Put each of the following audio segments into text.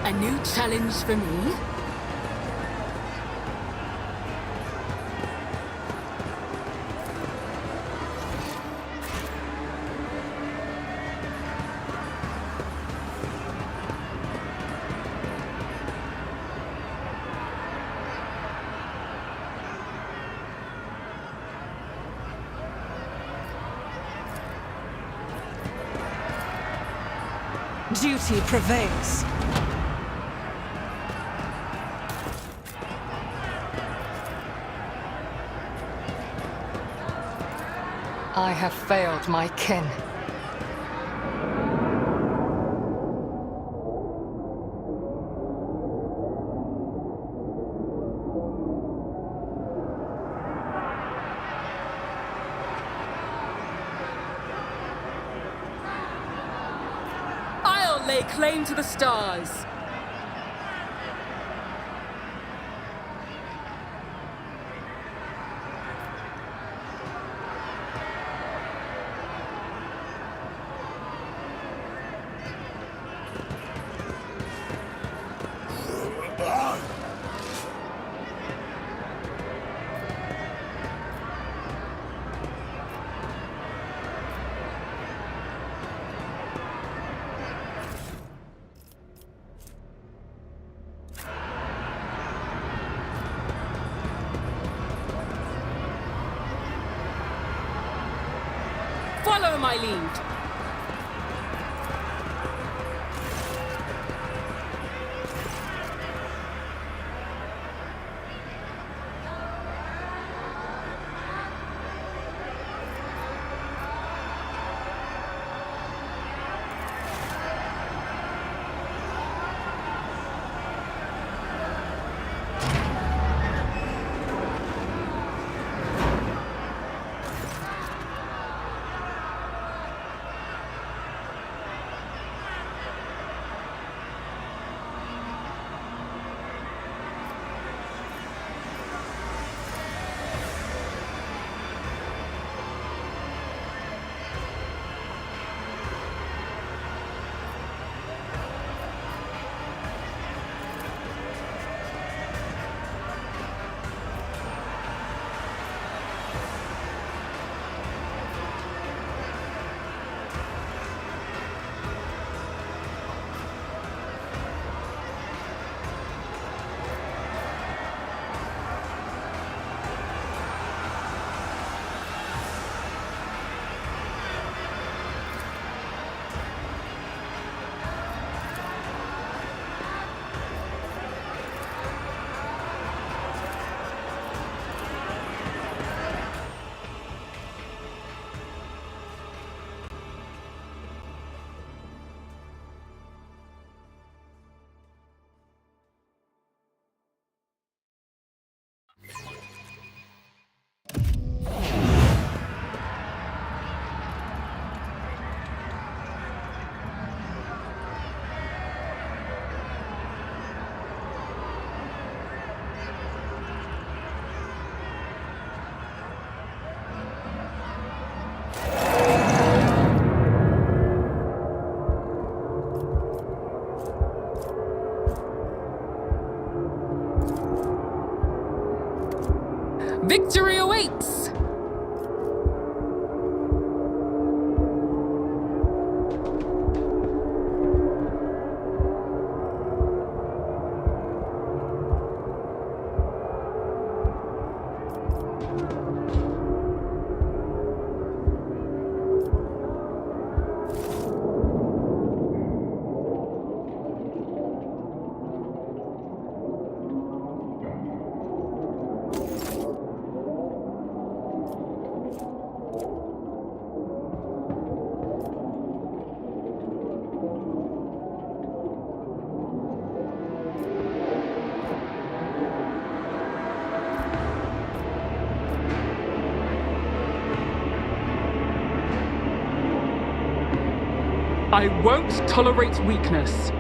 A new challenge for me? Duty prevails. I have failed my kin. I'll lay claim to the stars. Follow my lead. Victory awaits! I won't tolerate weakness.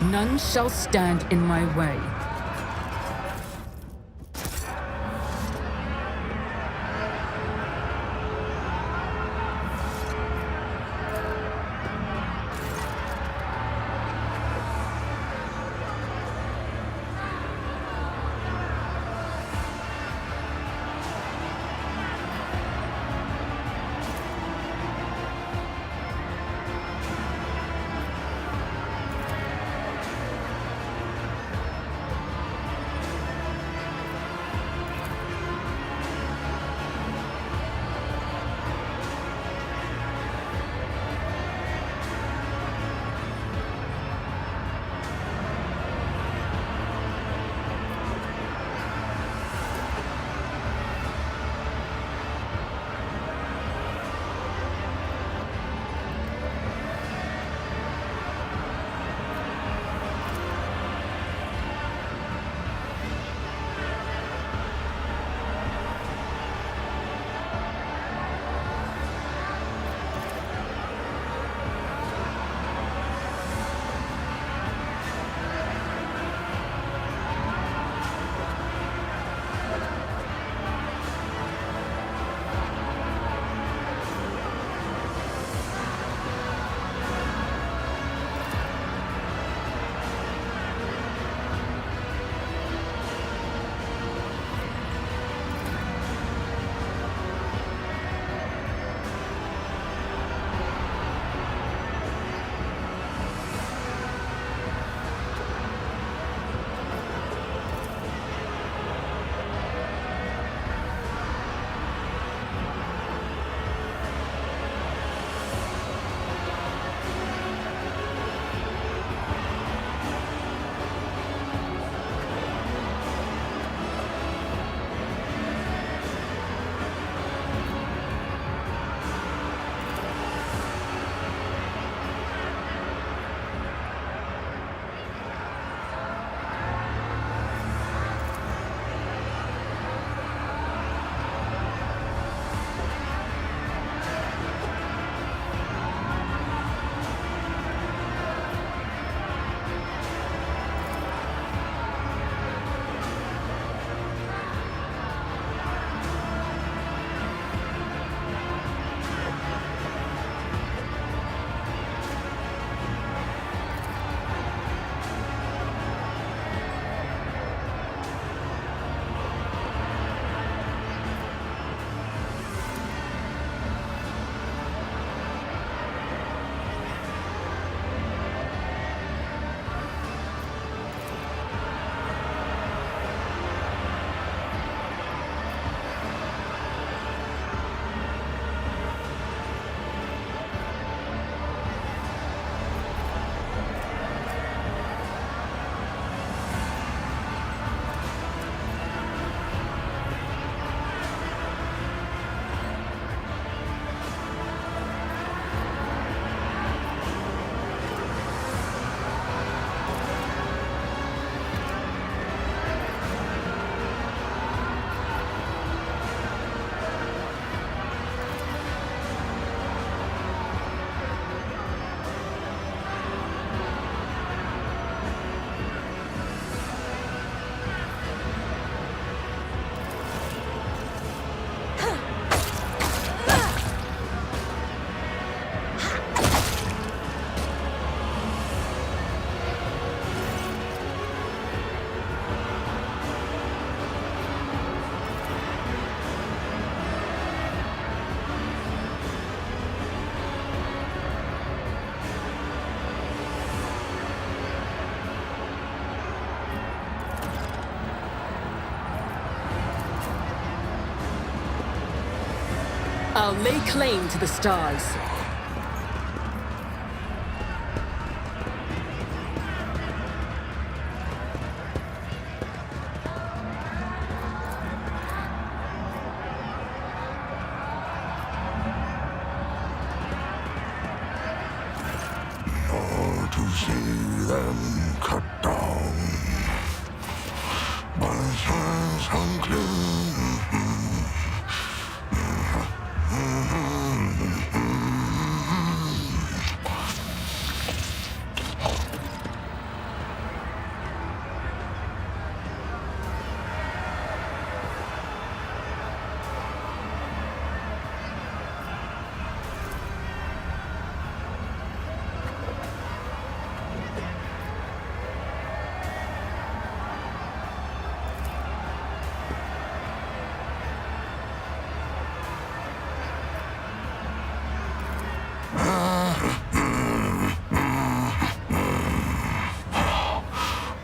None shall stand in my way. I'll lay claim to the stars. To see them cut down by signs unclean.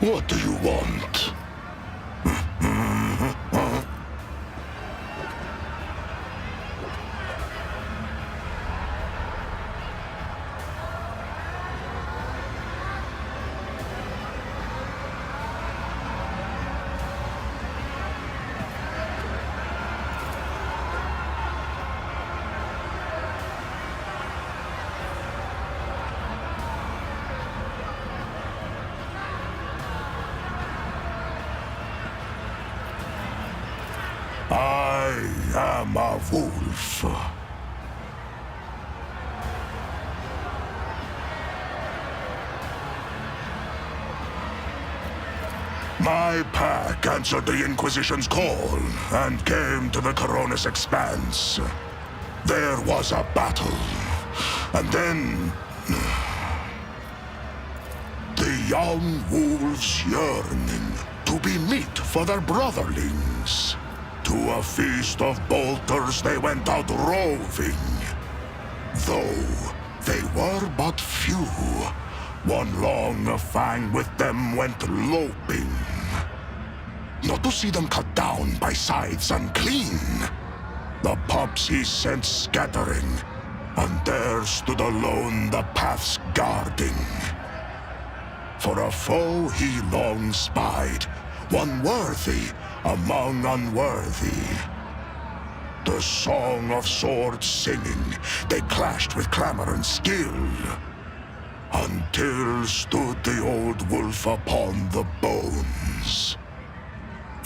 What do you want? I am a wolf. My pack answered the Inquisition's call and came to the Coronis Expanse. There was a battle, and then the young wolves yearning to be meat for their brotherlings. To a feast of bolters they went out roving. Though they were but few, one long fang with them went loping. Not to see them cut down by scythes unclean. The pups he sent scattering, and there stood alone the paths guarding. For a foe he long spied, one worthy among unworthy. The song of swords singing, they clashed with clamor and skill, until stood the old wolf upon the bones.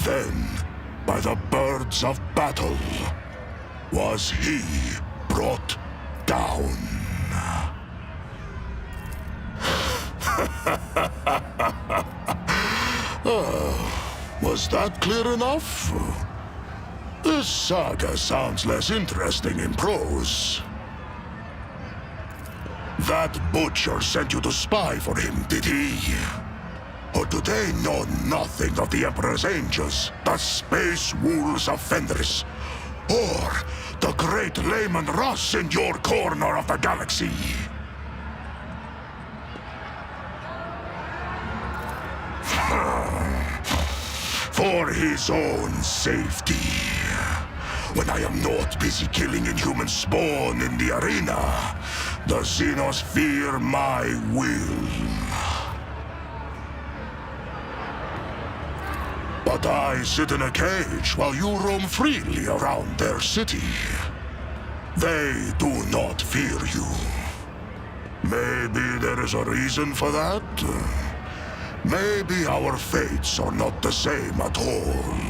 Then, by the birds of battle, was he brought down. Was that clear enough? This saga sounds less interesting in prose. That butcher sent you to spy for him, did he? Or do they know nothing of the Emperor's Angels, the space wolves of Fenris, or the great Lehman Russ in your corner of the galaxy? For his own safety. When I am not busy killing inhuman spawn in the arena, the Xenos fear my will. But I sit in a cage while you roam freely around their city. They do not fear you. Maybe there is a reason for that. Maybe our fates are not the same at all.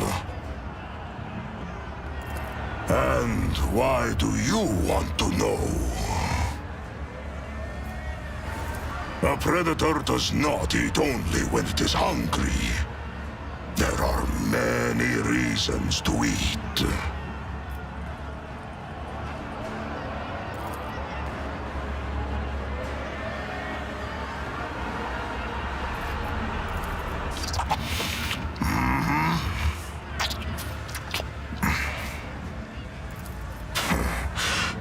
And why do you want to know? A predator does not eat only when it is hungry. There are many reasons to eat.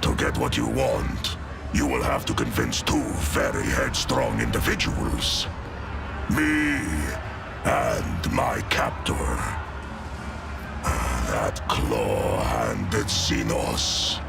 To get what you want, you will have to convince two very headstrong individuals. Me and my captor. That claw-handed Xenos.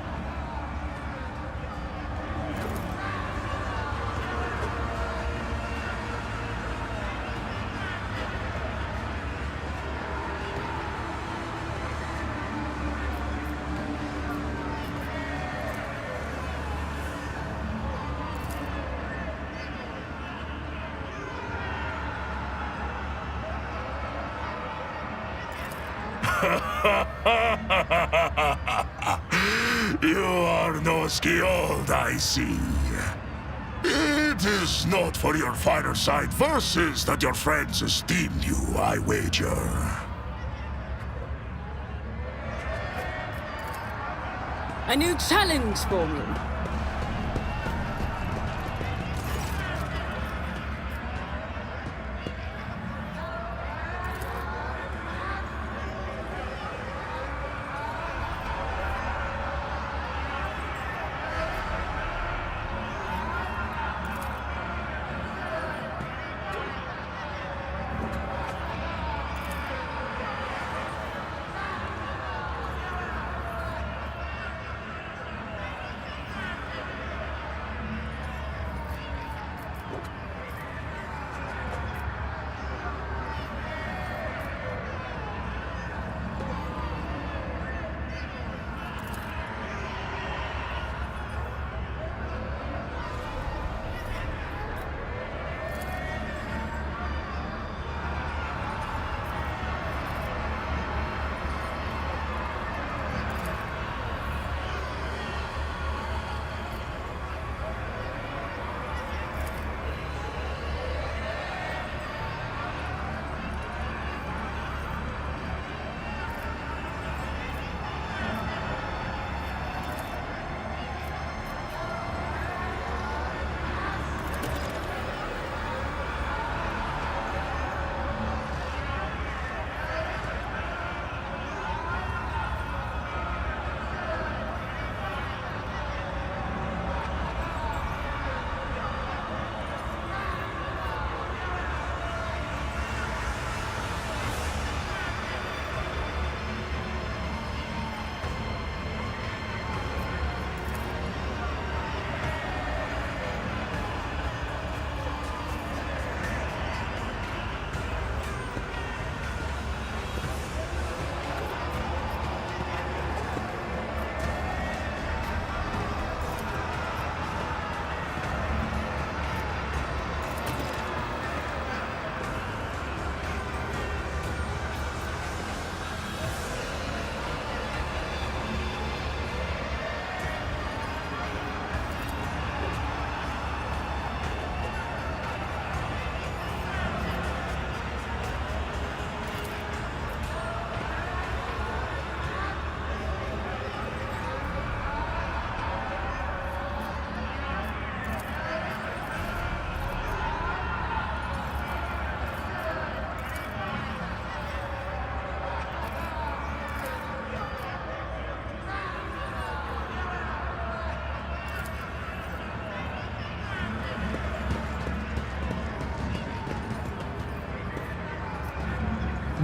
You are no skilled, I see. It is not for your fireside verses that your friends esteem you, I wager. A new challenge for me.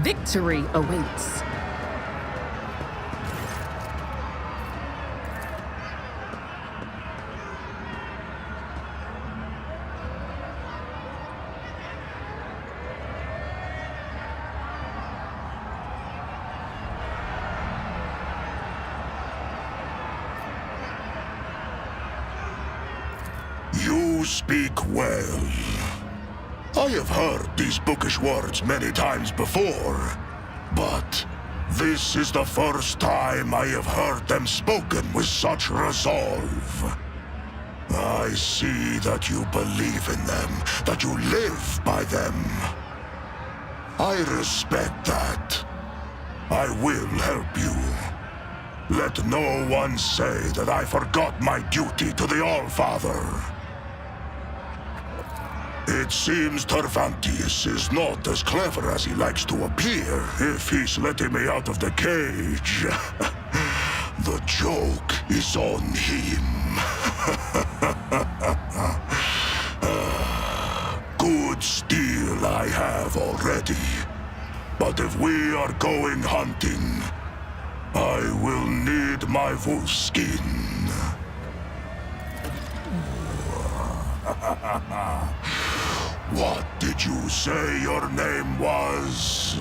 Victory awaits. You speak well. I have heard these bookish words many times before, but this is the first time I have heard them spoken with such resolve. I see that you believe in them, that you live by them. I respect that. I will help you. Let no one say that I forgot my duty to the Allfather. It seems Tervantius is not as clever as he likes to appear if he's letting me out of the cage. The joke is on him. Good steel I have already. But if we are going hunting, I will need my wolf skin. What did you say your name was?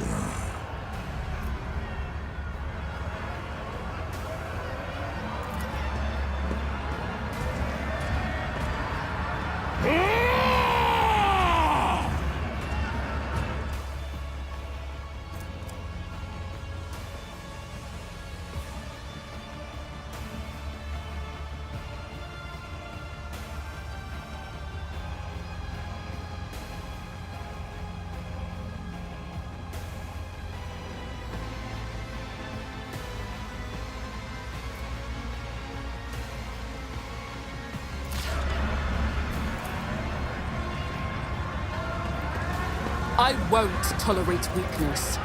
I won't tolerate weakness.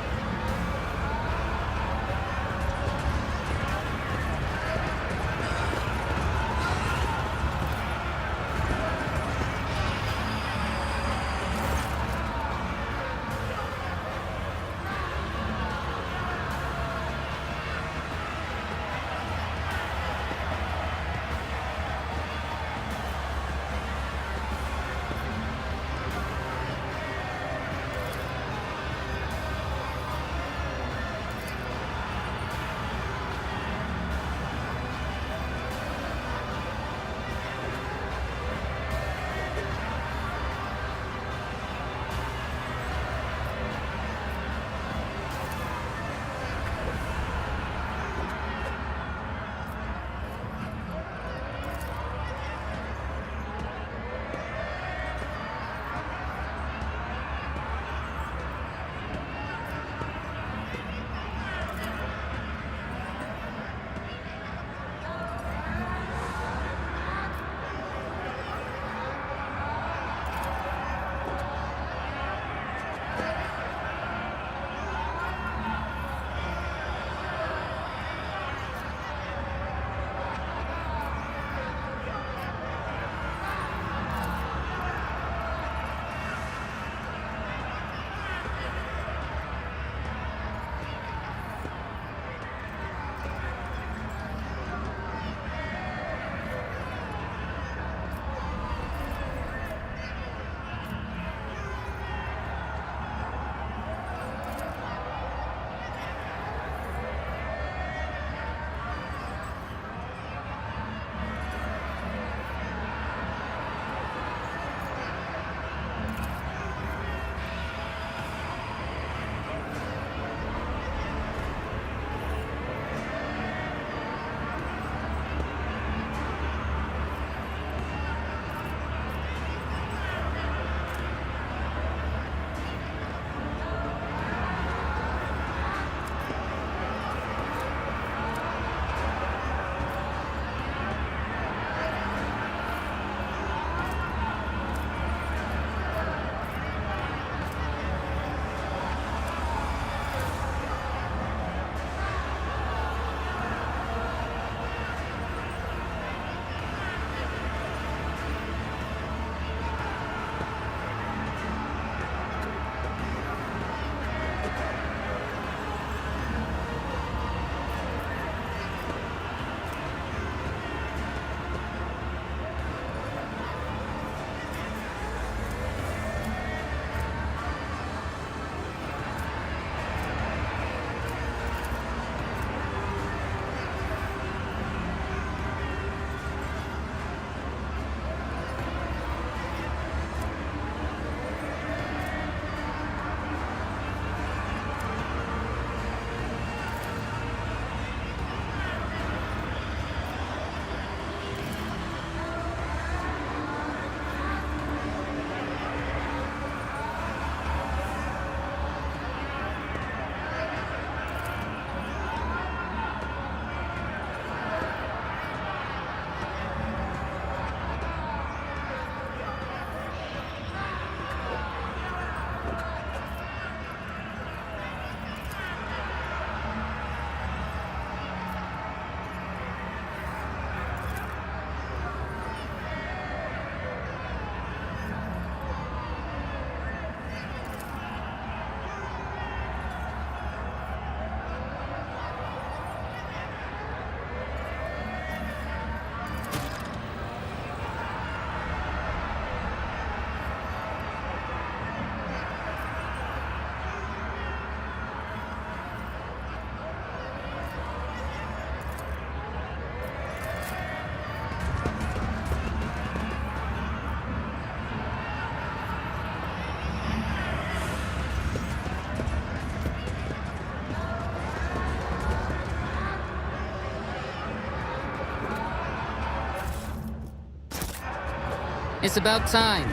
It's about time.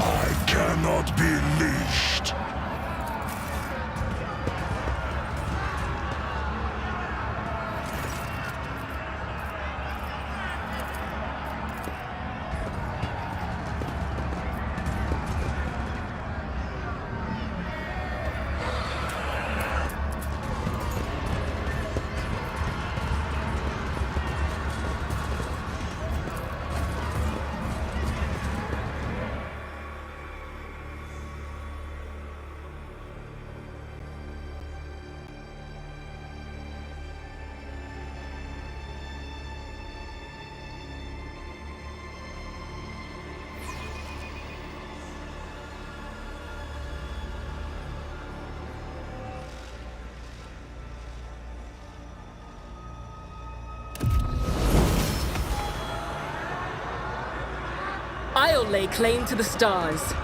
I cannot be leashed. I'll lay claim to the stars.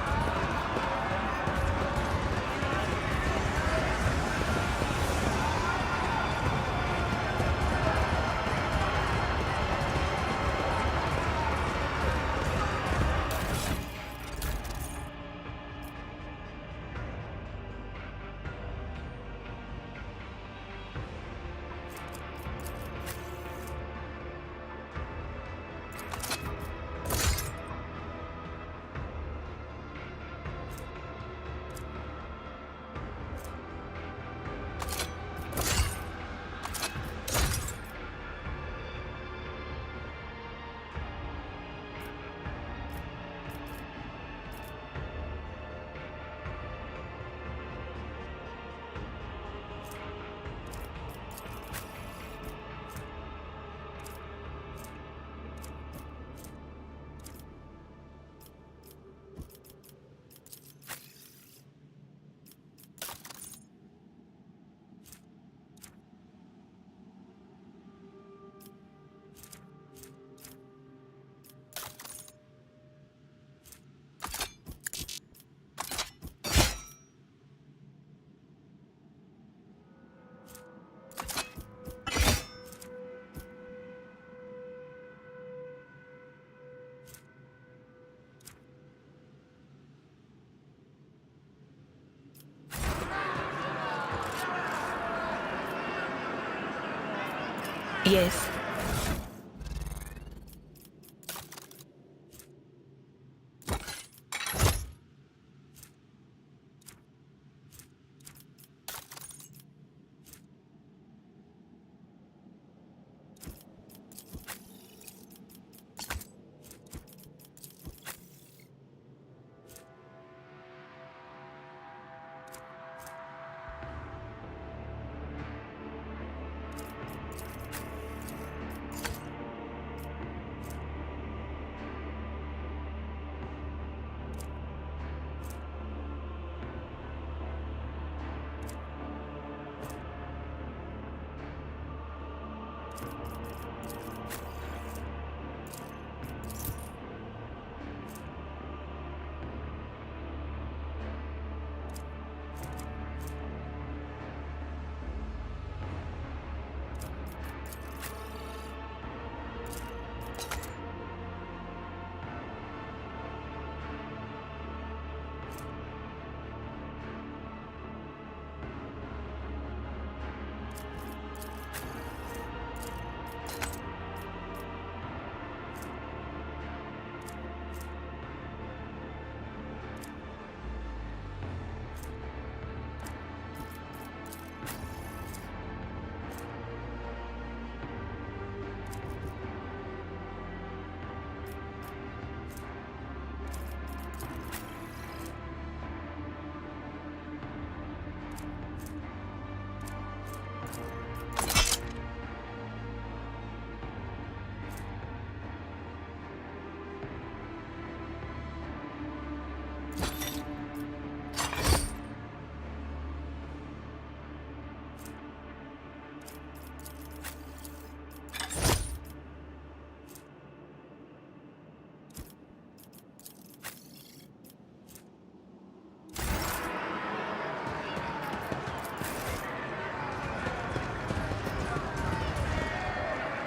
Yes.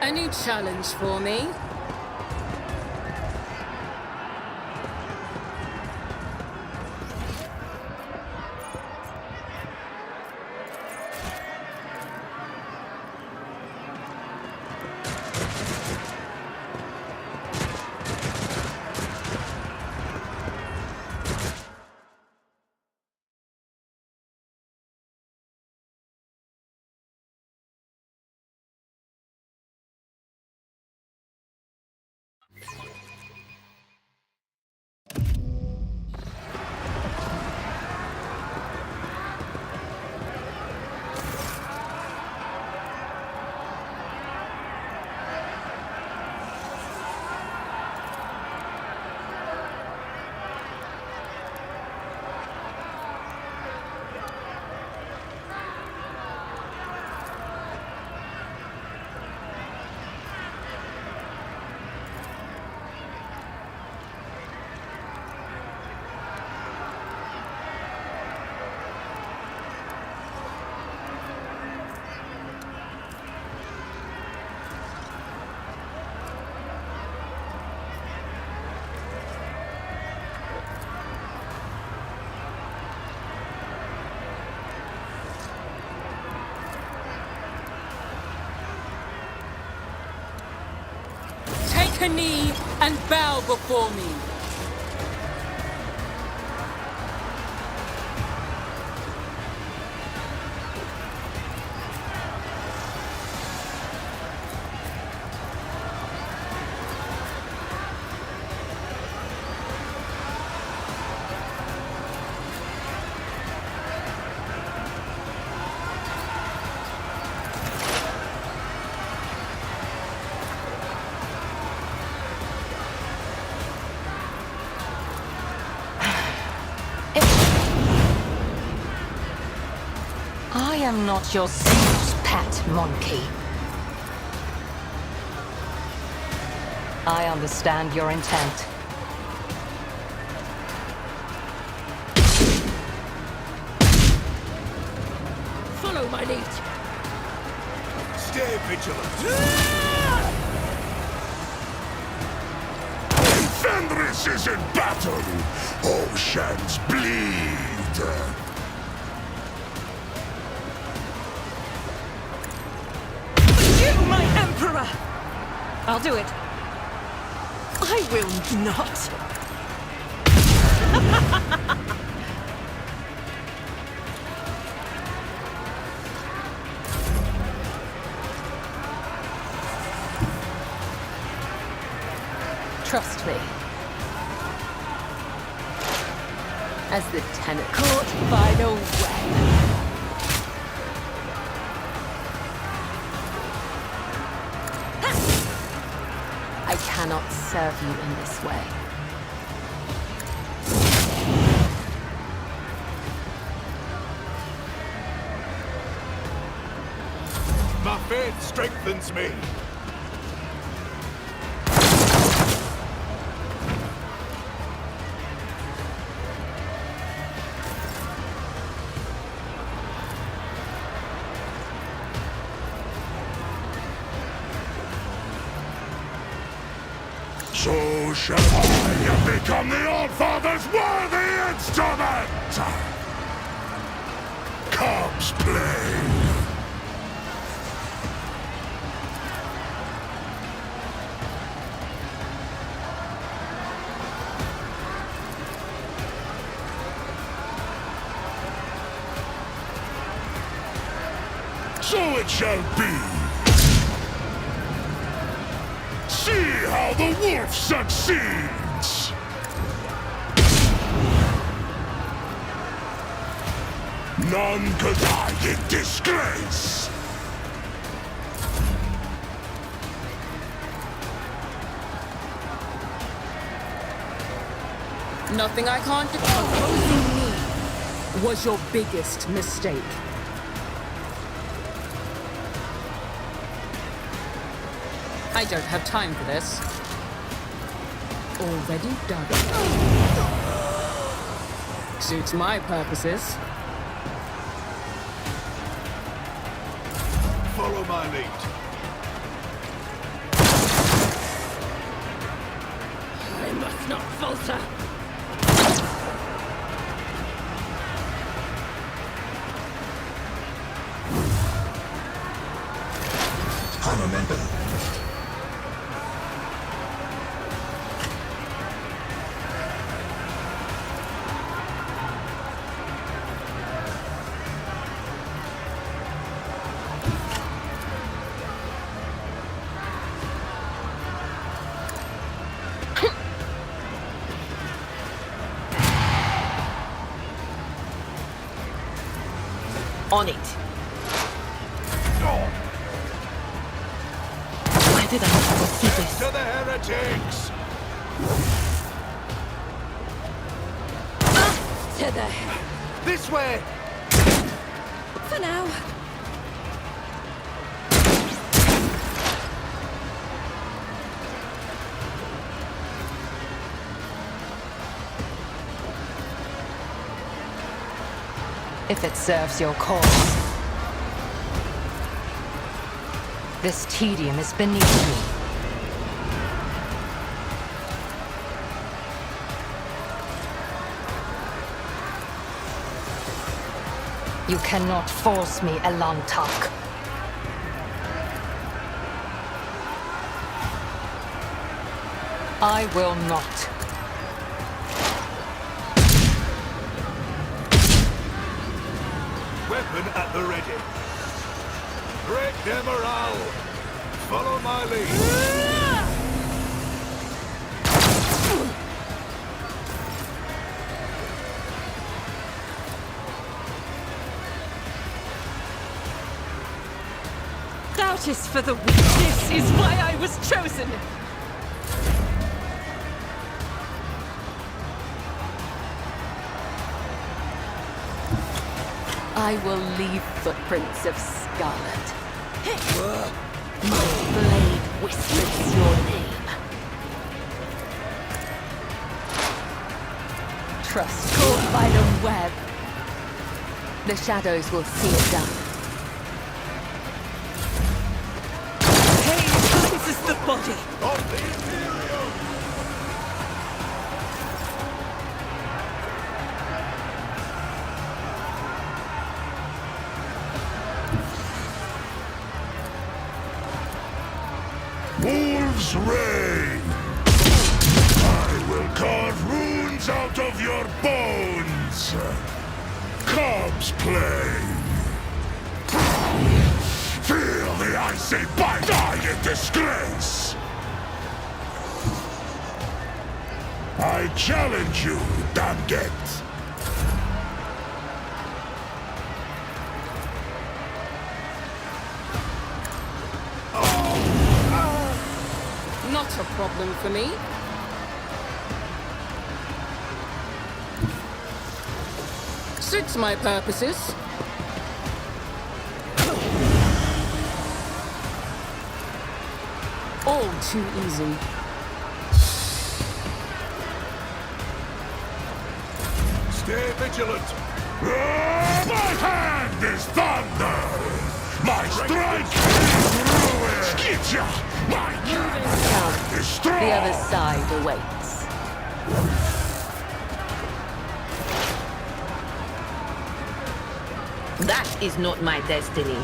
A new challenge for me. Take a knee and bow before me. I am not your sweet pet monkey. I understand your intent. Follow my lead. Stay vigilant. Fenris is in battle! Oceans bleed! You, my emperor! I'll do it. I will not. Trust me. As the tenant Caught by the web. I cannot serve you in this way. My faith strengthens me. So shall I become the All-Father's worthy instrument! Comes play! So it shall be! See how the wolf succeeds! None could die in disgrace! Nothing I can't do. Opposing me was your biggest mistake. I don't have time for this. Already done. Suits my purposes. Follow my lead. not falter! Momentum. On it. Why did I never see this? To the heretics! To the... This way! For now. If it serves your cause. This tedium is beneath me. You cannot force me, Elantak. I will not. Weapon at the ready. Break their morale. Follow my lead. Doubt is for the weak. This is why I was chosen! I will leave footprints of scarlet. My blade whispers your name. Trust caught by the web. The shadows will see it done. Pain cleanses the body. Of the Imperium! Wolves reign! I will carve runes out of your bones! Cubs play! Feel the icy bite! Die in disgrace! I challenge you, Damget! Not a problem for me. Suits my purposes. All too easy. Stay vigilant. My hand is thunder! My strike is ruin! Skitcha! My cannon is strong! The other side awaits. That is not my destiny.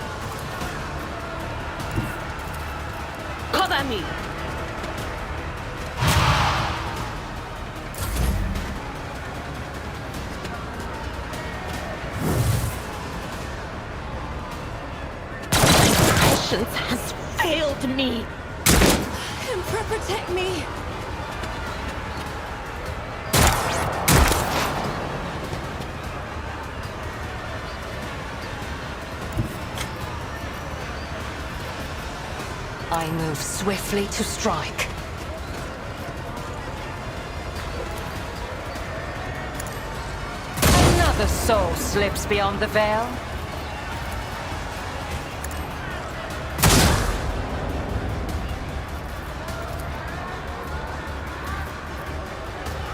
Cover me! Patience has failed me! Emperor, protect me! I move swiftly to strike. Another soul slips beyond the veil.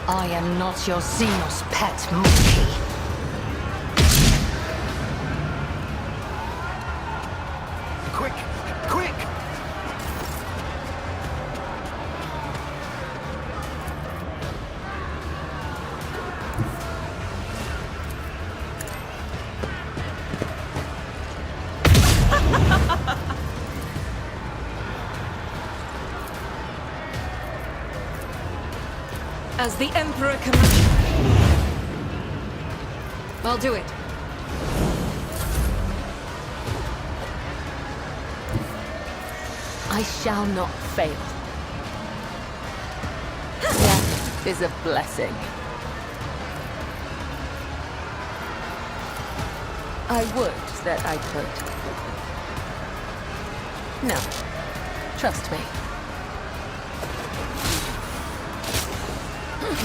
I am not your Xenos pet monkey. Quick! Quick! As the Emperor commands. I'll do it. I shall not fail. Death is a blessing. I would that I could. No. Trust me.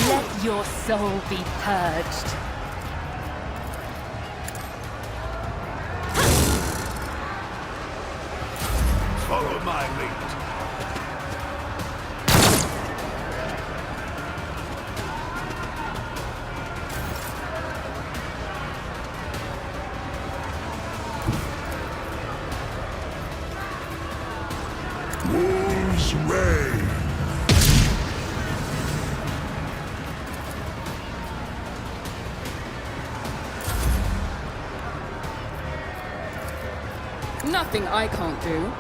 Let your soul be purged. Follow my lead. Wolves reign. Nothing I can't do.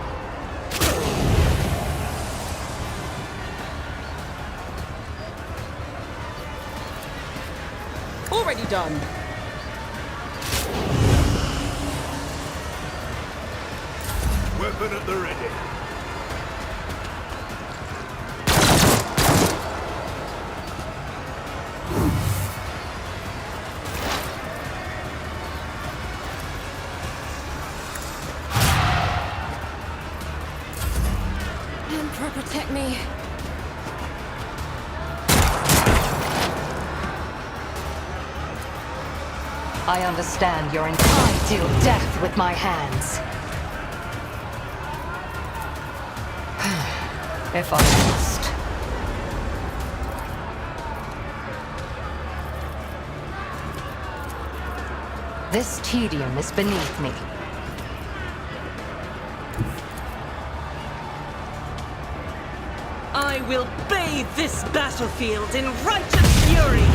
Already done. Weapon at the ready. Emperor, protect me. I understand your I deal death with my hands. If I must. This tedium is beneath me. I will bathe this battlefield in righteous fury!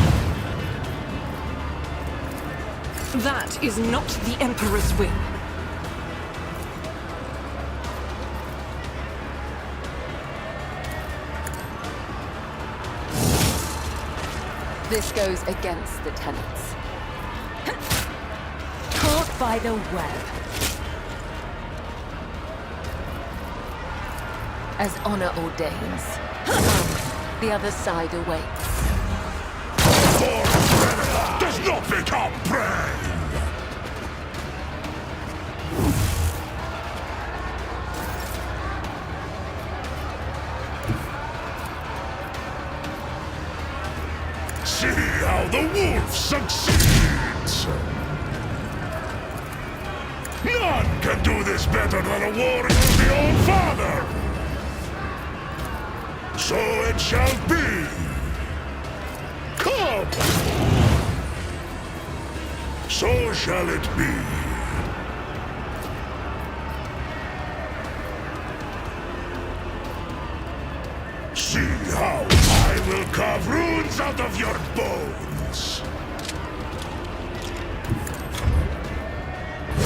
That is not the Emperor's will. This goes against the tenets. Caught by the web. As honor ordains. The other side awaits. For predator does not become prey! See how the wolf succeeds! None can do this better than a warrior of the Old Father! So it shall be! Come! So shall it be. See how I will carve runes out of your bones!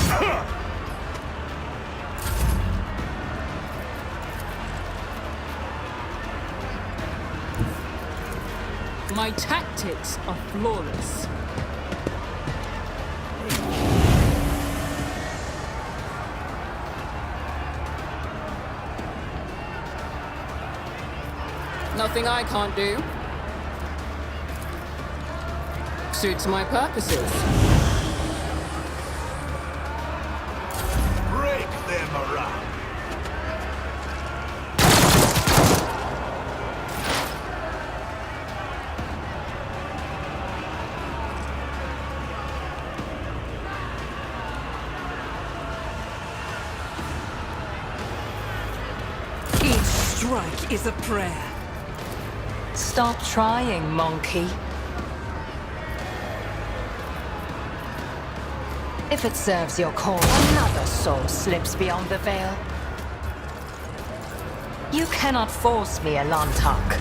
Ha! My tactics are flawless. Nothing I can't do. Suits my purposes. Break them around. Each strike is a prayer. Stop trying, monkey. If it serves your cause, another soul slips beyond the veil. You cannot force me, Elantak.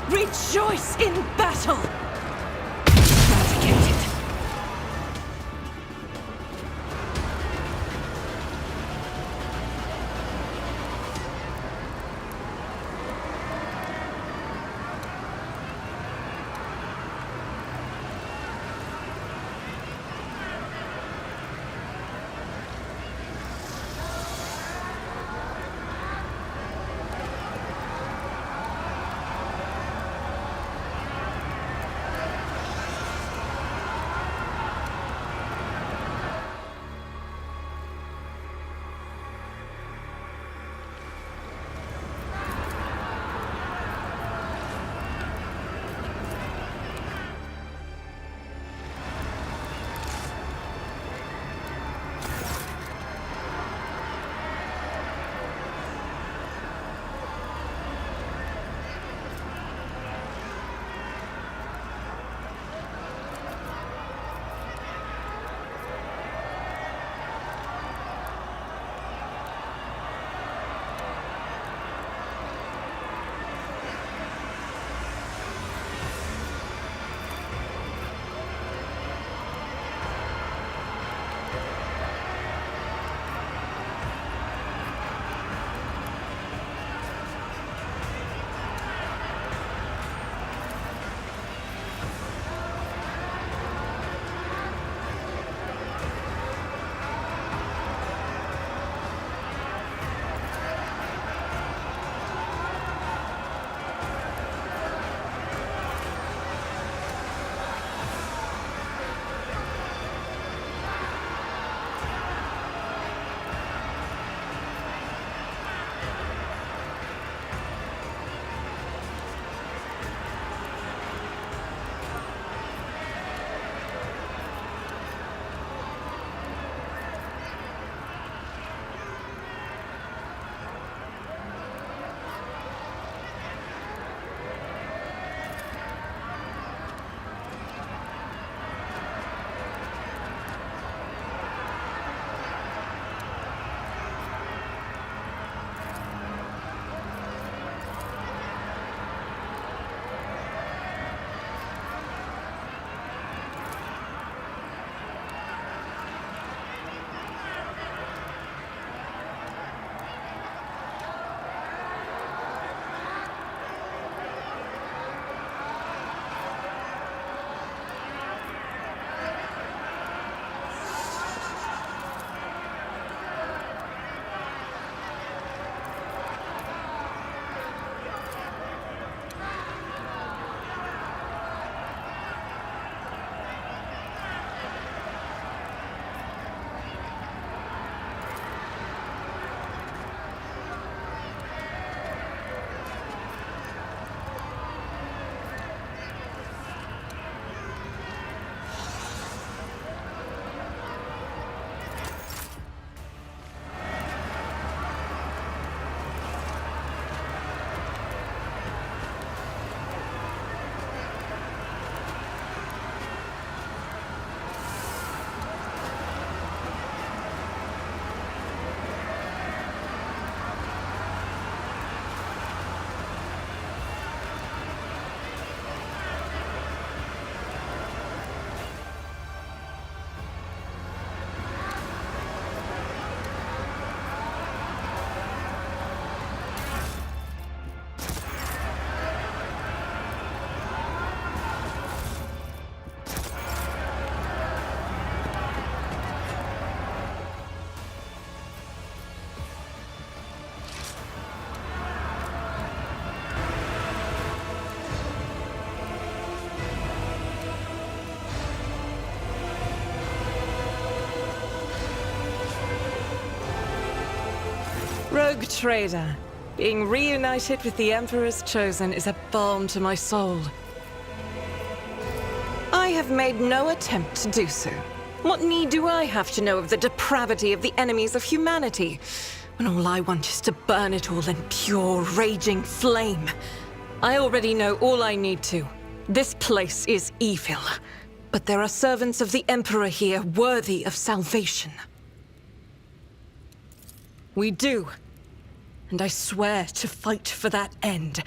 Rejoice in battle! Eradicated. Rogue Trader. Being reunited with the Emperor's Chosen is a balm to my soul. I have made no attempt to do so. What need do I have to know of the depravity of the enemies of humanity, when all I want is to burn it all in pure, raging flame? I already know all I need to. This place is evil, but there are servants of the Emperor here worthy of salvation. We do. And I swear to fight for that end,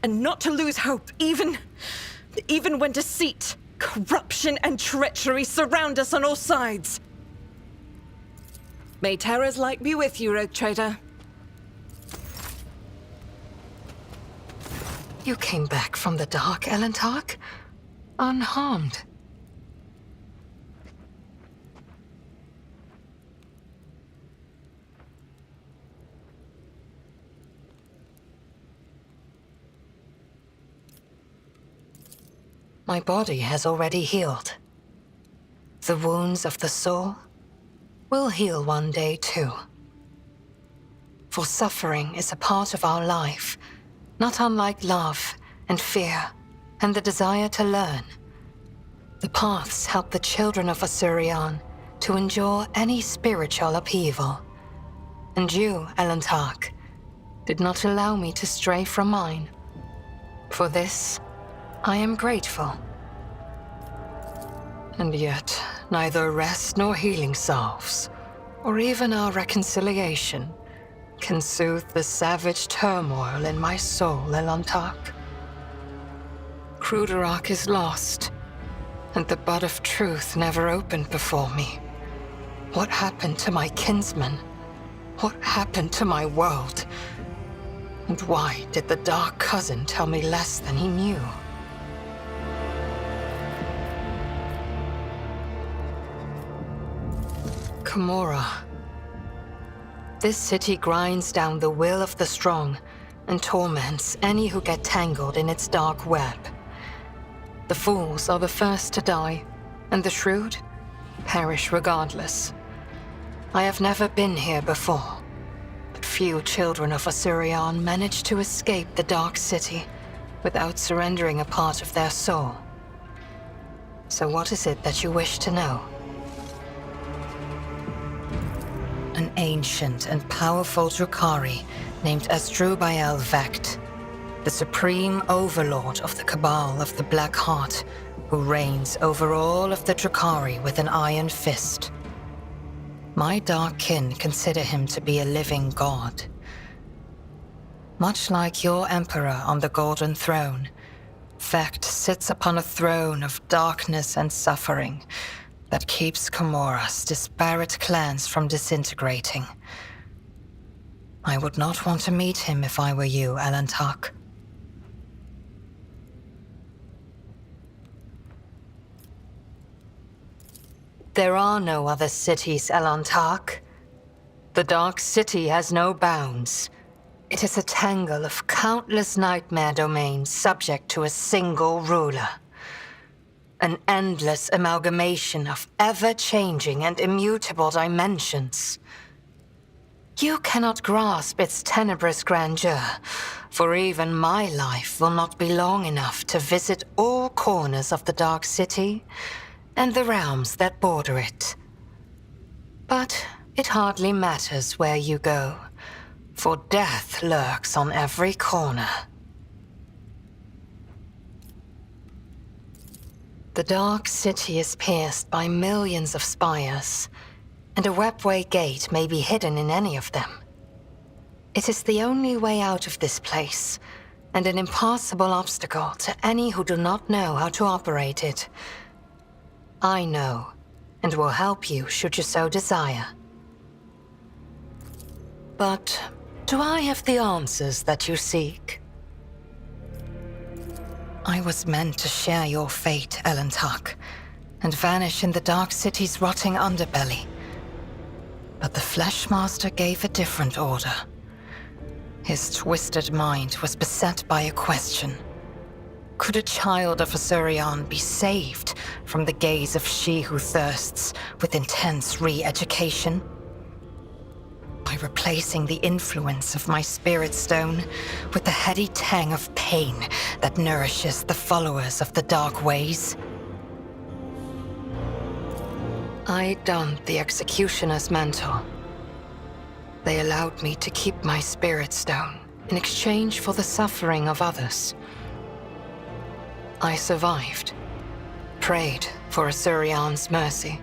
and not to lose hope, even when deceit, corruption, and treachery surround us on all sides. May Terra's light be with you, Rogue Trader. You came back from the dark, Elentark? Unharmed. My body has already healed. The wounds of the soul will heal one day too. For suffering is a part of our life, not unlike love and fear and the desire to learn. The paths help the children of Asuryan to endure any spiritual upheaval. And you, Elentark, did not allow me to stray from mine. For this, I am grateful. And yet, neither rest nor healing salves, or even our reconciliation, can soothe the savage turmoil in my soul, Elentark. Krudarak is lost, and the bud of truth never opened before me. What happened to my kinsmen? What happened to my world? And why did the Dark Cousin tell me less than he knew? Kamora. This city grinds down the will of the strong and torments any who get tangled in its dark web. The fools are the first to die, and the shrewd perish regardless. I have never been here before, but few children of Asuryan manage to escape the Dark City without surrendering a part of their soul. So what is it that you wish to know? An ancient and powerful Drukhari named Asdrubal Vect, the supreme overlord of the Cabal of the Black Heart, who reigns over all of the Drukhari with an iron fist. My dark kin consider him to be a living god. Much like your emperor on the Golden Throne, Vect sits upon a throne of darkness and suffering that keeps Kamora's disparate clans from disintegrating. I would not want to meet him if I were you, Elentark. There are no other cities, Elentark. The Dark City has no bounds. It is a tangle of countless nightmare domains subject to a single ruler. An endless amalgamation of ever-changing and immutable dimensions. You cannot grasp its tenebrous grandeur, for even my life will not be long enough to visit all corners of the Dark City and the realms that border it. But it hardly matters where you go, for death lurks on every corner. The Dark City is pierced by millions of spires, and a webway gate may be hidden in any of them. It is the only way out of this place, and an impassable obstacle to any who do not know how to operate it. I know, and will help you should you so desire. But do I have the answers that you seek? I was meant to share your fate, Elentark, and vanish in the Dark City's rotting underbelly. But the Fleshmaster gave a different order. His twisted mind was beset by a question. Could a child of Asuryan be saved from the gaze of she who thirsts with intense re-education? by replacing the influence of my spirit stone with the heady tang of pain that nourishes the followers of the dark ways. I donned the executioner's mantle. They allowed me to keep my spirit stone in exchange for the suffering of others. I survived, prayed for Asurian's mercy,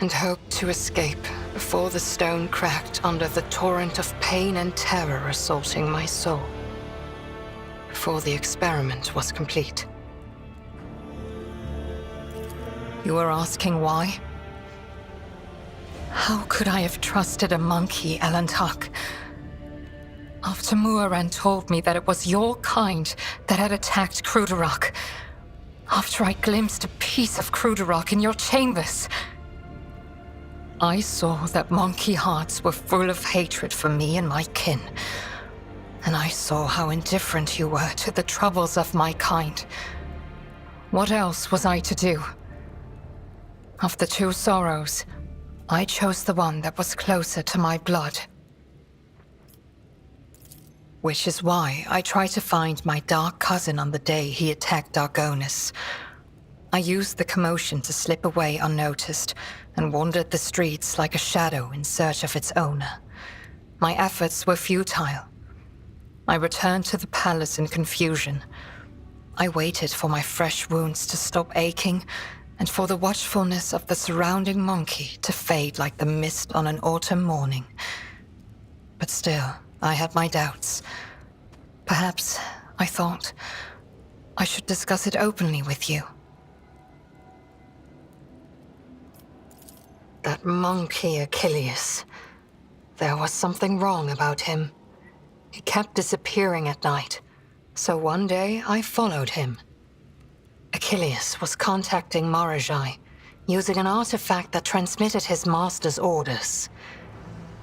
and hoped to escape before the stone cracked under the torrent of pain and terror assaulting my soul. Before the experiment was complete. You are asking why? How could I have trusted a monkey, Elantok? After Muaran told me that it was your kind that had attacked Krudarok. After I glimpsed a piece of Krudarok in your chambers. I saw that monkey hearts were full of hatred for me and my kin. And I saw how indifferent you were to the troubles of my kind. What else was I to do? Of the two sorrows, I chose the one that was closer to my blood. Which is why I tried to find my dark cousin on the day he attacked Argonis. I used the commotion to slip away unnoticed and wandered the streets like a shadow in search of its owner. My efforts were futile. I returned to the palace in confusion. I waited for my fresh wounds to stop aching and for the watchfulness of the surrounding monkey to fade like the mist on an autumn morning. But still, I had my doubts. Perhaps, I thought, I should discuss it openly with you. That monkey Achilles. There was something wrong about him. He kept disappearing at night, so one day I followed him. Achilles was contacting Marajai, using an artifact that transmitted his master's orders.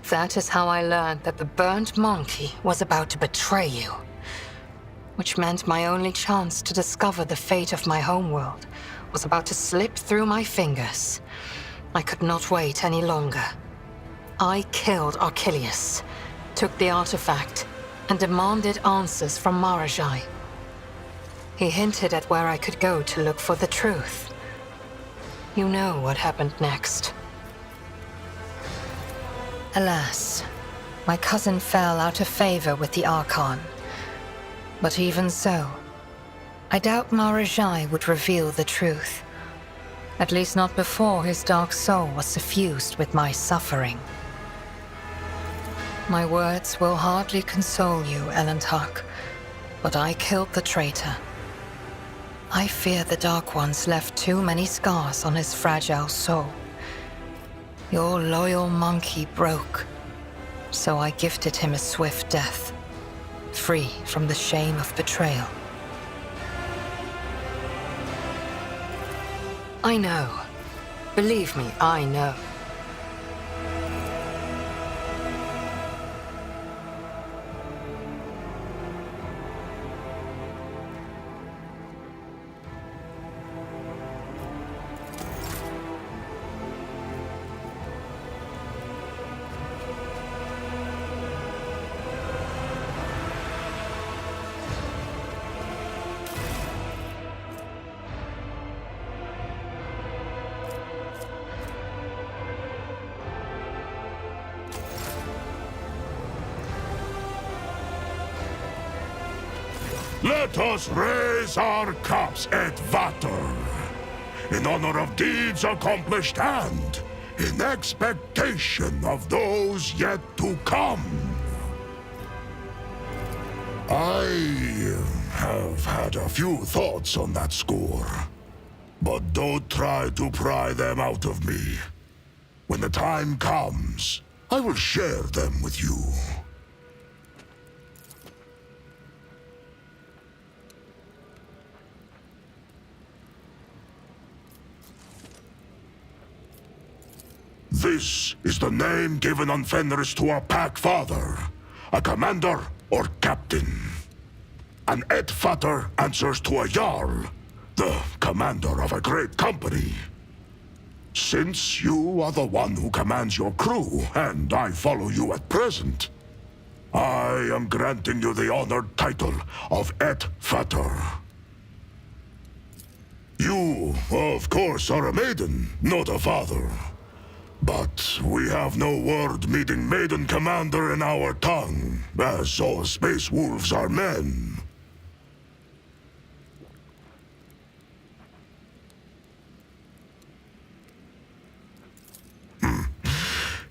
That is how I learned that the burnt monkey was about to betray you. Which meant my only chance to discover the fate of my homeworld was about to slip through my fingers. I could not wait any longer. I killed Achilles, took the artifact, and demanded answers from Marajai. He hinted at where I could go to look for the truth. You know what happened next. Alas, my cousin fell out of favor with the Archon. But even so, I doubt Marajai would reveal the truth. At least not before his dark soul was suffused with my suffering. My words will hardly console you, Elantok, but I killed the traitor. I fear the Dark Ones left too many scars on his fragile soul. Your loyal monkey broke, so I gifted him a swift death, free from the shame of betrayal. I know. Believe me, I know. Let us raise our cups at Vater, in honor of deeds accomplished and in expectation of those yet to come. I have had a few thoughts on that score, but don't try to pry them out of me. When the time comes, I will share them with you. This is the name given on Fenris to a pack father, a commander or captain. An Edvater answers to a Jarl, the commander of a great company. Since you are the one who commands your crew, and I follow you at present, I am granting you the honored title of Et Fater. You, of course, are a maiden, not a father. But we have no word meeting Maiden Commander in our tongue, as all Space Wolves are men.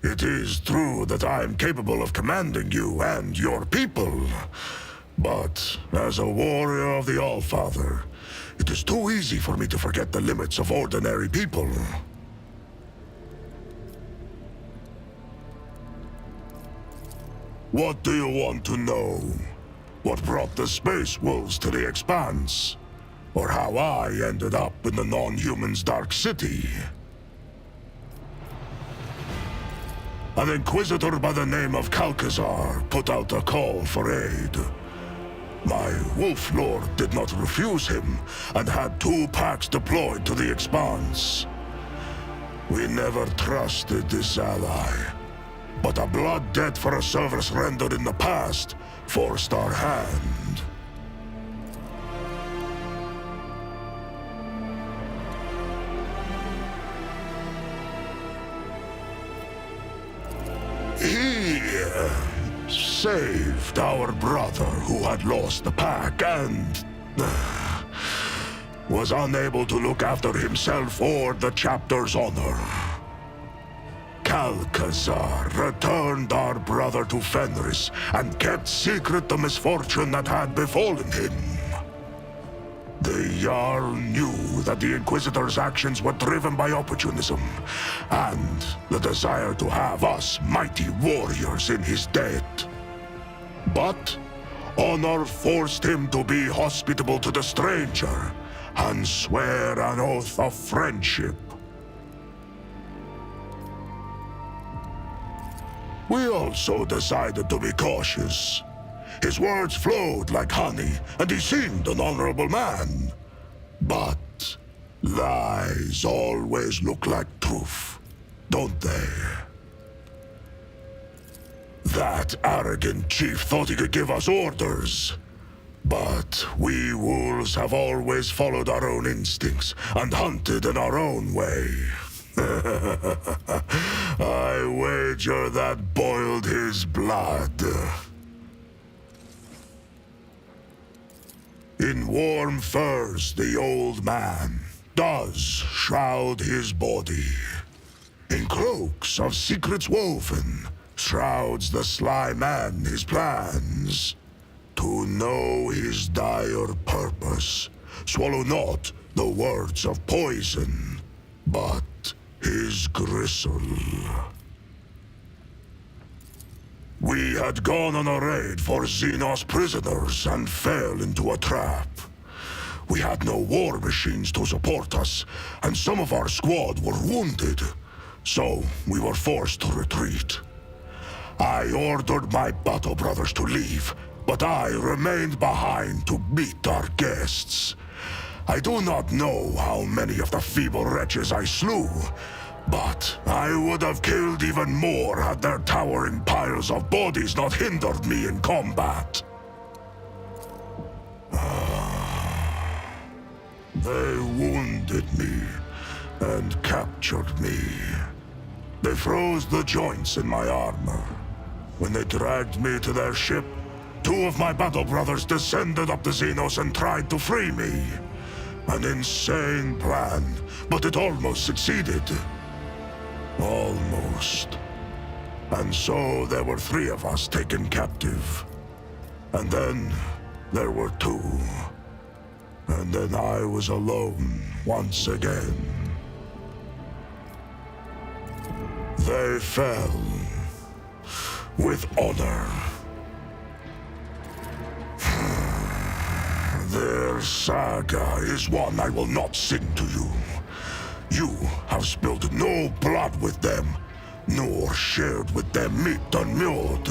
It is true that I am capable of commanding you and your people. But as a warrior of the Allfather, it is too easy for me to forget the limits of ordinary people. What do you want to know? What brought the Space Wolves to the Expanse? Or how I ended up in the non-human's Dark City? An Inquisitor by the name of Calcazar put out a call for aid. My Wolf Lord did not refuse him, and had 2 packs deployed to the Expanse. We never trusted this ally, but a blood debt for a service rendered in the past forced our hand. He saved our brother who had lost the pack and was unable to look after himself or the chapter's honor. Calcazar returned our brother to Fenris and kept secret the misfortune that had befallen him. The Jarl knew that the Inquisitor's actions were driven by opportunism, and the desire to have us mighty warriors in his debt. But honor forced him to be hospitable to the stranger, and swear an oath of friendship. We also decided to be cautious. His words flowed like honey, and he seemed an honorable man. But lies always look like truth, don't they? That arrogant chief thought he could give us orders. But we wolves have always followed our own instincts and hunted in our own way. I wager that boiled his blood. In warm furs, the old man does shroud his body. In cloaks of secrets woven, shrouds the sly man his plans. To know his dire purpose, swallow not the words of poison, but his gristle. We had gone on a raid for Xenos prisoners and fell into a trap. We had no war machines to support us, and some of our squad were wounded, so we were forced to retreat. I ordered my battle brothers to leave, but I remained behind to meet our guests. I do not know how many of the feeble wretches I slew, but I would have killed even more had their towering piles of bodies not hindered me in combat. They wounded me and captured me. They froze the joints in my armor. When they dragged me to their ship, 2 of my battle brothers descended up the Xenos and tried to free me. An insane plan, but it almost succeeded. Almost. And so there were 3 of us taken captive. And then there were 2. And then I was alone once again. They fell with honor. Their saga is one I will not sing to you. You have spilled no blood with them, nor shared with them meat unmulled.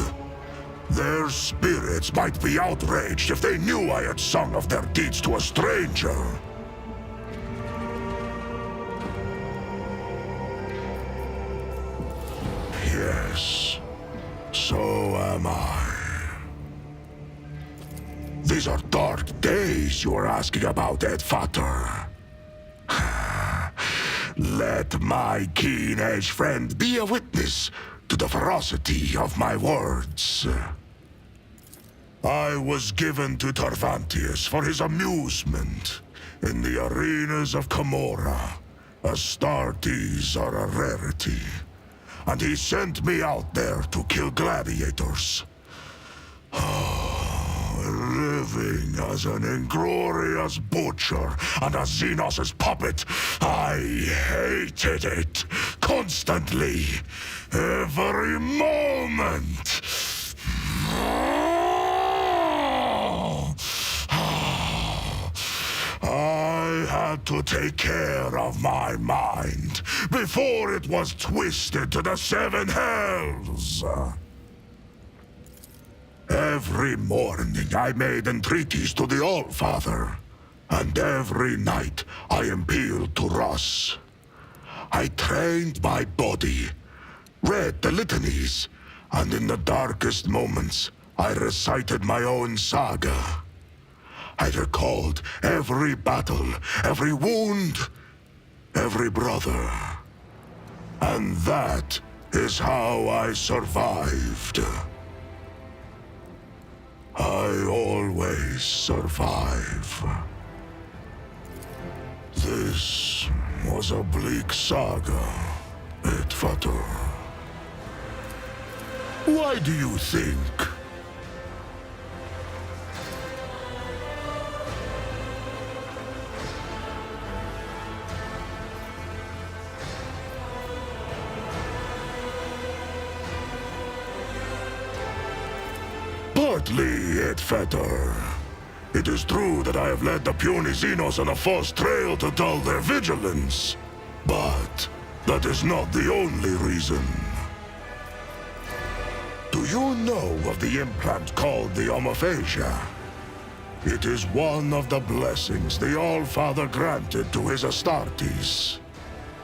Their spirits might be outraged if they knew I had sung of their deeds to a stranger. So am I. These are dark days you are asking about, Edfater. Let my keen-edged friend be a witness to the ferocity of my words. I was given to Tarvantius for his amusement in the arenas of Camorra. Astartes are a rarity, and he sent me out there to kill gladiators. Living as an inglorious butcher and a Xenos' puppet, I hated it constantly, every moment. I had to take care of my mind before it was twisted to the seven hells. Every morning I made entreaties to the Allfather, and every night I appealed to Ross. I trained my body, read the litanies, and in the darkest moments I recited my own saga. I recalled every battle, every wound, every brother. And that is how I survived. I always survive. This was a bleak saga, Edfater. Why do you think? Partly, Edfater. It is true that I have led the puny Xenos on a false trail to dull their vigilance. But that is not the only reason. Do you know of the implant called the Omophagia? It is one of the blessings the Allfather granted to his Astartes.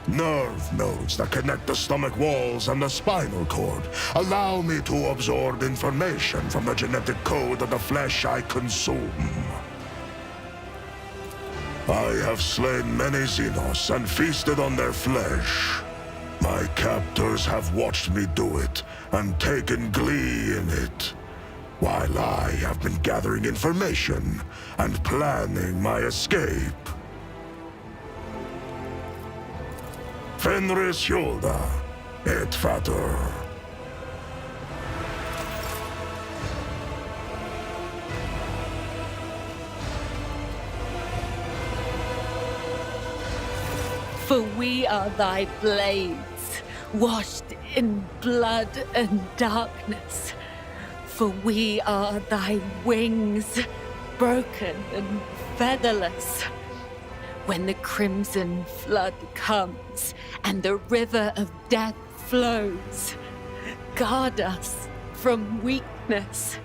Nerve nodes that connect the stomach walls and the spinal cord allow me to absorb information from the genetic code of the flesh I consume. I have slain many Xenos and feasted on their flesh. My captors have watched me do it and taken glee in it, while I have been gathering information and planning my escape. Fenris Hjolda, Edfater. For we are thy blades, washed in blood and darkness. For we are thy wings, broken and featherless. When the crimson flood comes and the river of death flows, guard us from weakness.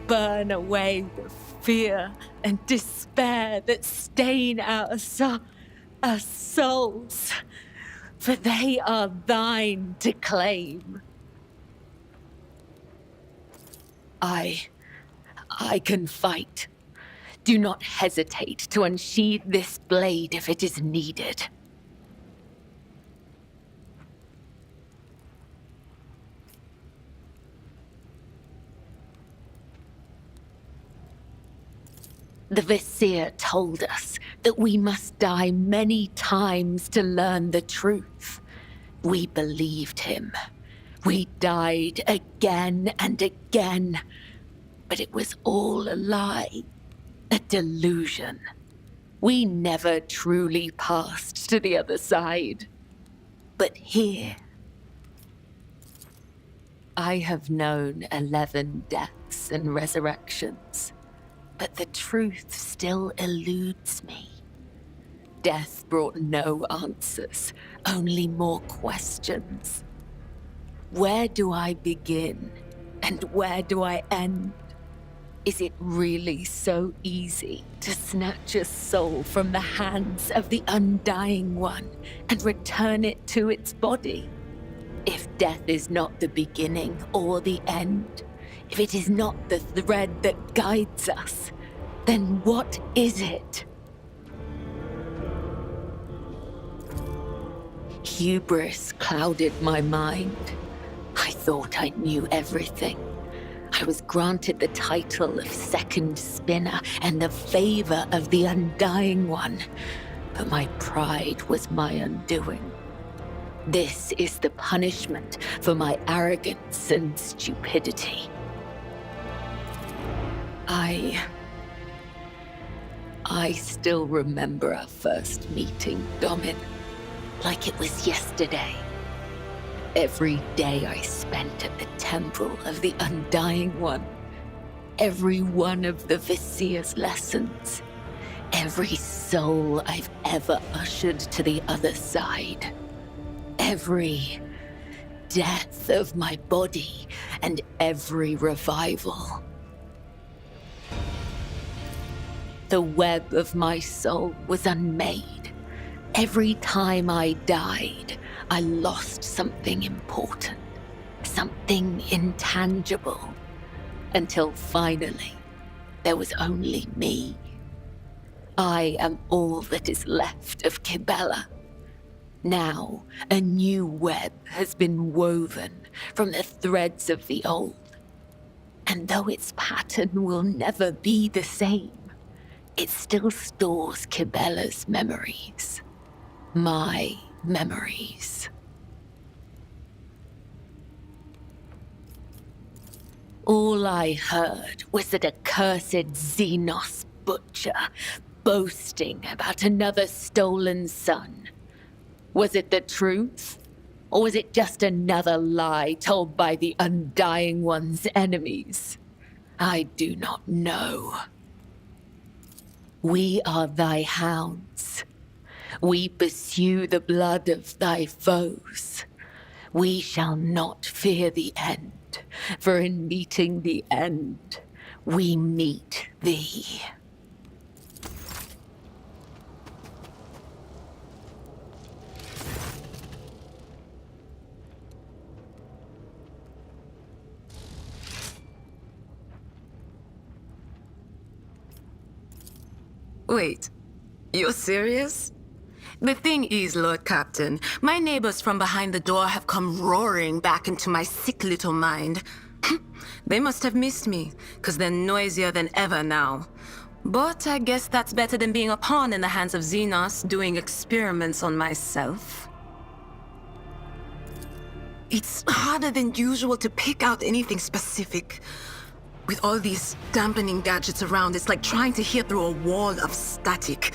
Burn away the fear and despair that stain our souls, for they are thine to claim. I can fight. Do not hesitate to unsheathe this blade if it is needed. The Vizier told us that we must die many times to learn the truth. We believed him. We died again and again, but it was all a lie. A delusion. We never truly passed to the other side. But here, I have known 11 deaths and resurrections, but the truth still eludes me. Death brought no answers, only more questions. Where do I begin, and where do I end? Is it really so easy to snatch a soul from the hands of the Undying One and return it to its body? If death is not the beginning or the end, if it is not the thread that guides us, then what is it? Hubris clouded my mind. I thought I knew everything. I was granted the title of Second Spinner and the favor of the Undying One, but my pride was my undoing. This is the punishment for my arrogance and stupidity. I still remember our first meeting, Domin, like it was yesterday. Every day I spent at the Temple of the Undying One, every one of the Visier's lessons, every soul I've ever ushered to the other side, every death of my body, and every revival. The web of my soul was unmade. Every time I died, I lost something important, something intangible, until finally, there was only me. I am all that is left of Kibella. Now, a new web has been woven from the threads of the old. And though its pattern will never be the same, it still stores Kibella's memories. My memories. All I heard was that accursed Xenos butcher boasting about another stolen son. Was it the truth? Or was it just another lie told by the Undying One's enemies? I do not know. We are thy hounds. We pursue the blood of thy foes. We shall not fear the end, for in meeting the end, we meet thee. Wait, you're serious? The thing is, Lord Captain, my neighbors from behind the door have come roaring back into my sick little mind. They must have missed me, because they're noisier than ever now. But I guess that's better than being a pawn in the hands of Xenos doing experiments on myself. It's harder than usual to pick out anything specific. With all these dampening gadgets around, it's like trying to hear through a wall of static.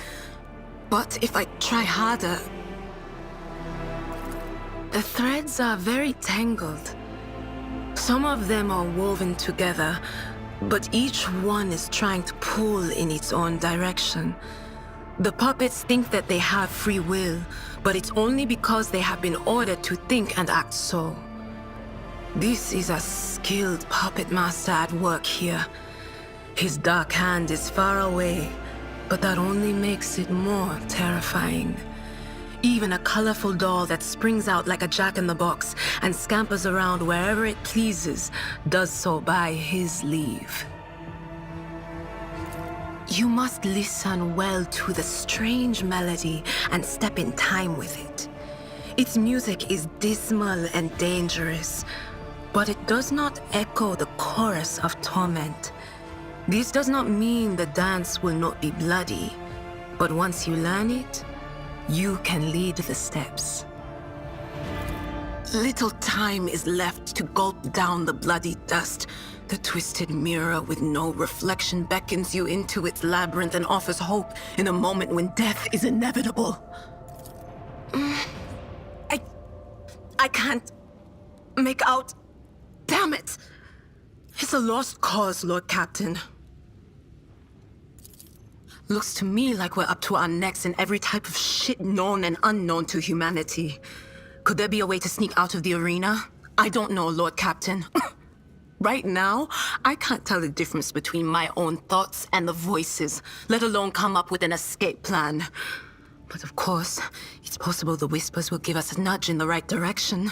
But if I try harder... The threads are very tangled. Some of them are woven together, but each one is trying to pull in its own direction. The puppets think that they have free will, but it's only because they have been ordered to think and act so. This is a skilled puppet master at work here. His dark hand is far away, but that only makes it more terrifying. Even a colorful doll that springs out like a jack-in-the-box and scampers around wherever it pleases does so by his leave. You must listen well to the strange melody and step in time with it. Its music is dismal and dangerous, but it does not echo the chorus of torment. This does not mean the dance will not be bloody, but once you learn it, you can lead the steps. Little time is left to gulp down the bloody dust. The twisted mirror with no reflection beckons you into its labyrinth and offers hope in a moment when death is inevitable. I can't make out. Damn it! It's a lost cause, Lord Captain. Looks to me like we're up to our necks in every type of shit known and unknown to humanity. Could there be a way to sneak out of the arena? I don't know, Lord Captain. Right now, I can't tell the difference between my own thoughts and the voices, let alone come up with an escape plan. But of course, it's possible the whispers will give us a nudge in the right direction.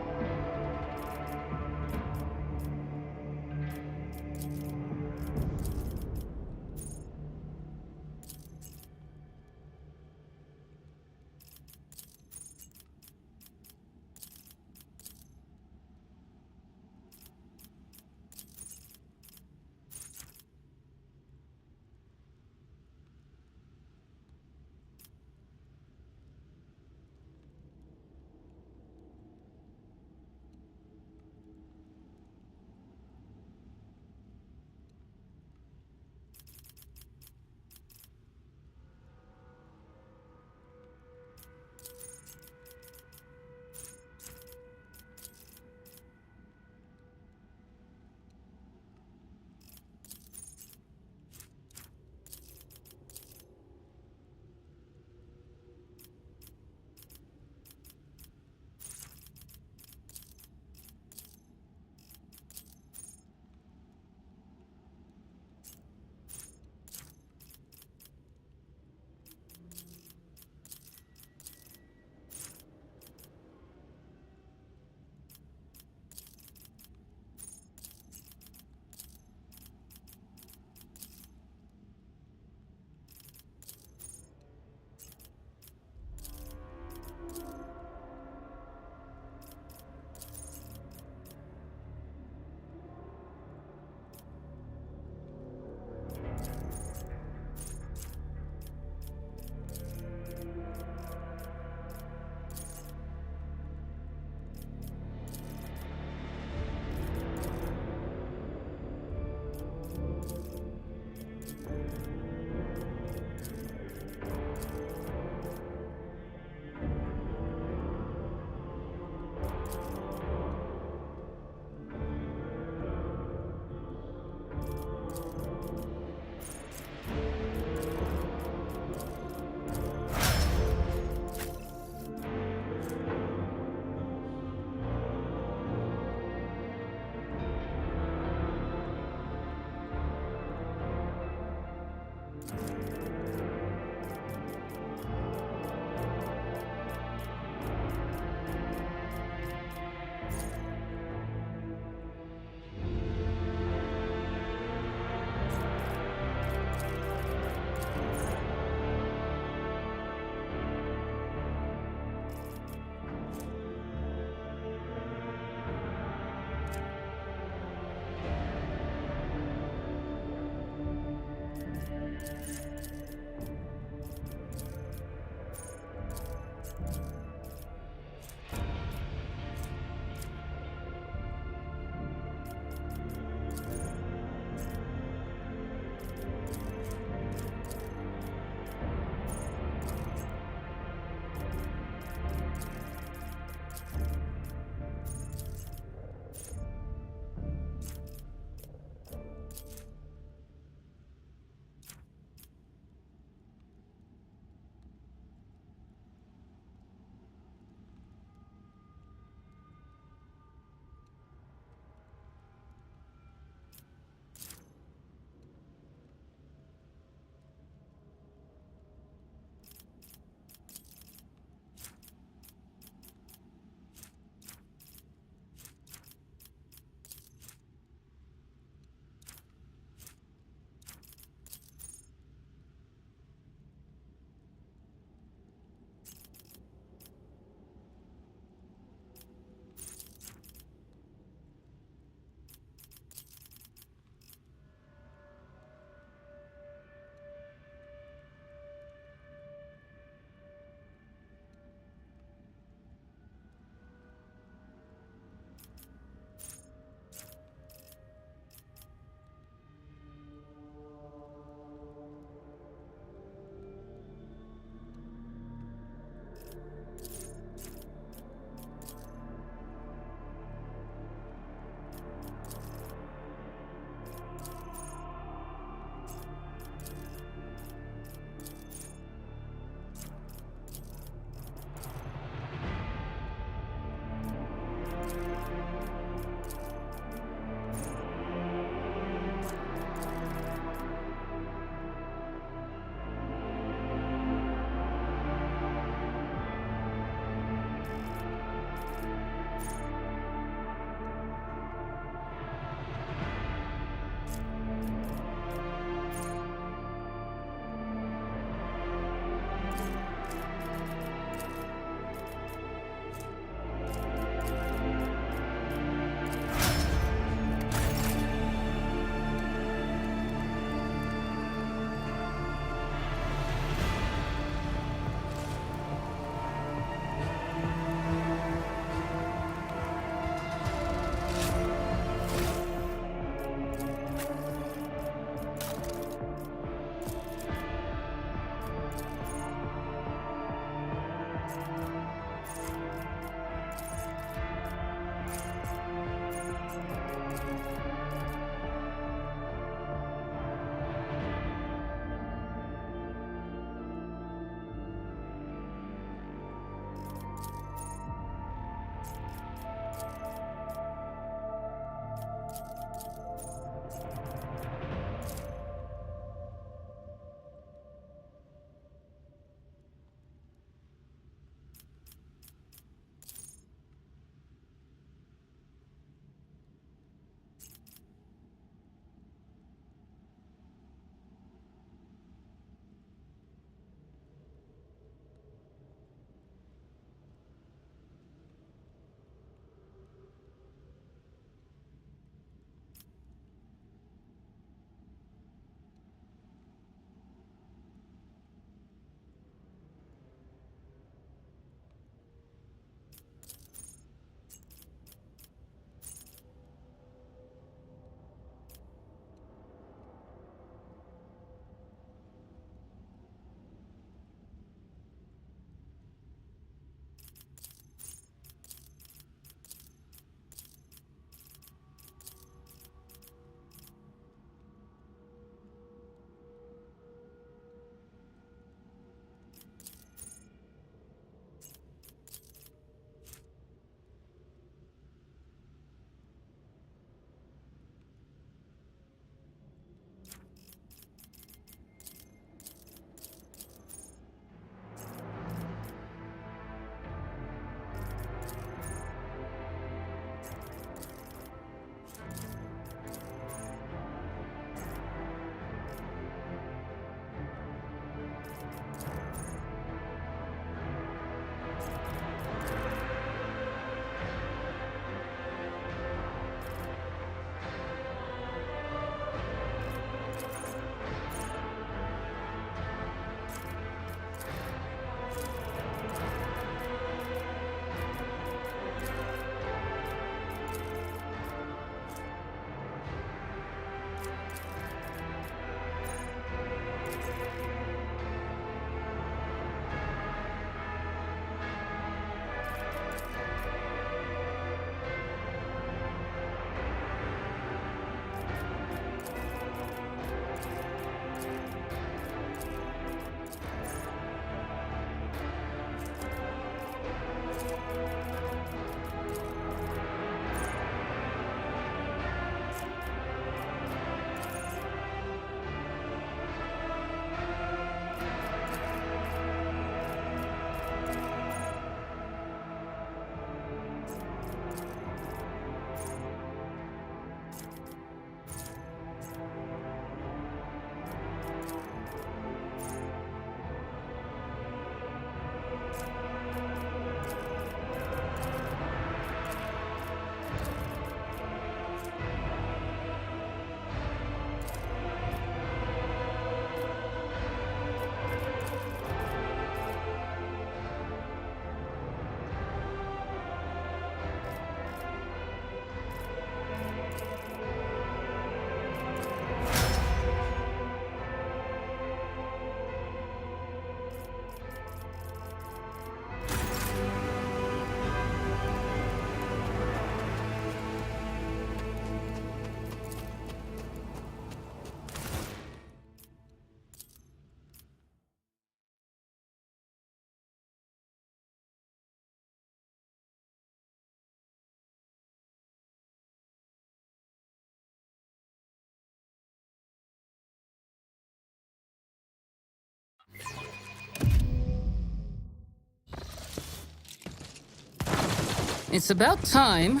It's about time.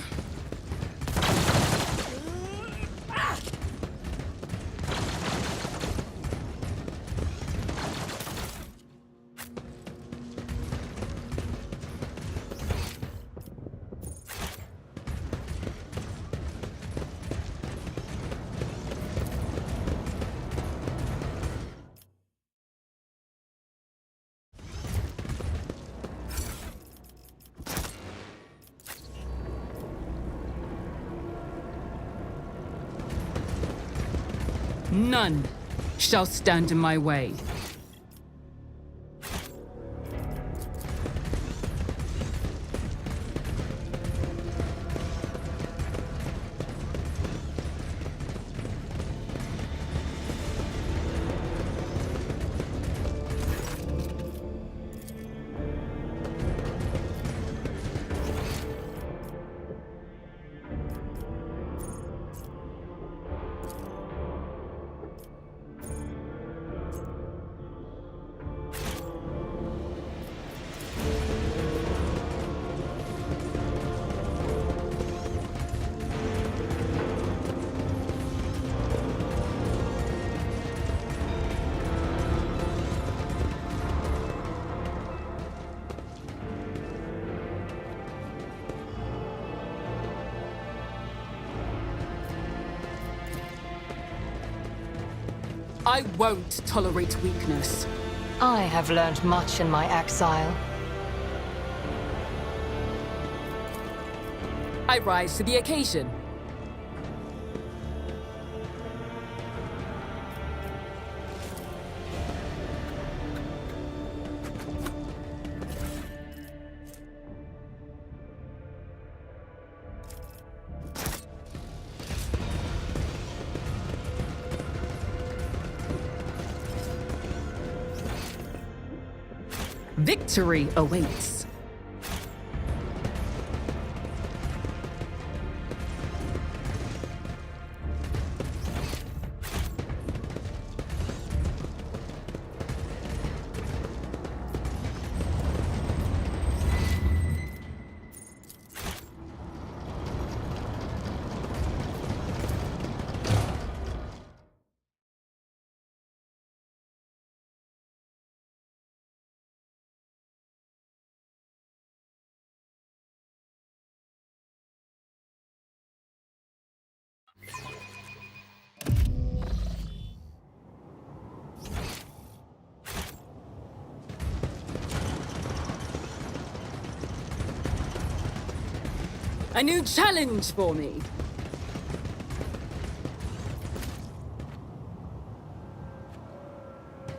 None shall stand in my way. I won't tolerate weakness. I have learned much in my exile. I rise to the occasion. Victory awaits. A new challenge for me.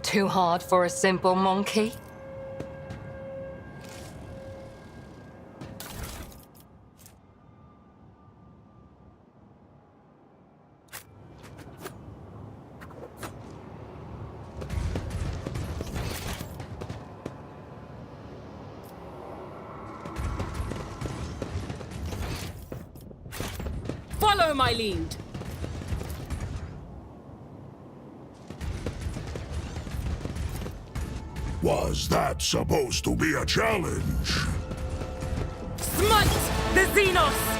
Too hard for a simple monkey? Follow my lead. Was that supposed to be a challenge? Smite the Xenos!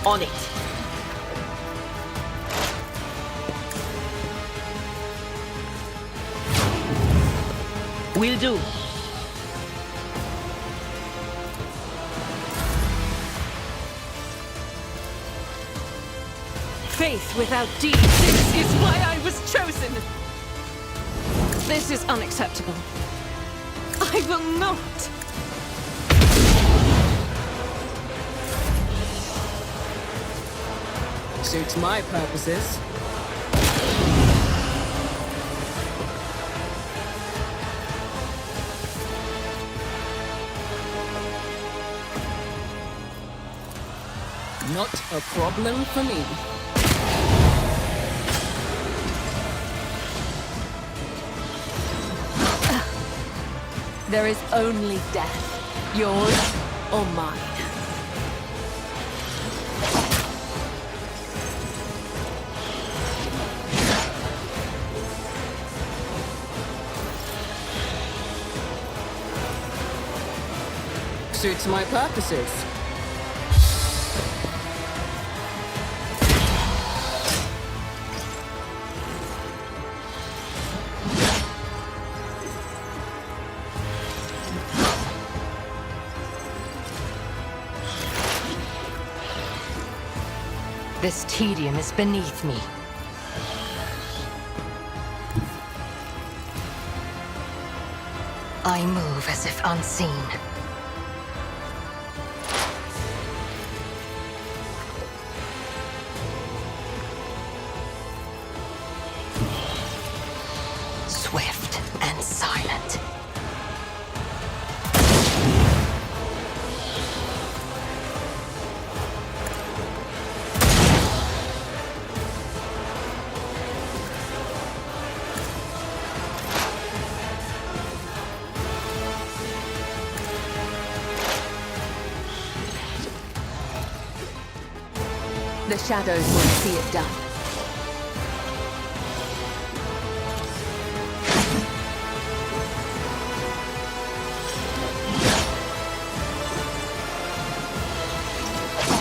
On it. Will do. Faith without deeds. This is why I was chosen. This is unacceptable. I will not! Suits my purposes. Not a problem for me. There is only death, yours or mine. Suits my purposes. This tedium is beneath me. I move as if unseen. Swift and silent. The shadows will see it done.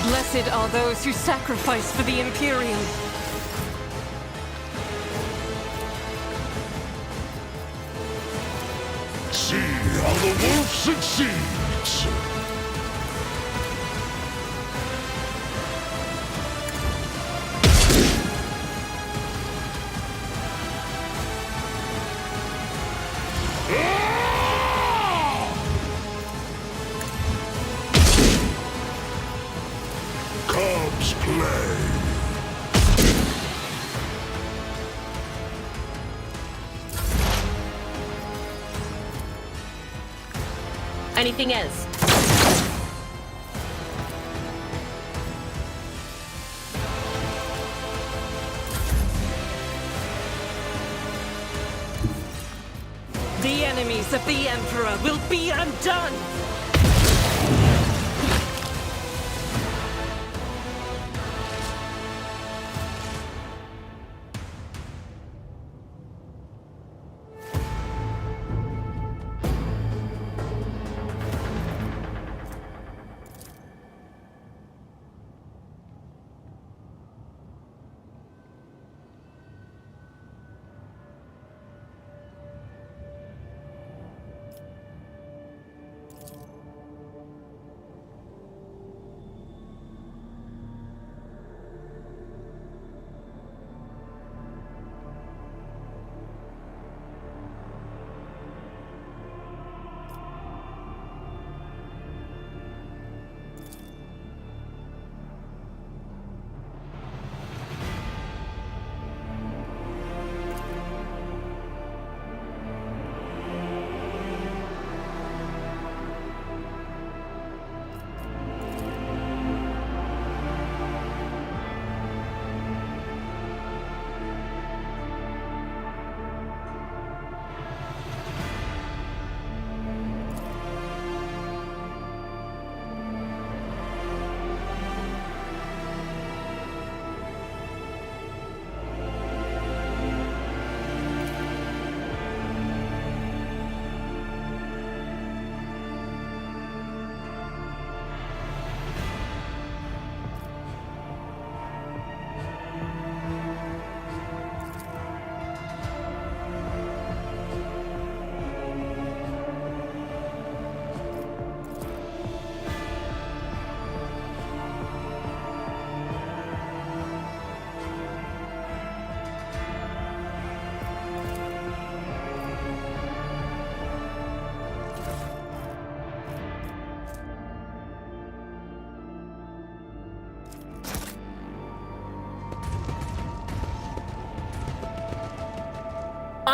Blessed are those who sacrifice for the Imperium. See how the wolf succeeds! Cubs play! Anything else? The enemies of the Emperor will be undone!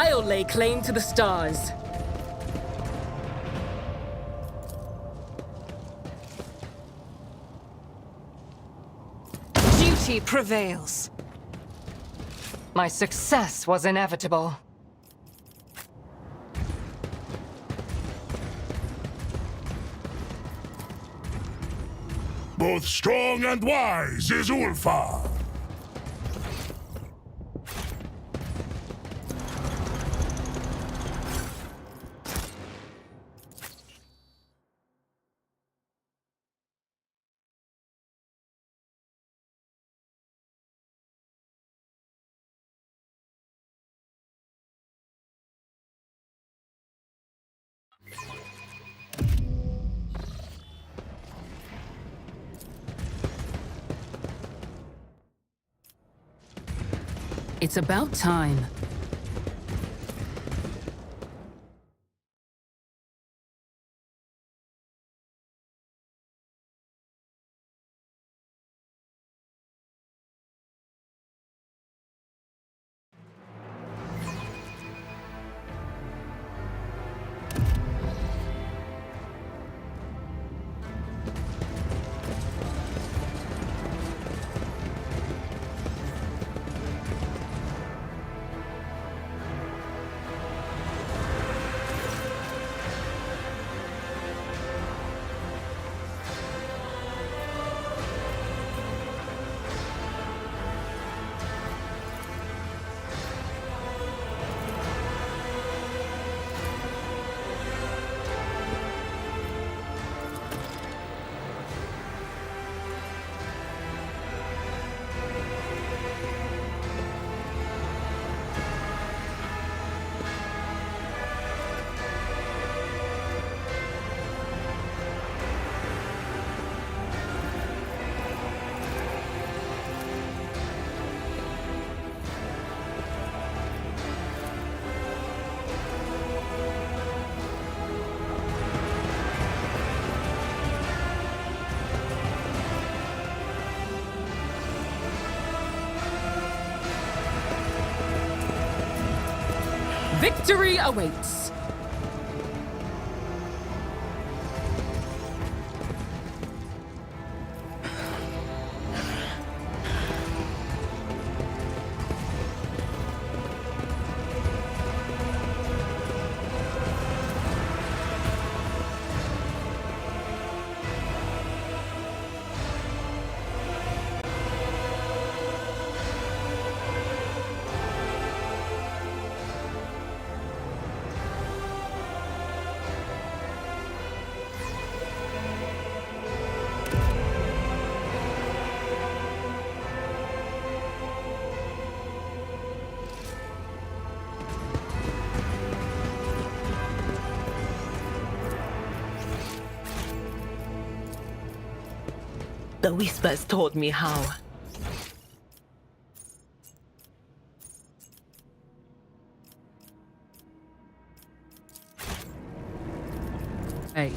I'll lay claim to the stars. Duty prevails. My success was inevitable. Both strong and wise is Ulfar. It's about time. Victory awaits! The whispers told me how. Hey.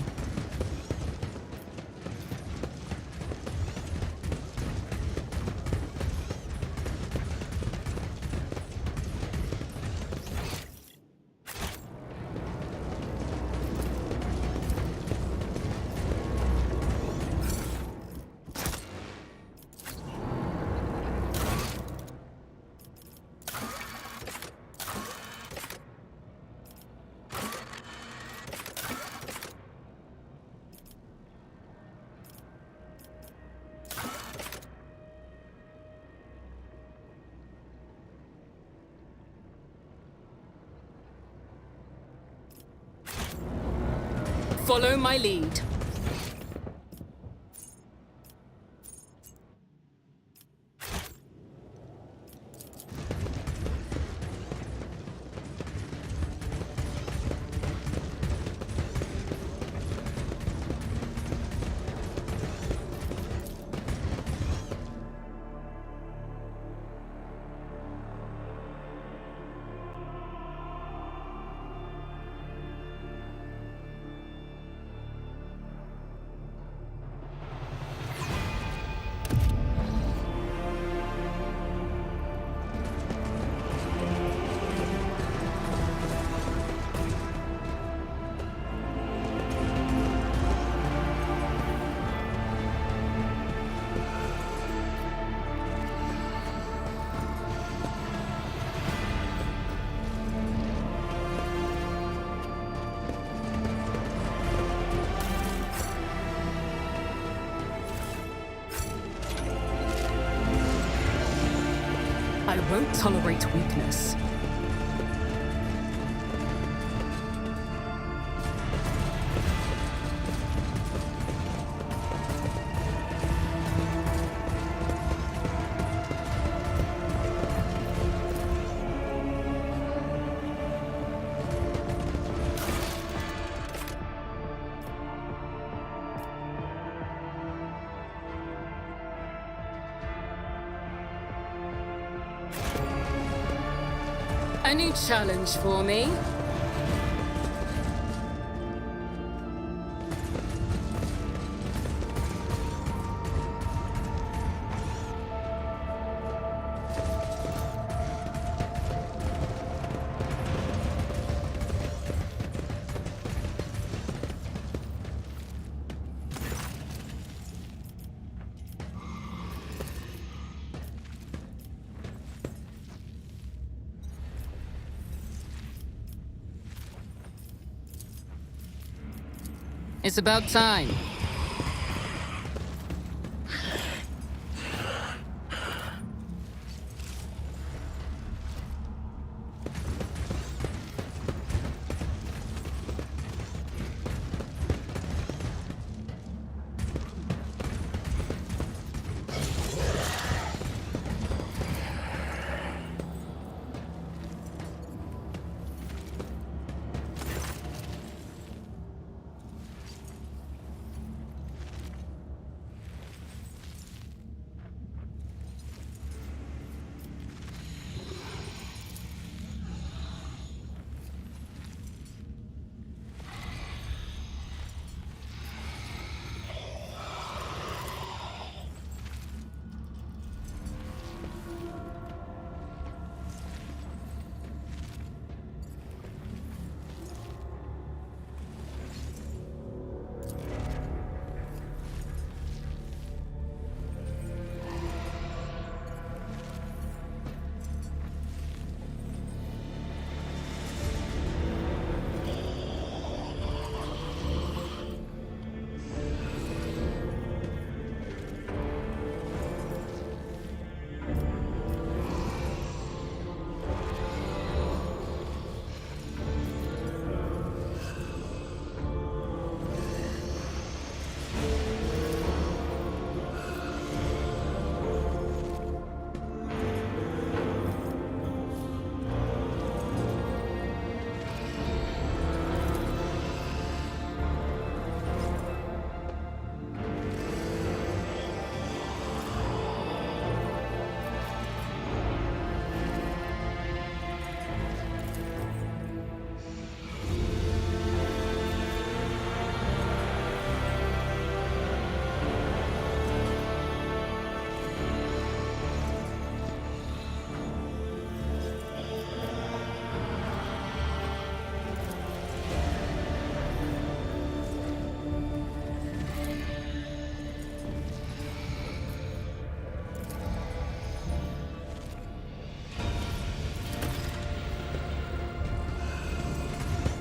Follow my lead. I won't tolerate weakness. A new challenge for me? It's about time.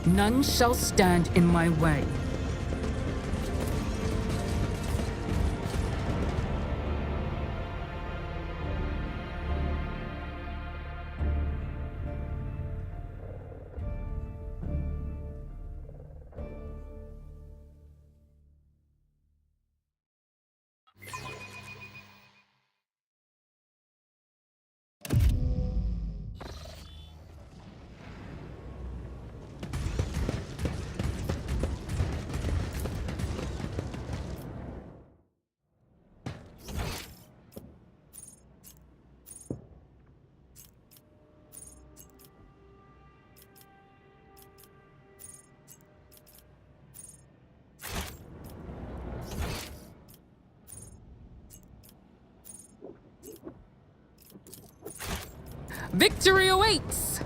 None shall stand in my way. Victory awaits!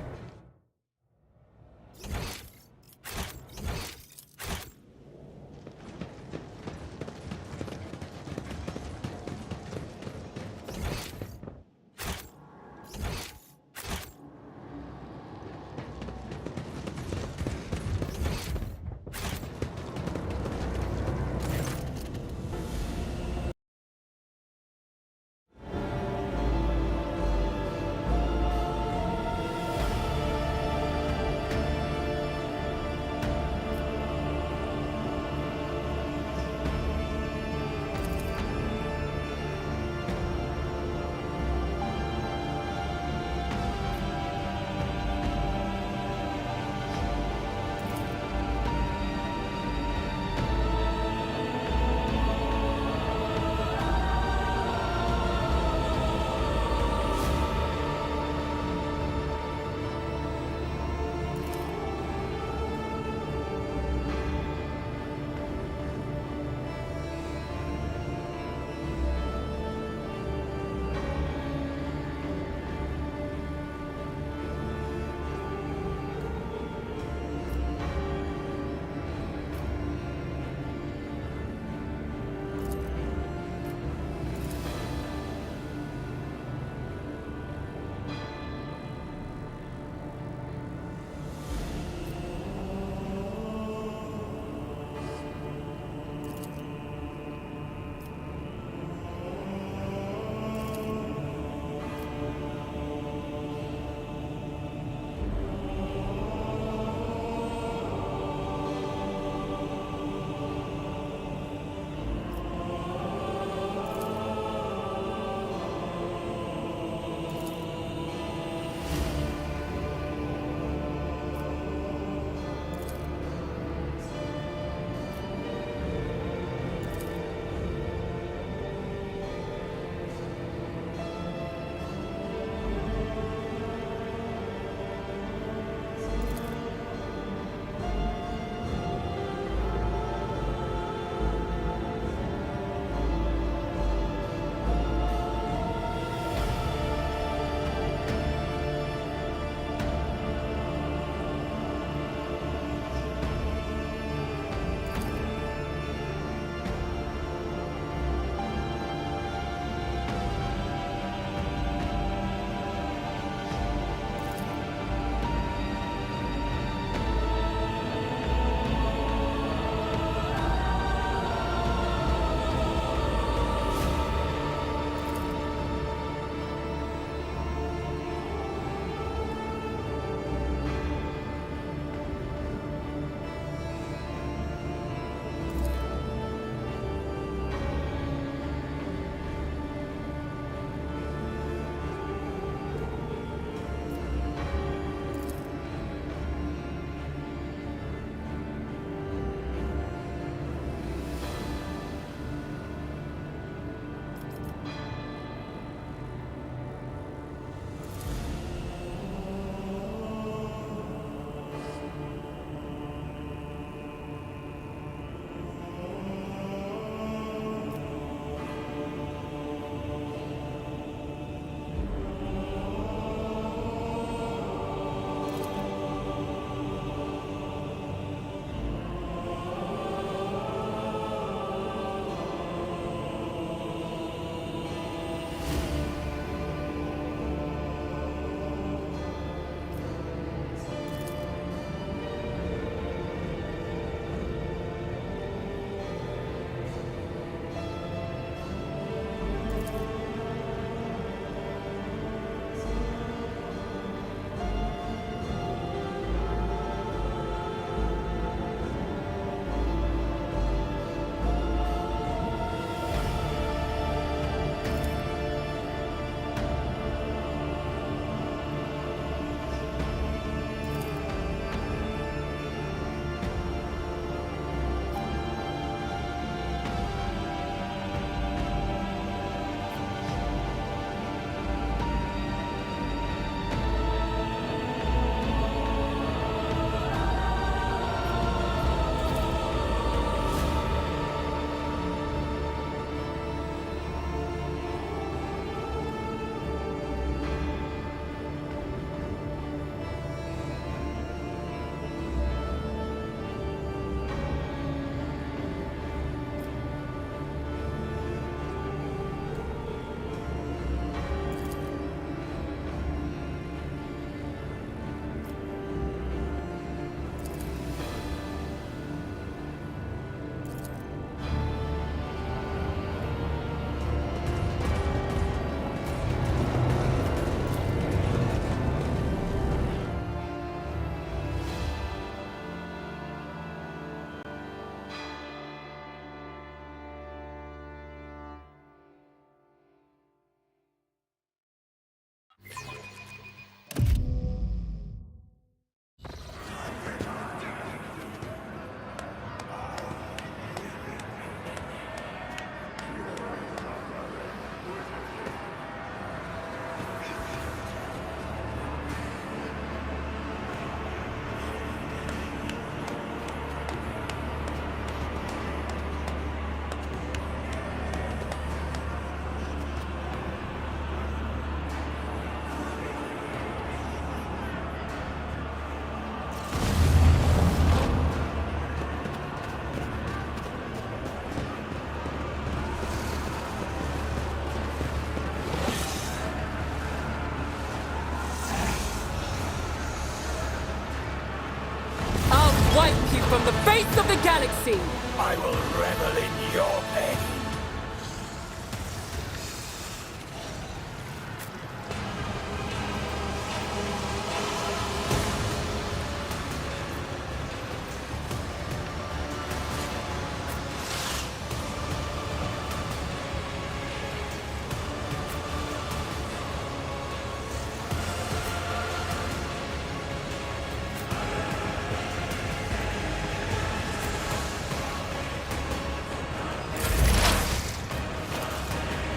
mercy. I will revel in your pain.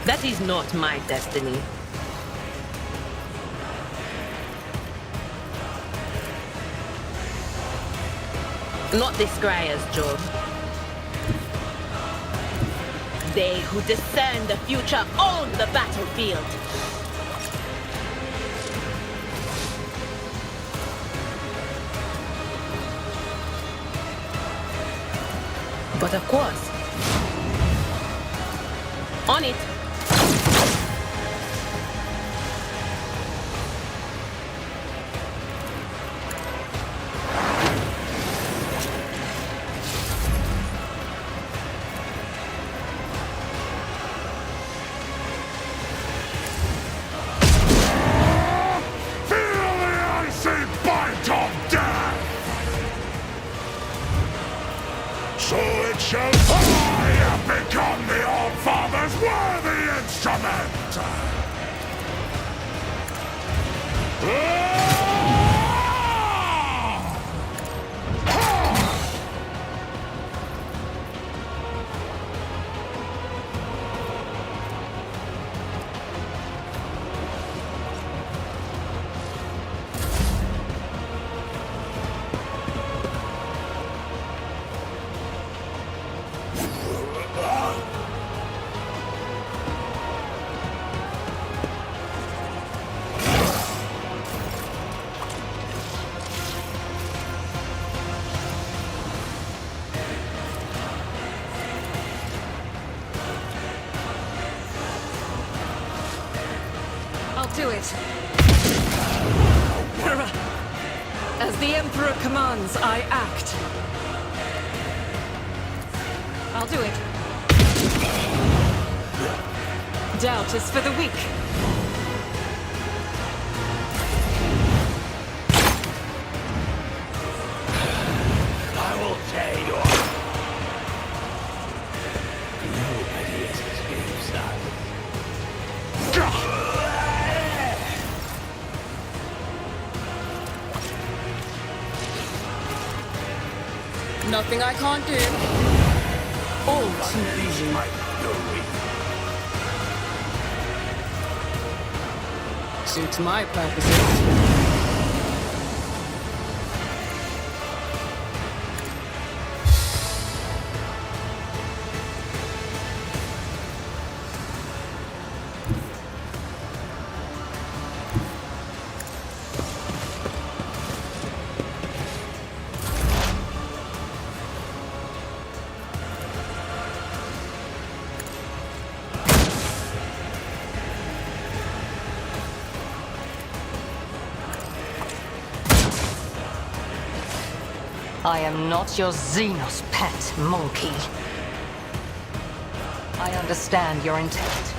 That is not my destiny. Not this Scryer's job. They who discern the future own the battlefield. But of course, on it. Feel the icy bite of death! So it shall I have become the All-Father's worthy instrument! I'll do it. As the Emperor commands, I act. I'll do it. Doubt is for the weak. I will tear your... Nobody has escaped that. Nothing I can't do. All too easy. My fury. Suits my purposes. I am not your Xenos pet, monkey. I understand your intent.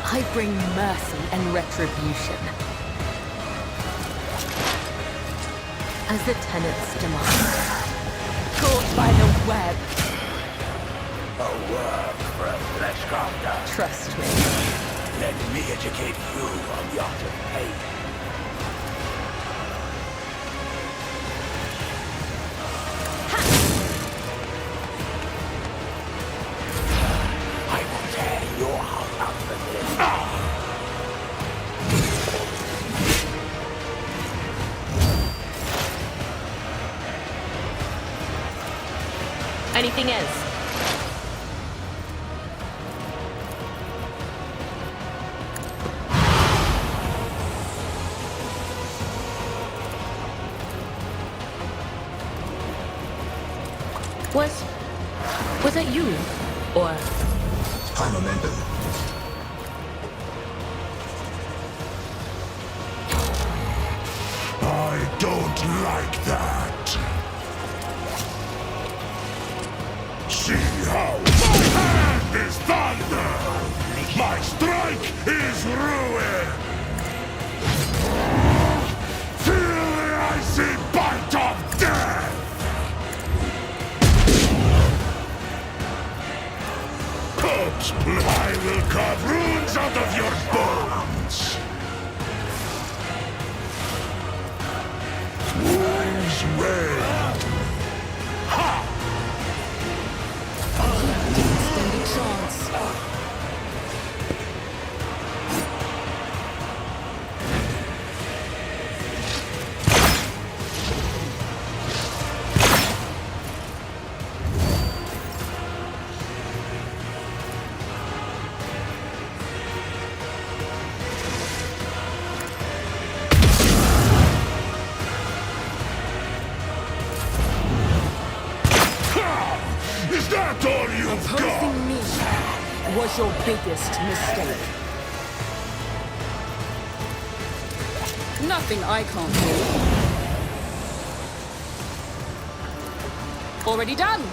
I bring mercy and retribution. As the tenets demand. Caught by the web. A work for a flesh crafter. Trust me. Let me educate you on the art of pain. I will tear your heart out for this. Anything else? Was that you? Or Momentum. I don't like that. See how my hand is thunder! My strike is ruin! Feel the icy bite of death! Corpse, I will carve runes out of your bones! Wolves raid! Ha! Stand a chance. Is that all you've got? Opposing me was your biggest mistake. Nothing I can't do. Already done.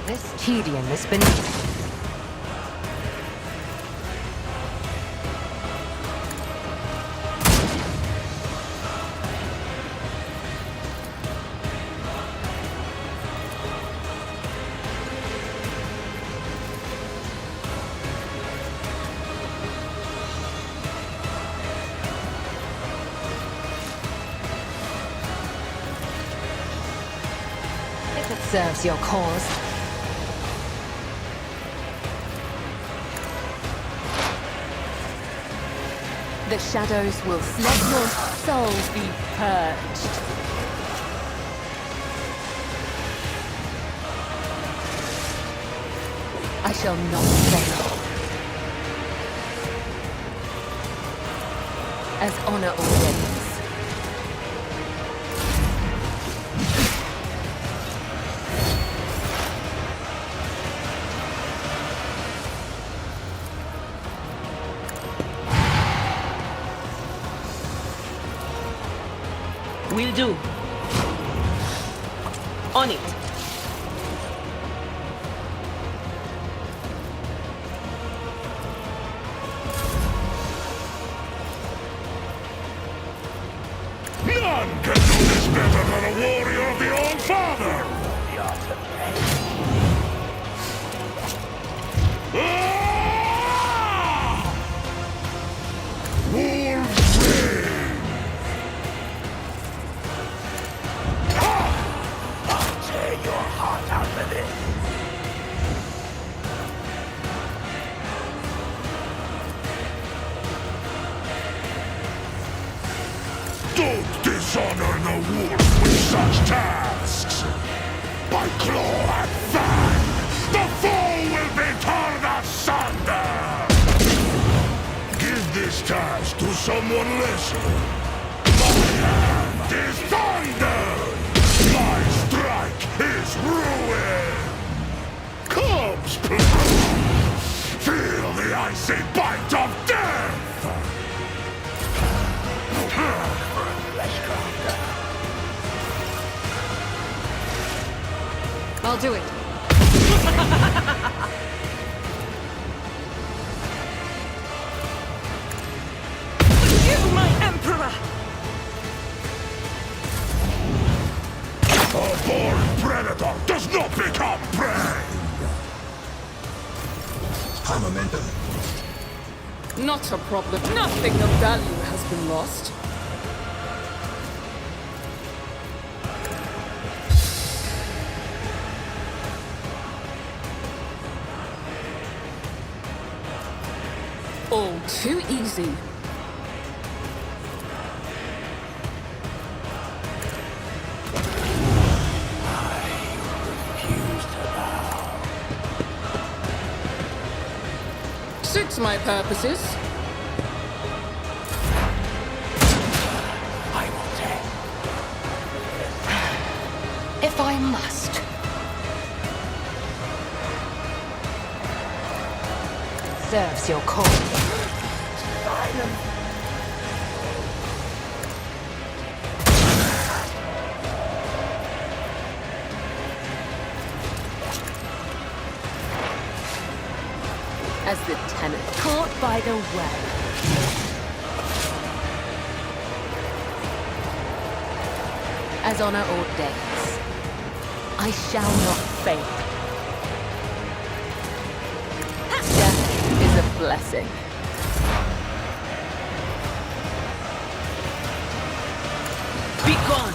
This tedium is beneath. If it serves your cause. The shadows will let your soul be purged. I shall not fail. As honor ordains. will do. On it. None can do this better than a warrior of the Old Father! Ah! Wolves reign! Ha! I'll tear your heart out with it! Don't dishonor the wolf with such tasks! By claw and fang, the foe will be torn asunder! Give this task to someone lesser. My hand is thunder! My strike is ruin! Comes feel the icy bite of death! I'll do it. You, my emperor! A born predator does not become prey! High momentum. Not a problem. Nothing of value has been lost. All too easy. suits my purposes. I will take. If I must. Serves your cause. As the tenant. Caught by the web. As honor ordains. I shall not fail. Death is a blessing. Be gone!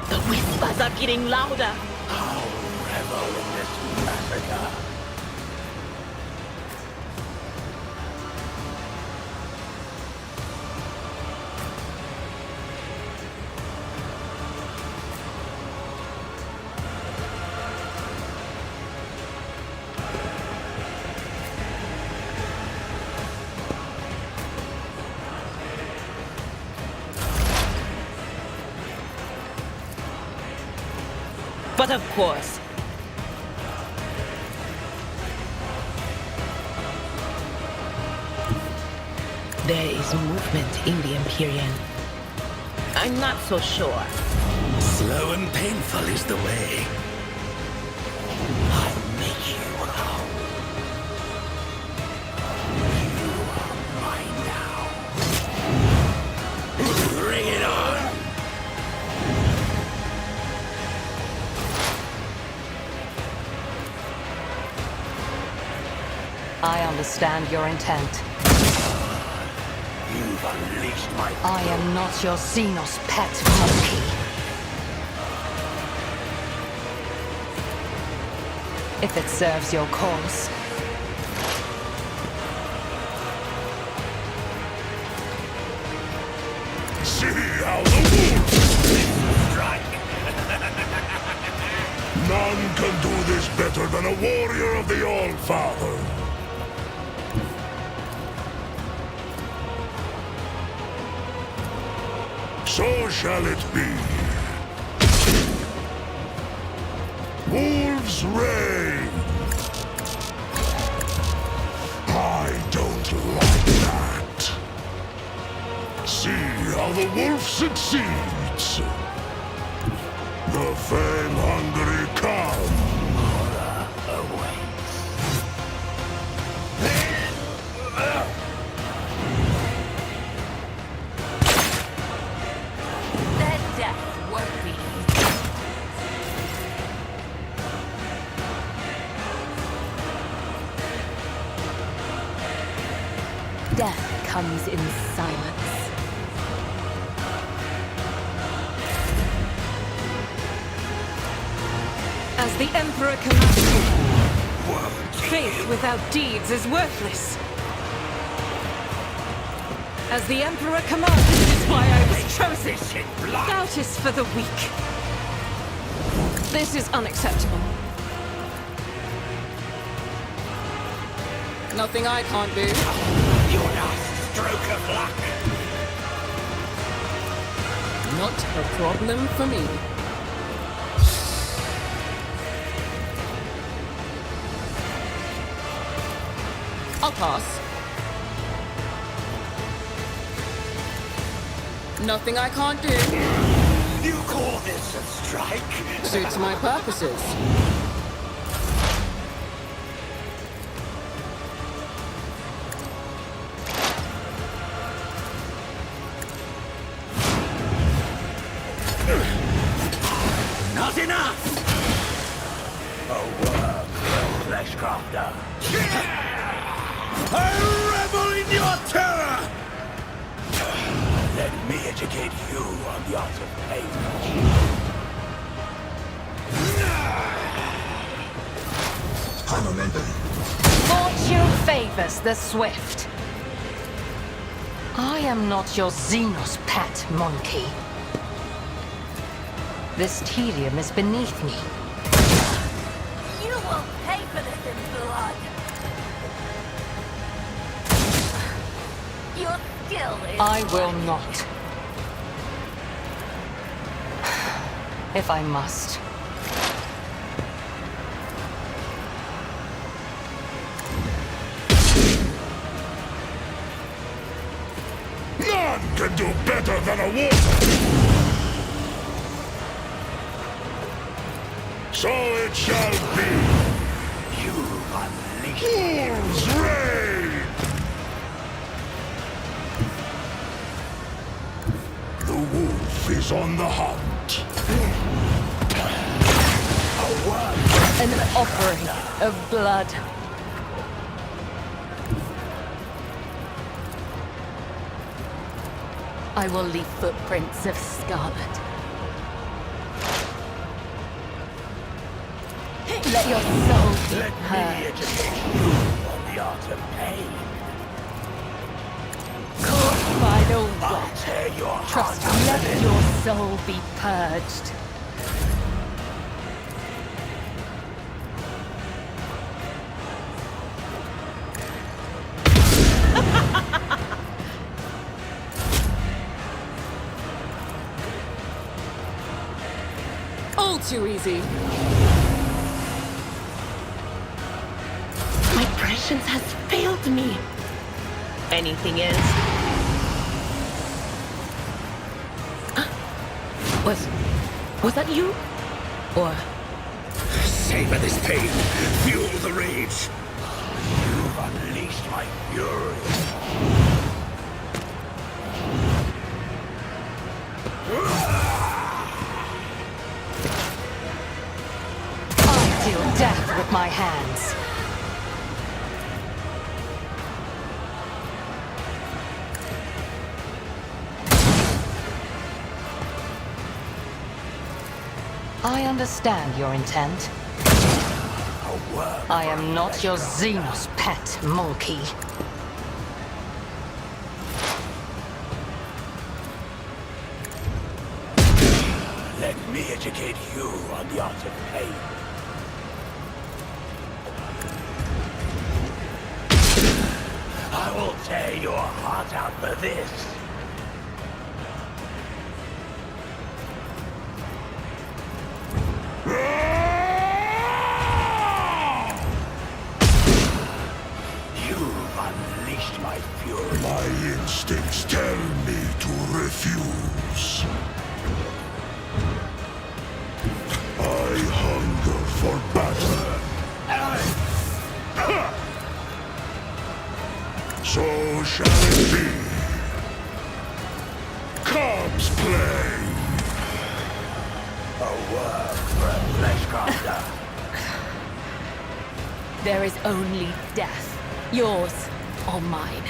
The whispers are getting louder. I'll revel in this massacre. But of course, there is movement in the Empyrean. I'm not so sure. Slow and painful is the way. I'll make you howl. You are mine now. Bring it on! I understand your intent. You've unleashed my... I am not your Xenos pet monkey. If it serves your cause. See how the wolves strike! None can do this better than a warrior of the All-Father. So shall it be. Wolves reign. I don't like that. See how the wolf succeeds. The fame-hungry come. Their death won't be easy. Death comes in silence. As the Emperor commands, faith without deeds is worthless. As the Emperor commands, this is why I was chosen. Doubt is for the weak. This is unacceptable. Nothing I can't do. Your last stroke of luck. Not a problem for me. I'll pass. Nothing I can't do. You call this a strike? Suits my purposes. Not enough! A worm, Fleshcrafter. I revel in your terror! Let me educate you on the art of pain. Fortune favors the swift. I am not your Xenos pet, monkey. This tedium is beneath me. You will pay for this in blood. Your skill is... I will not. If I must. None can do better than a water. So it shall be. You unleash Wolves raid! The wolf is on the hunt. An offering of blood. I will leave footprints of scarlet. Let your soul be Let me heard. educate you on the art of pain. Caught by the I'll web. tear your heart Trust, out let of it. your soul be purged. All too easy. My prescience has failed me. Anything else? Was that you? Or Savor this pain. Fuel the rage. You've unleashed my fury. I deal death with my hands. I understand your intent. I am not your Xenos pet, monkey. Let me educate you on the art of pain. I will tear your heart out for this. You've unleashed my fury. My instincts tell me to refuse. I hunger for battle. So shall it be. Cubs play. A work for a Fleshcrafter. There is only death. Yours or mine.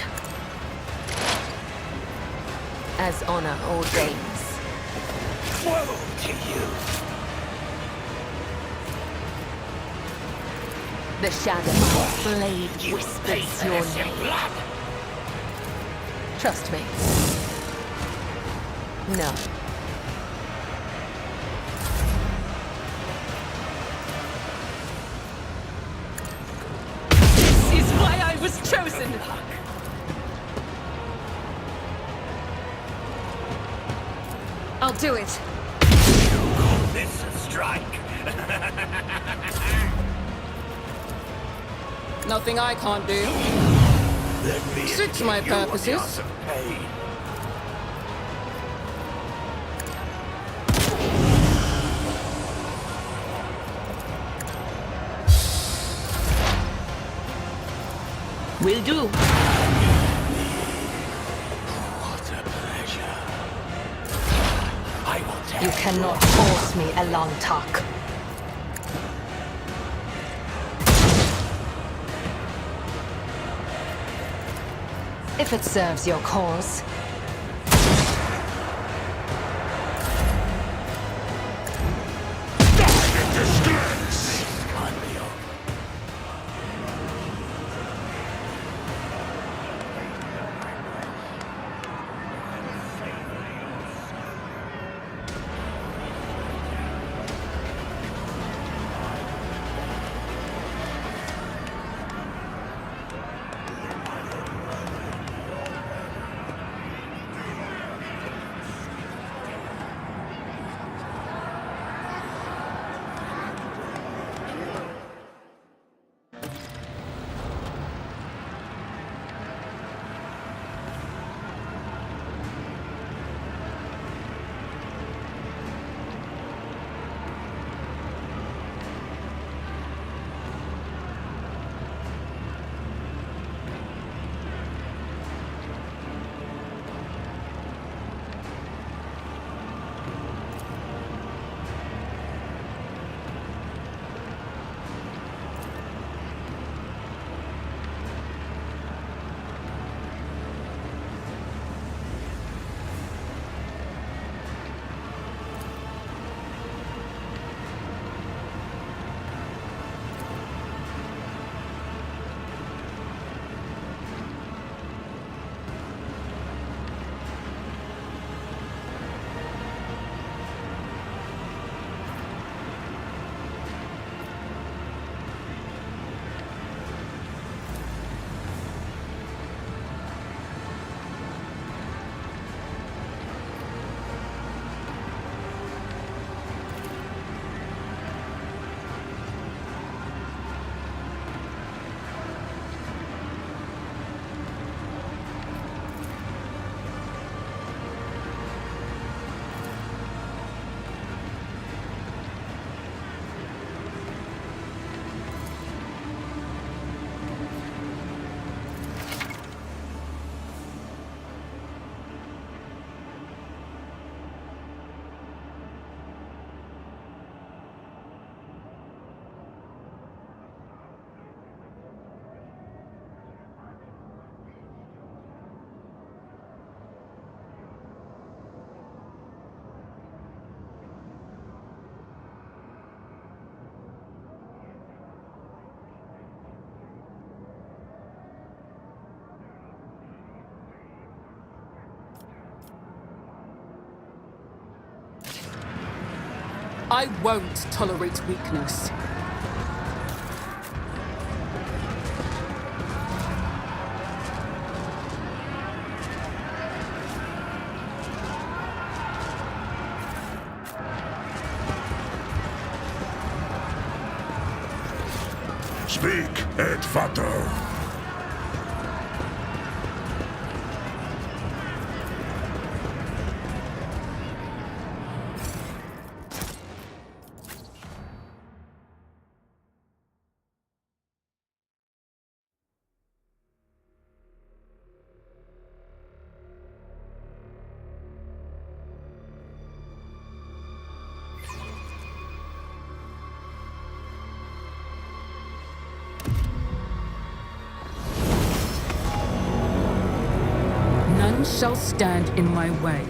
As honor ordains. Woe to you. The shadow blade whispers your name. Trust me. No. This is why I was chosen! I'll do it. This a strike. Nothing I can't do. Let me Suits my educate you on the purposes. art of pain. Will do. What a pleasure. I will tell You cannot force me, Elantak. If it serves your cause. I won't tolerate weakness. Speak, Edvater. None shall stand in my way.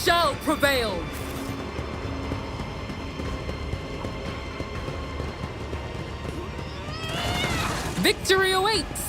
shall prevail! Victory awaits!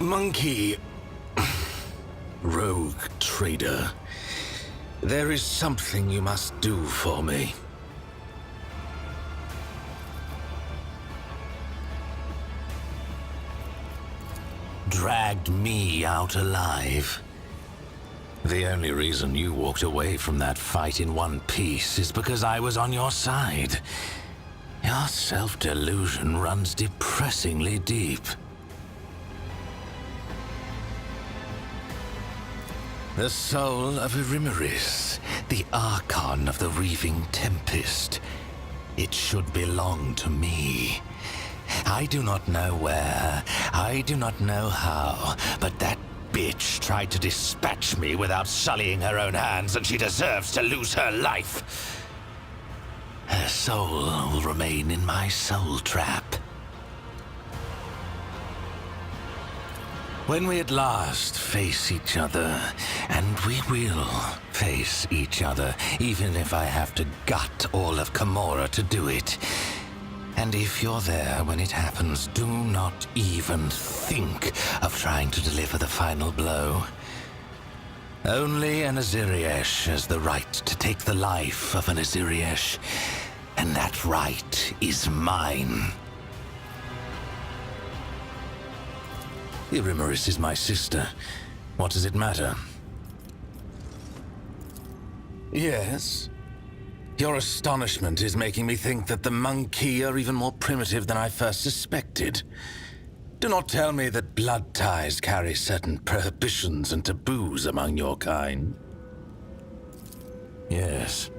Monkey... rogue trader. There is something you must do for me. Dragged me out alive. The only reason you walked away from that fight in one piece is because I was on your side. Your self-delusion runs depressingly deep. The soul of Erimeris, the Archon of the Reaving Tempest. It should belong to me. I do not know where, I do not know how, but that bitch tried to dispatch me without sullying her own hands, and she deserves to lose her life. Her soul will remain in my soul trap. When we at last face each other, and we will face each other, even if I have to gut all of Camorra to do it. And if you're there when it happens, do not even think of trying to deliver the final blow. Only an Aziriesh has the right to take the life of an Aziriesh, and that right is mine. Erimeris is my sister. What does it matter? Yes? Your astonishment is making me think that the Monkey are even more primitive than I first suspected. Do not tell me that blood ties carry certain prohibitions and taboos among your kind. Yes.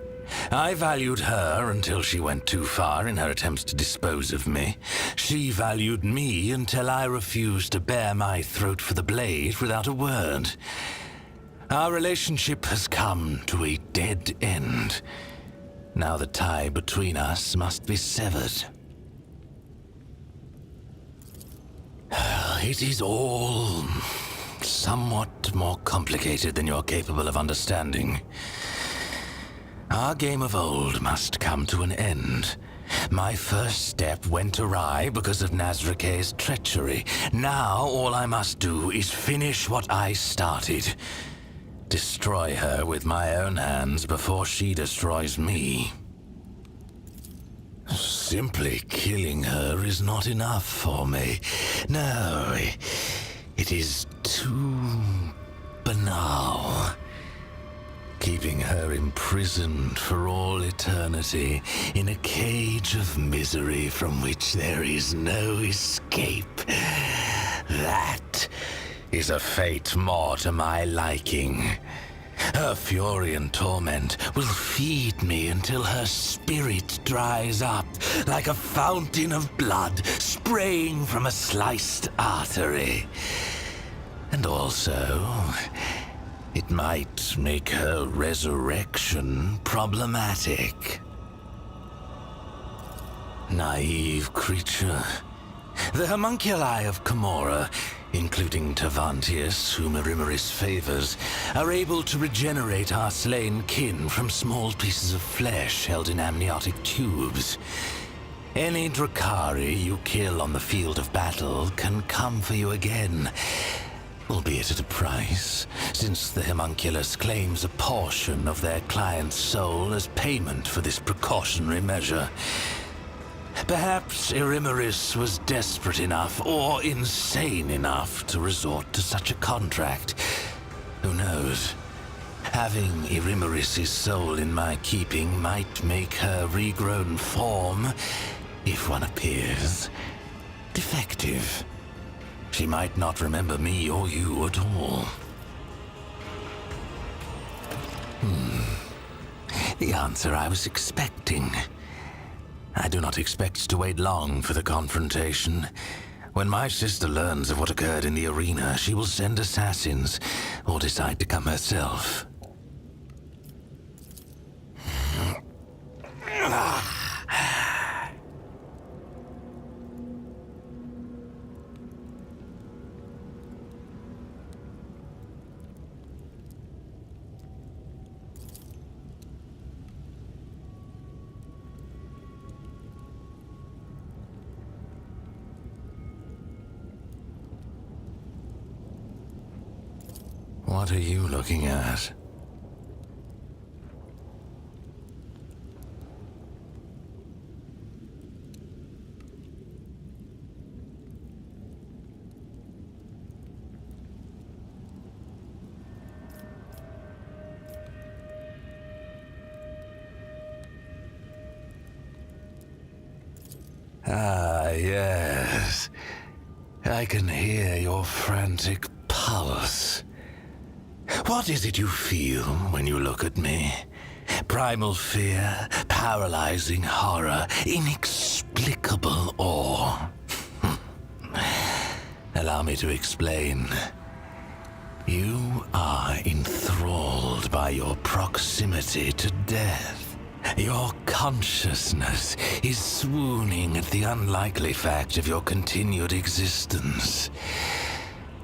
I valued her until she went too far in her attempts to dispose of me. She valued me until I refused to bare my throat for the blade without a word. Our relationship has come to a dead end. Now the tie between us must be severed. It is all somewhat more complicated than you're capable of understanding. Our game of old must come to an end. My first step went awry because of Nazrake's treachery. Now all I must do is finish what I started. Destroy her with my own hands before she destroys me. Simply killing her is not enough for me. No, it is too banal. Keeping her imprisoned for all eternity in a cage of misery from which there is no escape. That is a fate more to my liking. Her fury and torment will feed me until her spirit dries up like a fountain of blood spraying from a sliced artery. And also, it might make her resurrection problematic. Naive creature. The homunculi of Camorra, including Tavantius, whom Erimeris favors, are able to regenerate our slain kin from small pieces of flesh held in amniotic tubes. Any Drakari you kill on the field of battle can come for you again, albeit at a price, since the homunculus claims a portion of their client's soul as payment for this precautionary measure. Perhaps Erimeris was desperate enough or insane enough to resort to such a contract. Who knows? Having Erimeris' soul in my keeping might make her regrown form, if one appears, defective. She might not remember me or you at all. The answer I was expecting. I do not expect to wait long for the confrontation. When my sister learns of what occurred in the arena, she will send assassins, or decide to come herself. What are you looking at? Ah, yes. I can hear your frantic pulse. What is it you feel when you look at me? Primal fear, paralyzing horror, inexplicable awe. Allow me to explain. You are enthralled by your proximity to death. Your consciousness is swooning at the unlikely fact of your continued existence.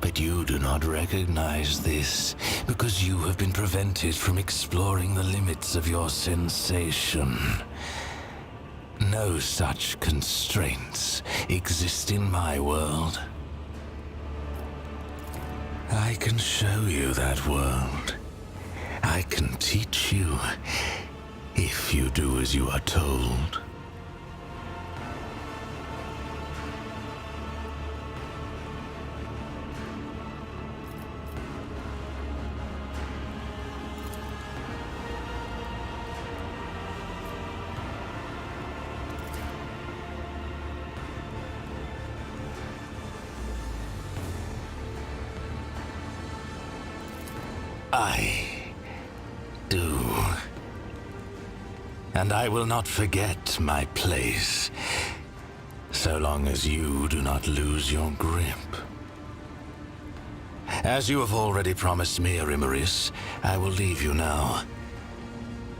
But you do not recognize this because you have been prevented from exploring the limits of your sensation. No such constraints exist in my world. I can show you that world. I can teach you if you do as you are told. I do. And I will not forget my place, so long as you do not lose your grip. As you have already promised me, Erimeris, I will leave you now.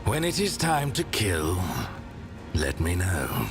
When it is time to kill, let me know.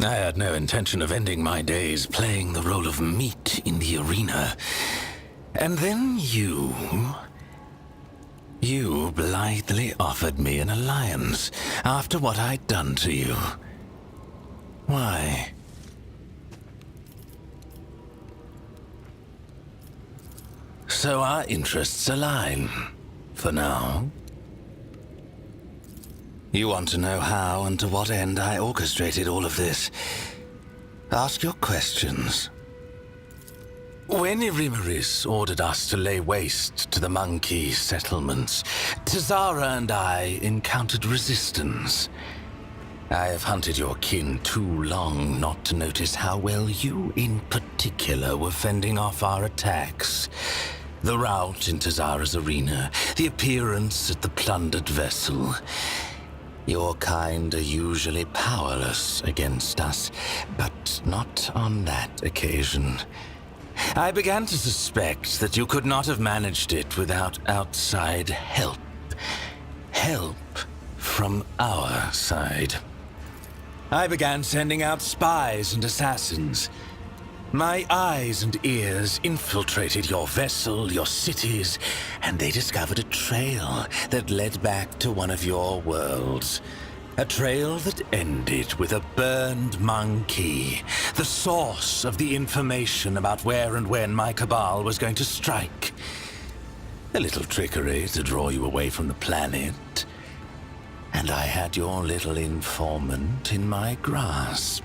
I had no intention of ending my days playing the role of meat in the arena. And then you blithely offered me an alliance after what I'd done to you. Why? So our interests align, for now. You want to know how and to what end I orchestrated all of this? Ask your questions. When Irimeris ordered us to lay waste to the monkey settlements, Tazara and I encountered resistance. I have hunted your kin too long not to notice how well you in particular were fending off our attacks. The rout in Tazara's arena, the appearance at the plundered vessel. Your kind are usually powerless against us, but not on that occasion. I began to suspect that you could not have managed it without outside help. Help from our side. I began sending out spies and assassins. My eyes and ears infiltrated your vessel, your cities, and they discovered a trail that led back to one of your worlds. A trail that ended with a burned monkey, the source of the information about where and when my cabal was going to strike. A little trickery to draw you away from the planet. And I had your little informant in my grasp.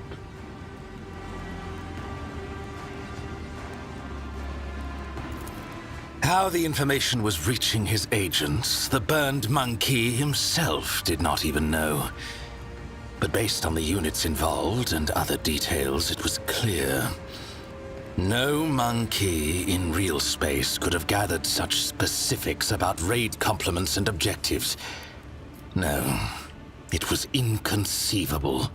How the information was reaching his agents, the burned monkey himself did not even know. But based on the units involved and other details, it was clear. No monkey in real space could have gathered such specifics about raid complements and objectives. No, it was inconceivable.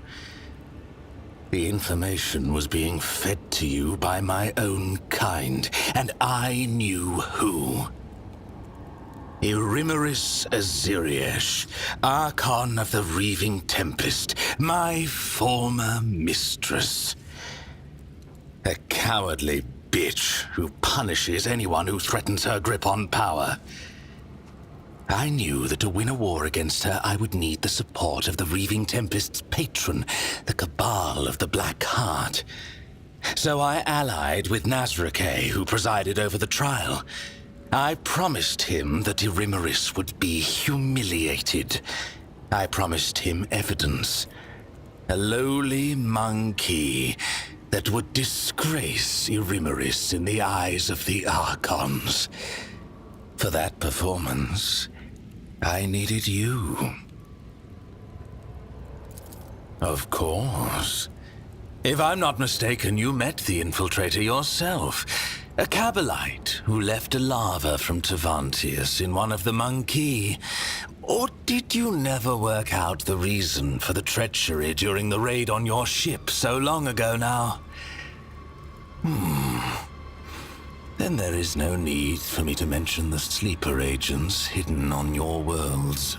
The information was being fed to you by my own kind, and I knew who. Irimeris Aziriesh, Archon of the Reaving Tempest, my former mistress. A cowardly bitch who punishes anyone who threatens her grip on power. I knew that to win a war against her, I would need the support of the Reaving Tempest's patron, the Cabal of the Black Heart. So I allied with Nazrake, who presided over the trial. I promised him that Irimeris would be humiliated. I promised him evidence. A lowly monkey that would disgrace Irimeris in the eyes of the Archons. For that performance, I needed you. Of course. If I'm not mistaken, you met the infiltrator yourself. A Cabalite who left a lava from Tavantius in one of the monkey. Or did you never work out the reason for the treachery during the raid on your ship so long ago now? Then there is no need for me to mention the sleeper agents hidden on your worlds.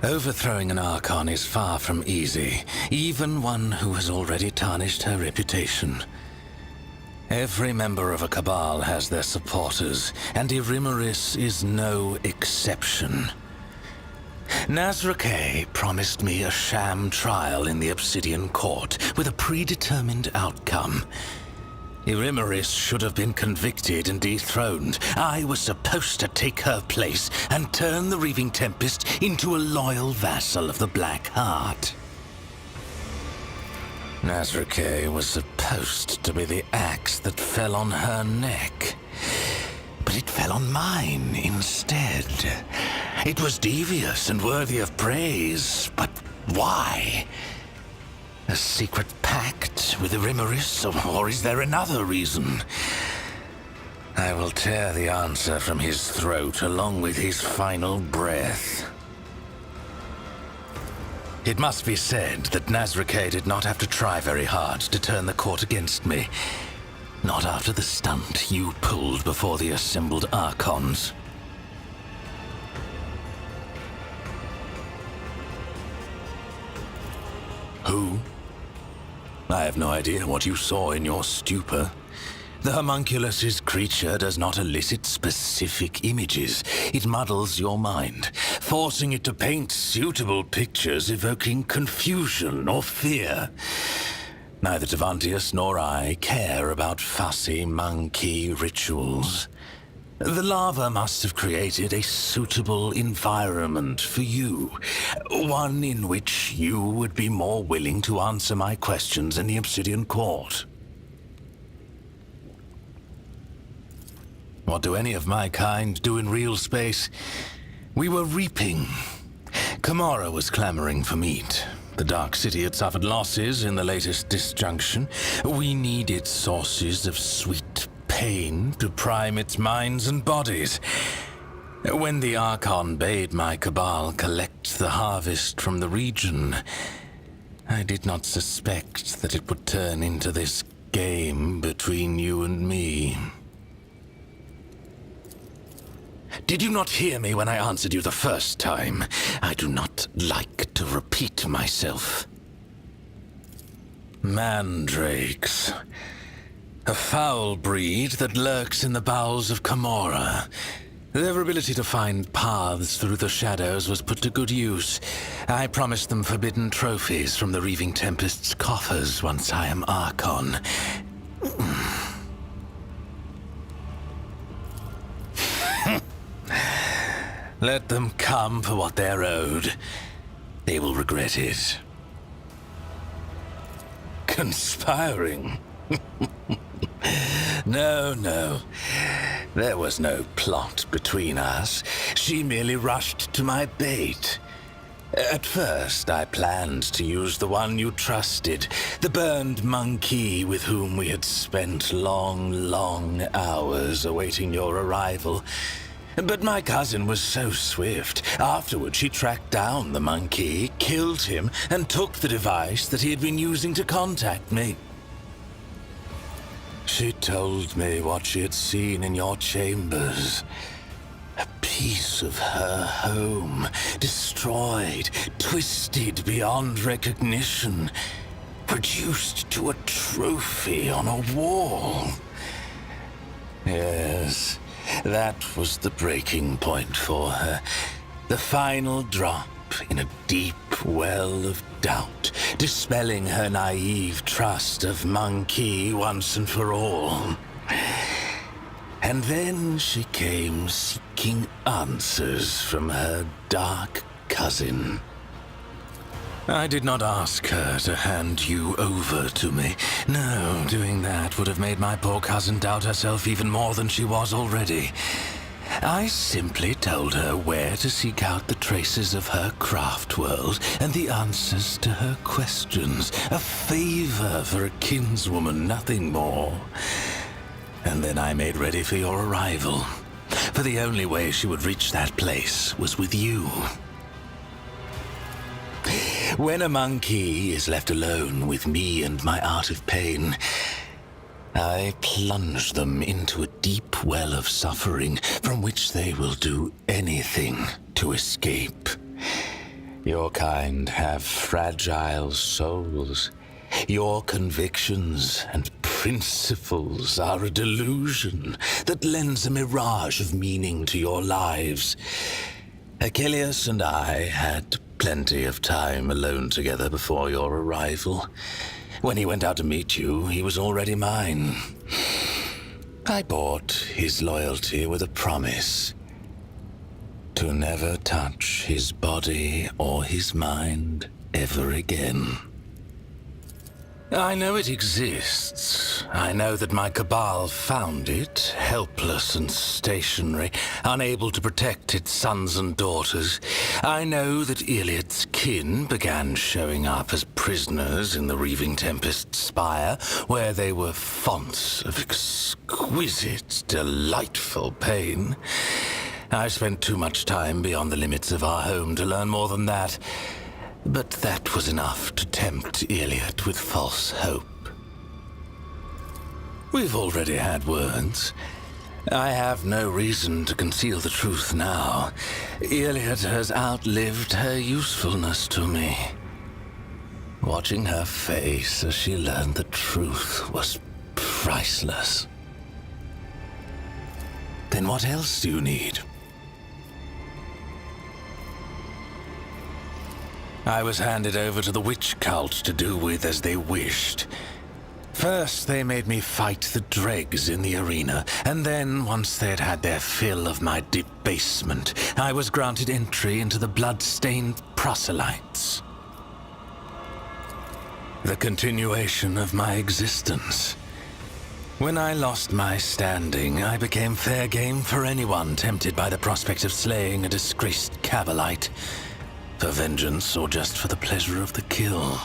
Overthrowing an Archon is far from easy, even one who has already tarnished her reputation. Every member of a Cabal has their supporters, and Irimeris is no exception. Nazrake promised me a sham trial in the Obsidian Court with a predetermined outcome. Irimeris should have been convicted and dethroned. I was supposed to take her place and turn the Reaving Tempest into a loyal vassal of the Black Heart. Nazrake was supposed to be the axe that fell on her neck. But it fell on mine instead. It was devious and worthy of praise, but why? A secret pact with Irimeris, or is there another reason? I will tear the answer from his throat along with his final breath. It must be said that Nazrake did not have to try very hard to turn the court against me. Not after the stunt you pulled before the assembled Archons. Who? I have no idea what you saw in your stupor. The homunculus's creature does not elicit specific images. It muddles your mind, forcing it to paint suitable pictures evoking confusion or fear. Neither Devantius nor I care about fussy monkey rituals. The lava must have created a suitable environment for you, one in which you would be more willing to answer my questions in the Obsidian Court. What do any of my kind do in real space? We were reaping. Kamara was clamoring for meat. The Dark City had suffered losses in the latest disjunction. We needed sources of sweet pain to prime its minds and bodies. When the Archon bade my cabal collect the harvest from the region, I did not suspect that it would turn into this game between you and me. Did you not hear me when I answered you the first time? I do not like to repeat myself. Mandrakes. A foul breed that lurks in the bowels of Kamora. Their ability to find paths through the shadows was put to good use. I promised them forbidden trophies from the Reaving Tempest's coffers once I am Archon. Let them come for what they're owed. They will regret it. Conspiring? No. There was no plot between us. She merely rushed to my bait. At first, I planned to use the one you trusted, the burned monkey with whom we had spent long hours awaiting your arrival. But my cousin was so swift. Afterward, she tracked down the monkey, killed him, and took the device that he had been using to contact me. She told me what she had seen in your chambers. A piece of her home, destroyed, twisted beyond recognition, reduced to a trophy on a wall. Yes, that was the breaking point for her. The final drop in a deep well of doubt, dispelling her naive trust of Monkey once and for all. And then she came seeking answers from her dark cousin. I did not ask her to hand you over to me. No, doing that would have made my poor cousin doubt herself even more than she was already. I simply told her where to seek out the traces of her craft world and the answers to her questions. A favor for a kinswoman, nothing more. And then I made ready for your arrival. For the only way she would reach that place was with you. When a monkey is left alone with me and my art of pain, I plunge them into a deep well of suffering from which they will do anything to escape. Your kind have fragile souls. Your convictions and principles are a delusion that lends a mirage of meaning to your lives. Achilles and I had plenty of time alone together before your arrival. When he went out to meet you, he was already mine. I bought his loyalty with a promise to never touch his body or his mind ever again. I know it exists. I know that my cabal found it, helpless and stationary, unable to protect its sons and daughters. I know that Iliad's kin began showing up as prisoners in the Reaving Tempest Spire, where they were fonts of exquisite, delightful pain. I spent too much time beyond the limits of our home to learn more than that. But that was enough to tempt Iliad with false hope. We've already had words. I have no reason to conceal the truth now. Iliad has outlived her usefulness to me. Watching her face as she learned the truth was priceless. Then what else do you need? I was handed over to the witch cult to do with as they wished. First, they made me fight the dregs in the arena, and then, once they had had their fill of my debasement, I was granted entry into the blood-stained proselytes. The continuation of my existence. When I lost my standing, I became fair game for anyone tempted by the prospect of slaying a disgraced Cavalite, for vengeance or just for the pleasure of the kill.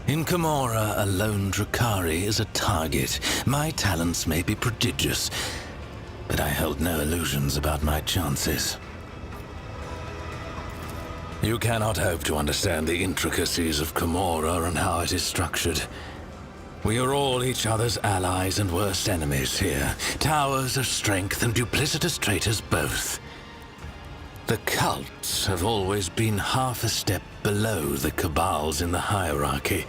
In Camorra, a lone Drukhari is a target. My talents may be prodigious, but I held no illusions about my chances. You cannot hope to understand the intricacies of Camorra and how it is structured. We are all each other's allies and worst enemies here. Towers of strength and duplicitous traitors both. The cults have always been half a step below the cabals in the hierarchy,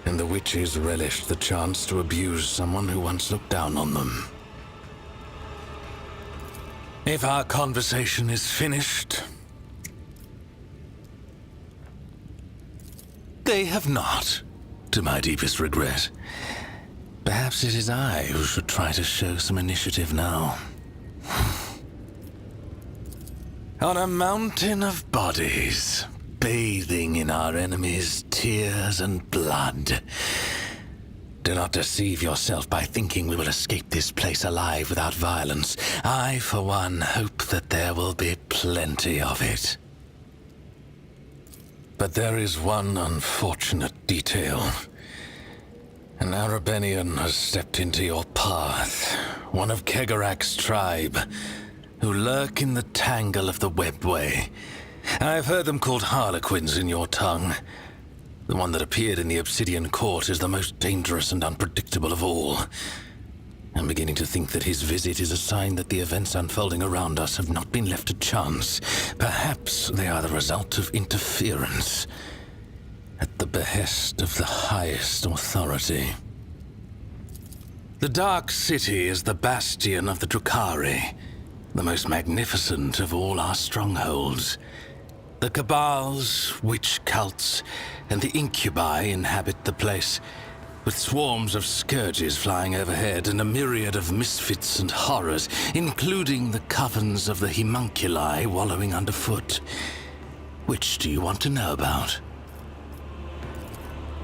and the witches relished the chance to abuse someone who once looked down on them. If our conversation is finished... They have not, to my deepest regret. Perhaps it is I who should try to show some initiative now. On a mountain of bodies, bathing in our enemies' tears and blood. Do not deceive yourself by thinking we will escape this place alive without violence. I, for one, hope that there will be plenty of it. But there is one unfortunate detail. An Arabenian has stepped into your path, one of Kegarak's tribe, who lurk in the tangle of the webway. I've heard them called harlequins in your tongue. The one that appeared in the Obsidian Court is the most dangerous and unpredictable of all. I'm beginning to think that his visit is a sign that the events unfolding around us have not been left to chance. Perhaps they are the result of interference, at the behest of the highest authority. The Dark City is the bastion of the Drukhari, the most magnificent of all our strongholds. The cabals, witch cults, and the incubi inhabit the place, with swarms of scourges flying overhead and a myriad of misfits and horrors, including the covens of the homunculi wallowing underfoot. Which do you want to know about?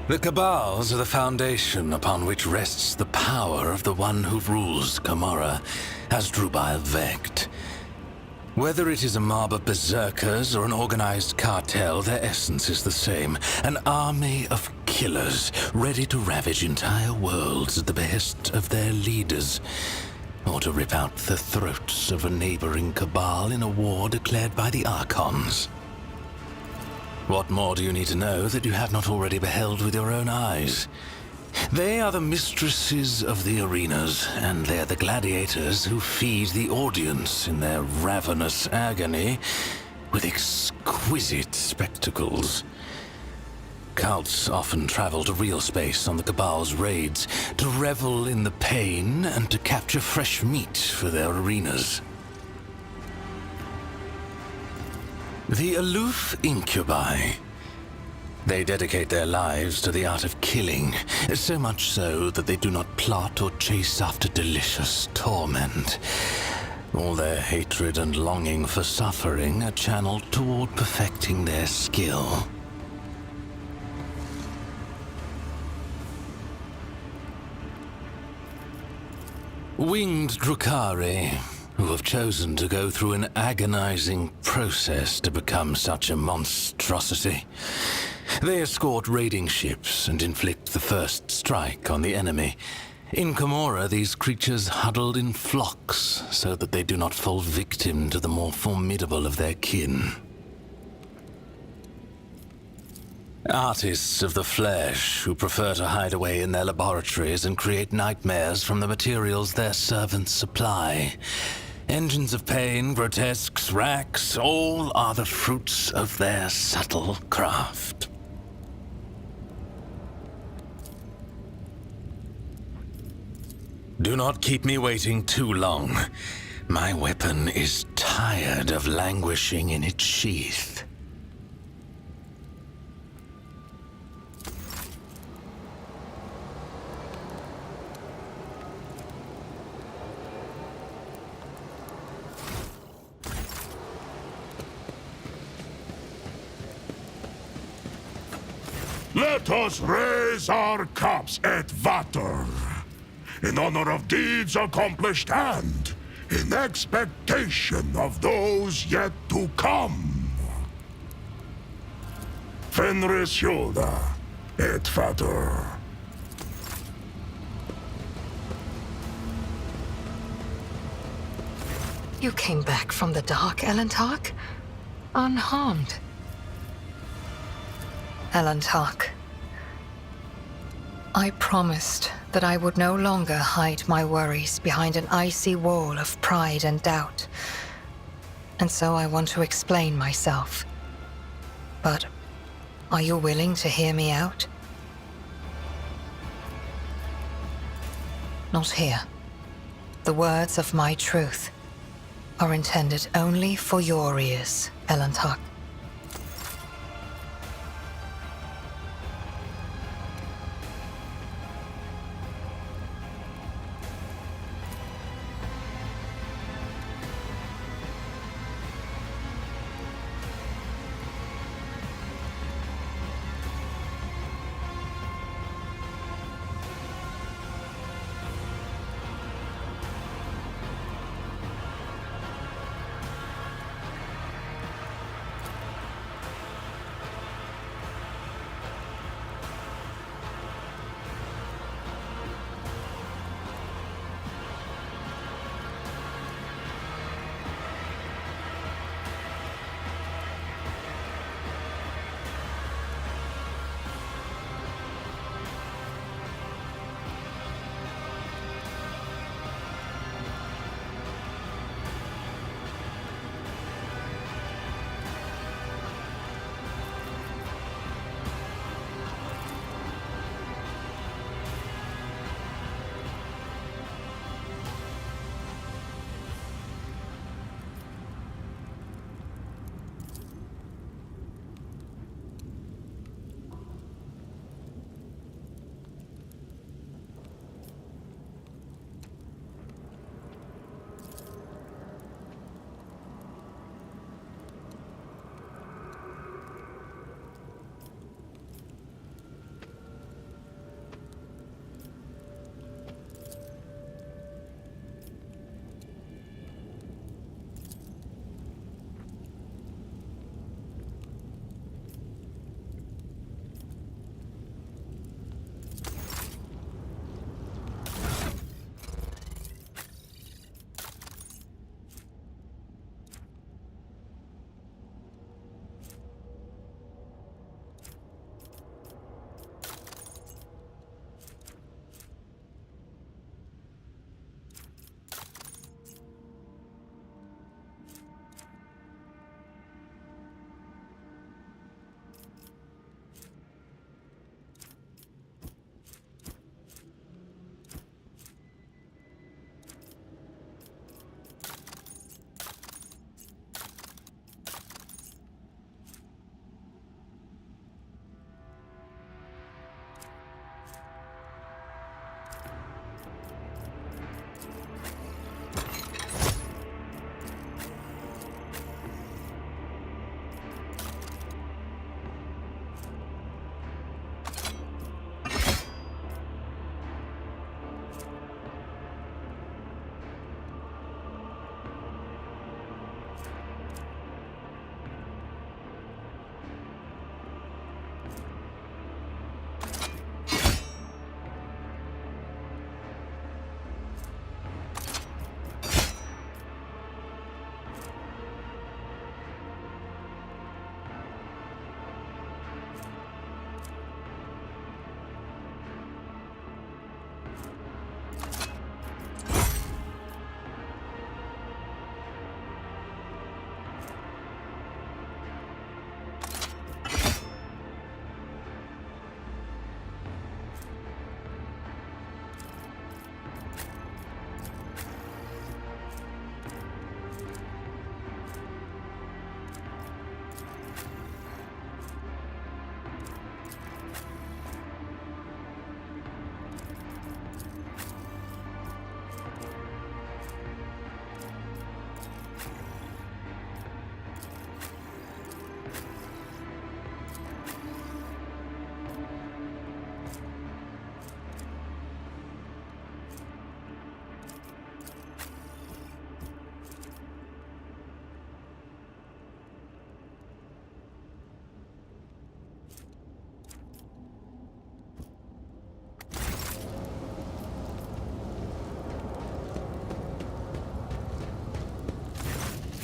The cabals are the foundation upon which rests the power of the one who rules Camorra, Hasdrubal Vecht. Whether it is a mob of berserkers or an organized cartel, their essence is the same. An army of killers, ready to ravage entire worlds at the behest of their leaders, or to rip out the throats of a neighboring cabal in a war declared by the Archons. What more do you need to know that you have not already beheld with your own eyes? They are the mistresses of the arenas, and they are the gladiators who feed the audience in their ravenous agony with exquisite spectacles. Cults often travel to real space on the Cabal's raids, to revel in the pain and to capture fresh meat for their arenas. The aloof incubi. They dedicate their lives to the art of killing, so much so that they do not plot or chase after delicious torment. All their hatred and longing for suffering are channeled toward perfecting their skill. Winged Drukhari, who have chosen to go through an agonizing process to become such a monstrosity. They escort raiding ships and inflict the first strike on the enemy. In Camorra, these creatures huddled in flocks so that they do not fall victim to the more formidable of their kin. Artists of the flesh who prefer to hide away in their laboratories and create nightmares from the materials their servants supply. Engines of pain, grotesques,,, all are the fruits of their subtle craft. Do not keep me waiting too long. My weapon is tired of languishing in its sheath. Let us raise our cups at Vater, in honor of deeds accomplished and in expectation of those yet to come. Fenris Hilda et Vater. You came back from the dark, Elantark? Unharmed. Elantark, I promised that I would no longer hide my worries behind an icy wall of pride and doubt. And so I want to explain myself. But are you willing to hear me out? Not here. The words of my truth are intended only for your ears, Elantark.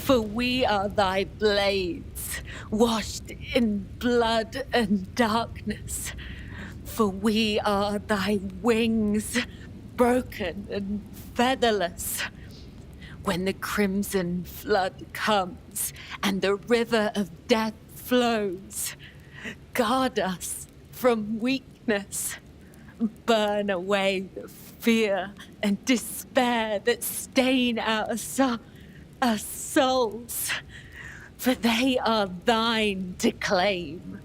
For we are thy blades, washed in blood and darkness. For we are thy wings, broken and featherless. When the crimson flood comes and the river of death flows, guard us from weakness. Burn away the fear and despair that stain our souls, for they are thine to claim.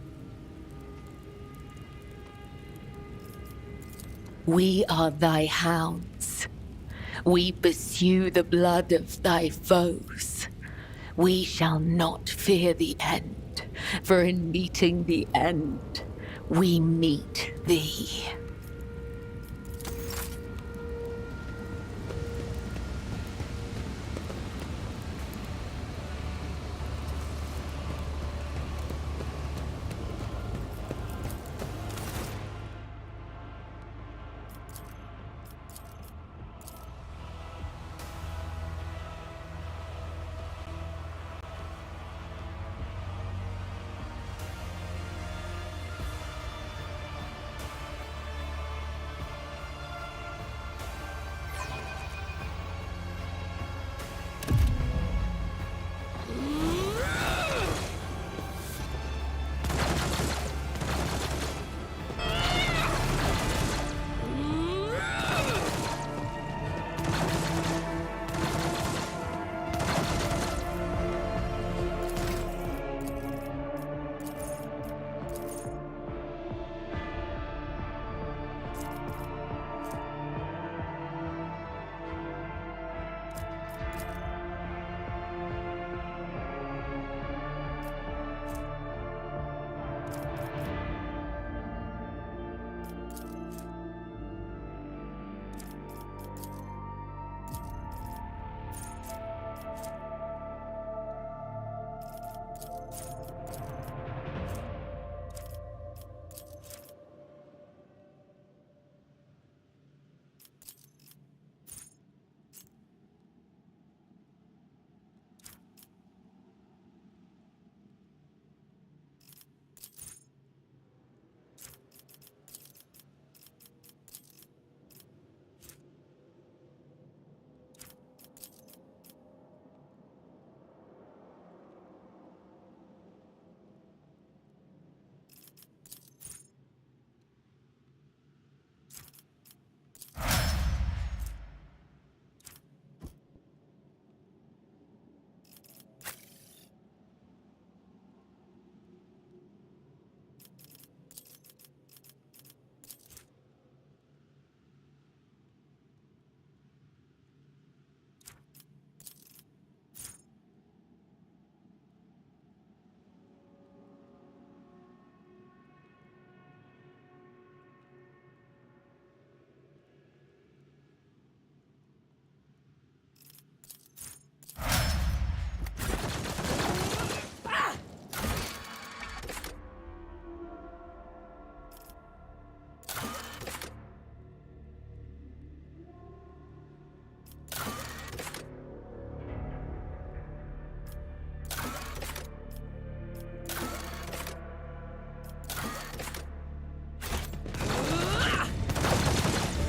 We are thy hounds. We pursue the blood of thy foes. We shall not fear the end, for in meeting the end, we meet thee.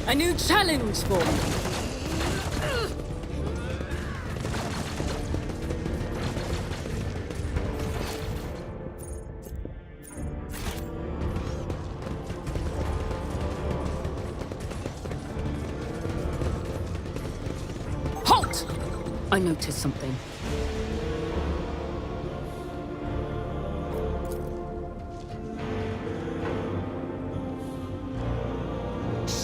A new challenge for me. Halt! I noticed something.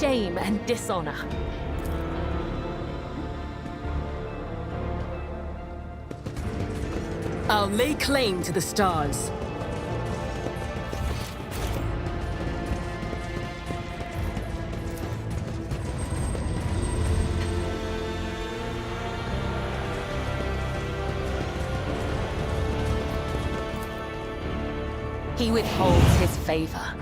Shame and dishonor. I'll lay claim to the stars. He withholds his favor.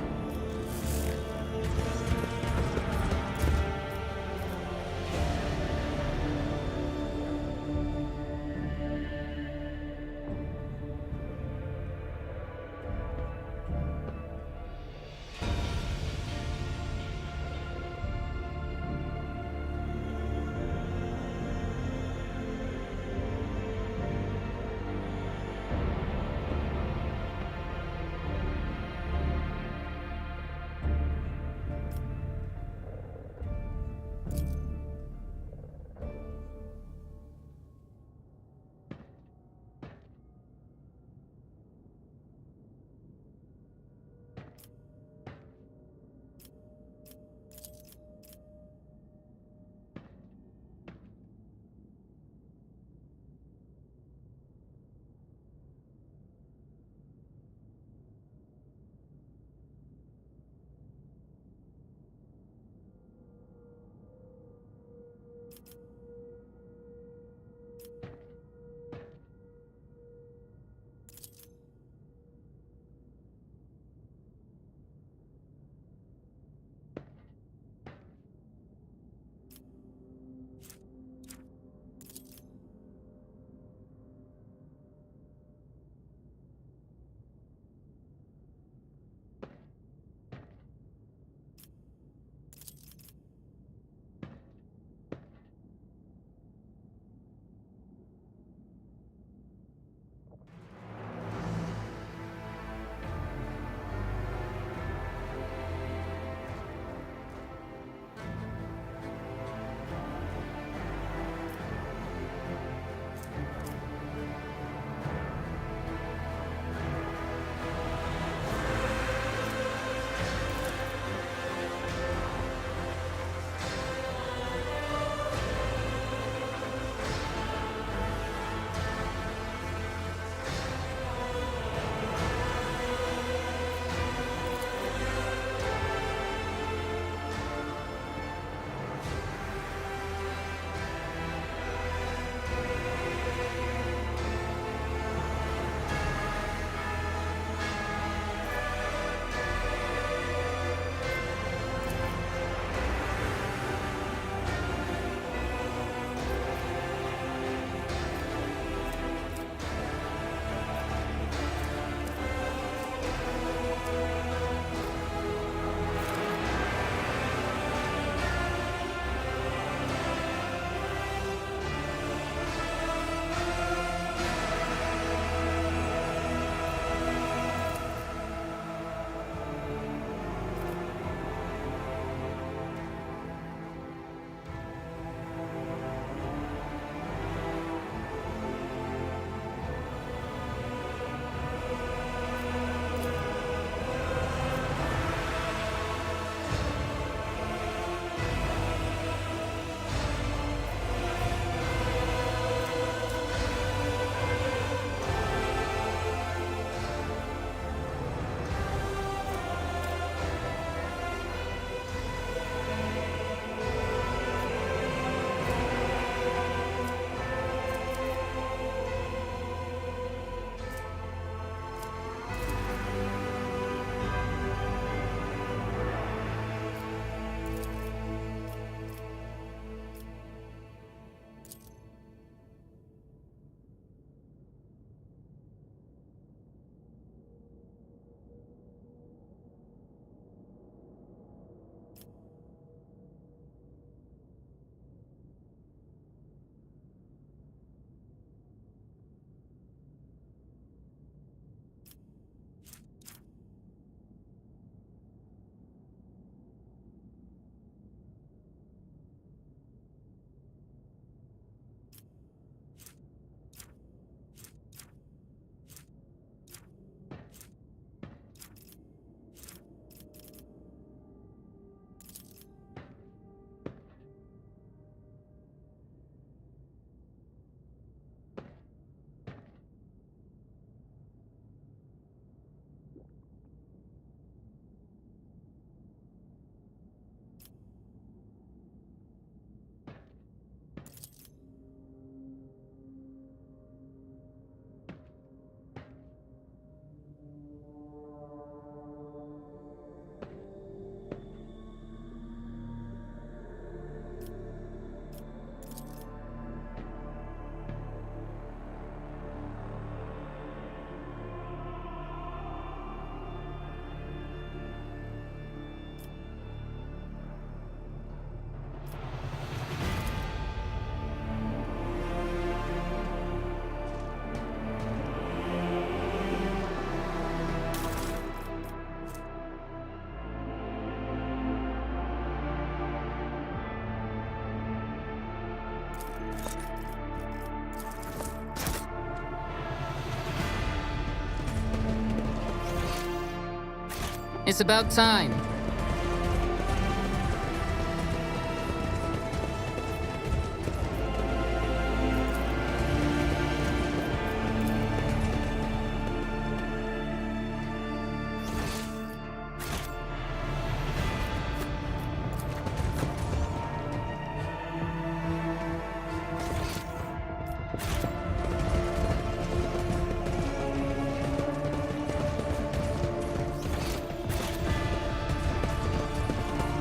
It's about time.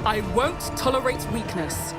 I won't tolerate weakness.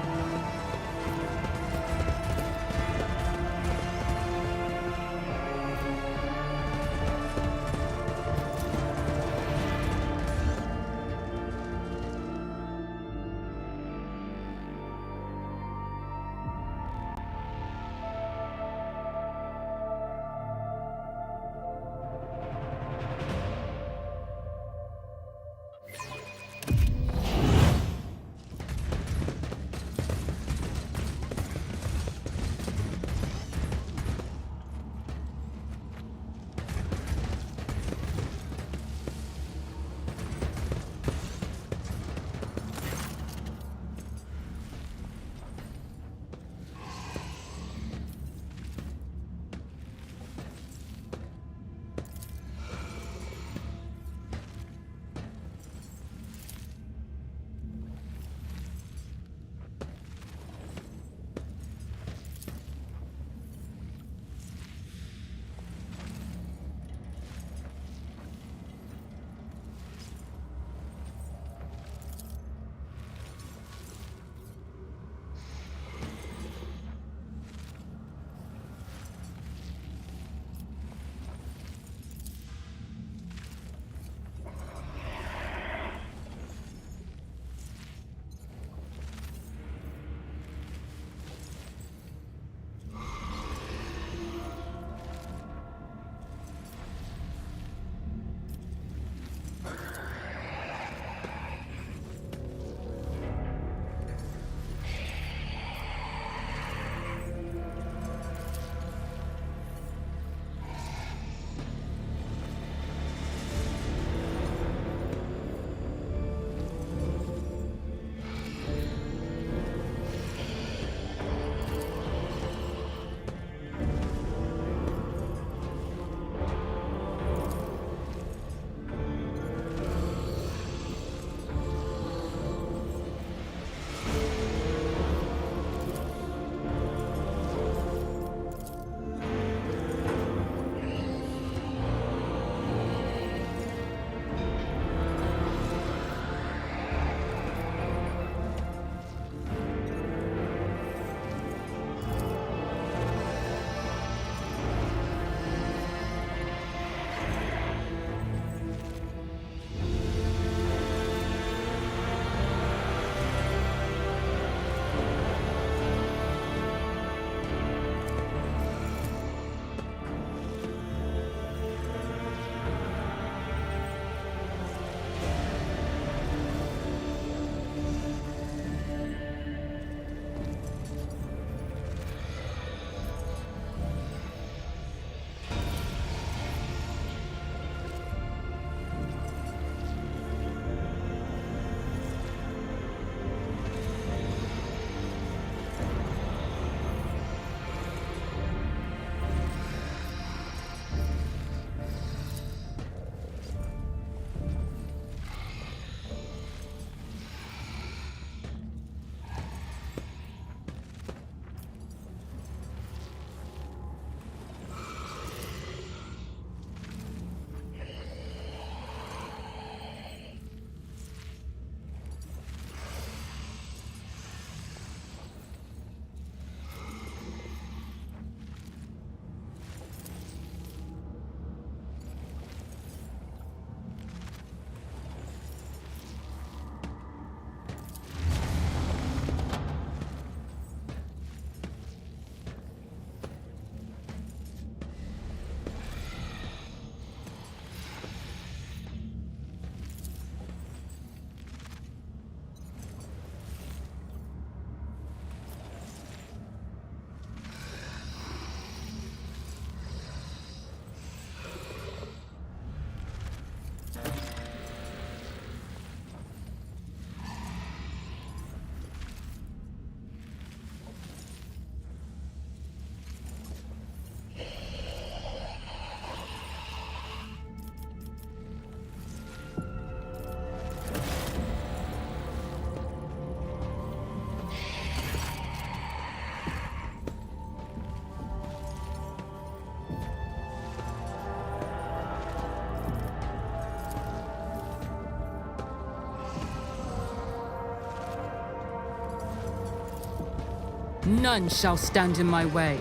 None shall stand in my way.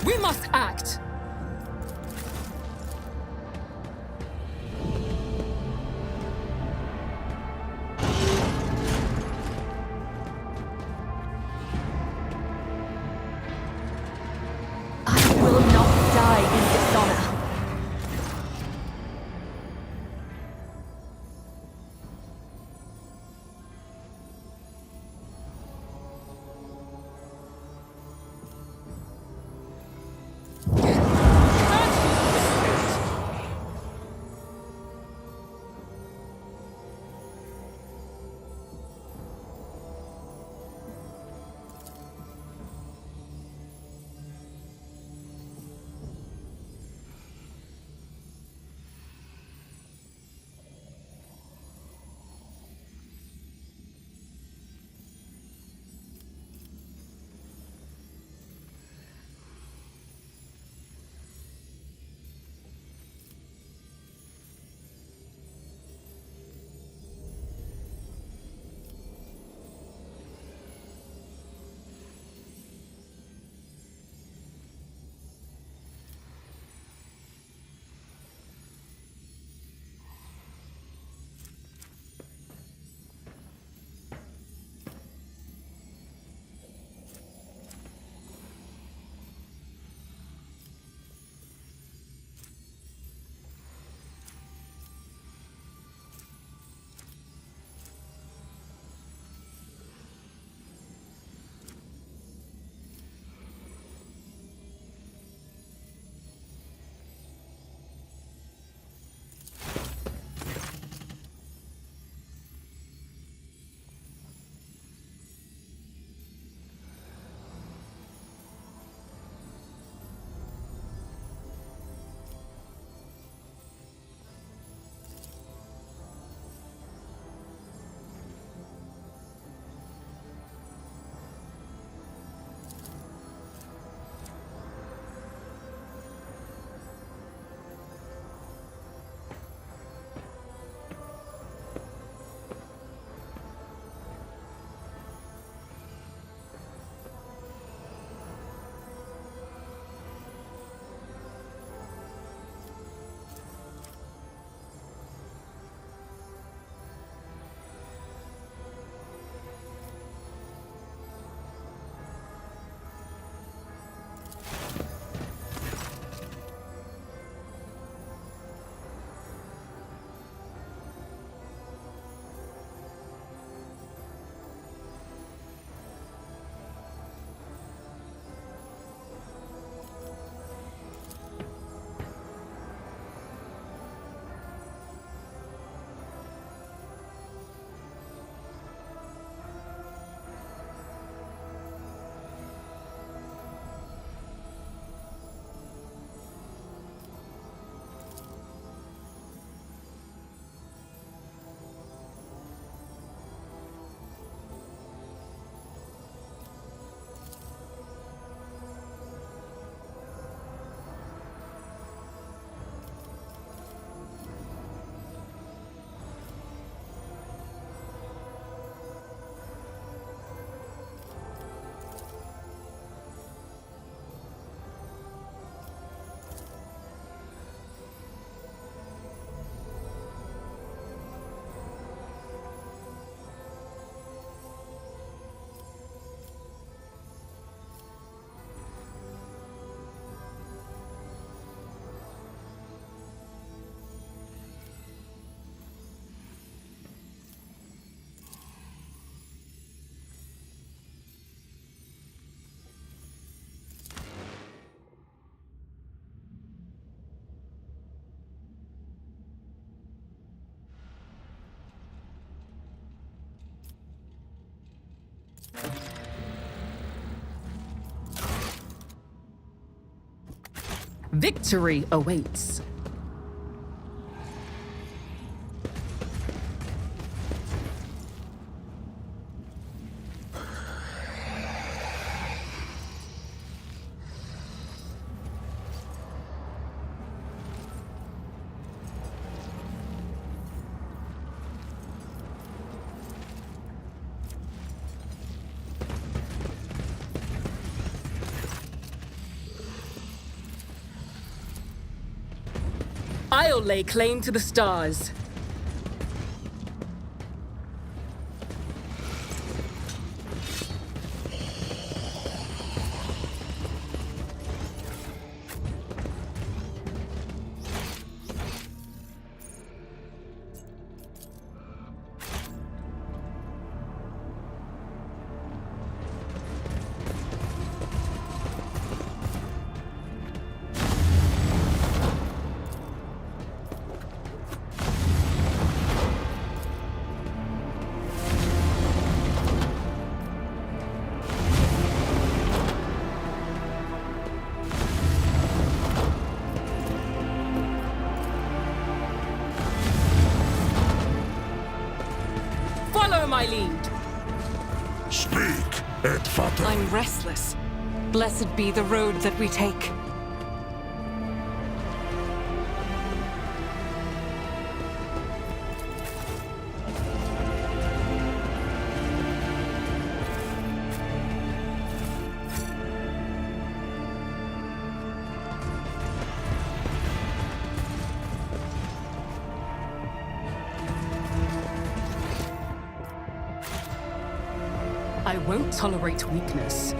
We must act! I will not die in dishonor. Victory awaits. I'll lay claim to the stars. Follow my lead. Speak, et fata. I'm restless. Blessed be the road that we take. I won't tolerate weakness.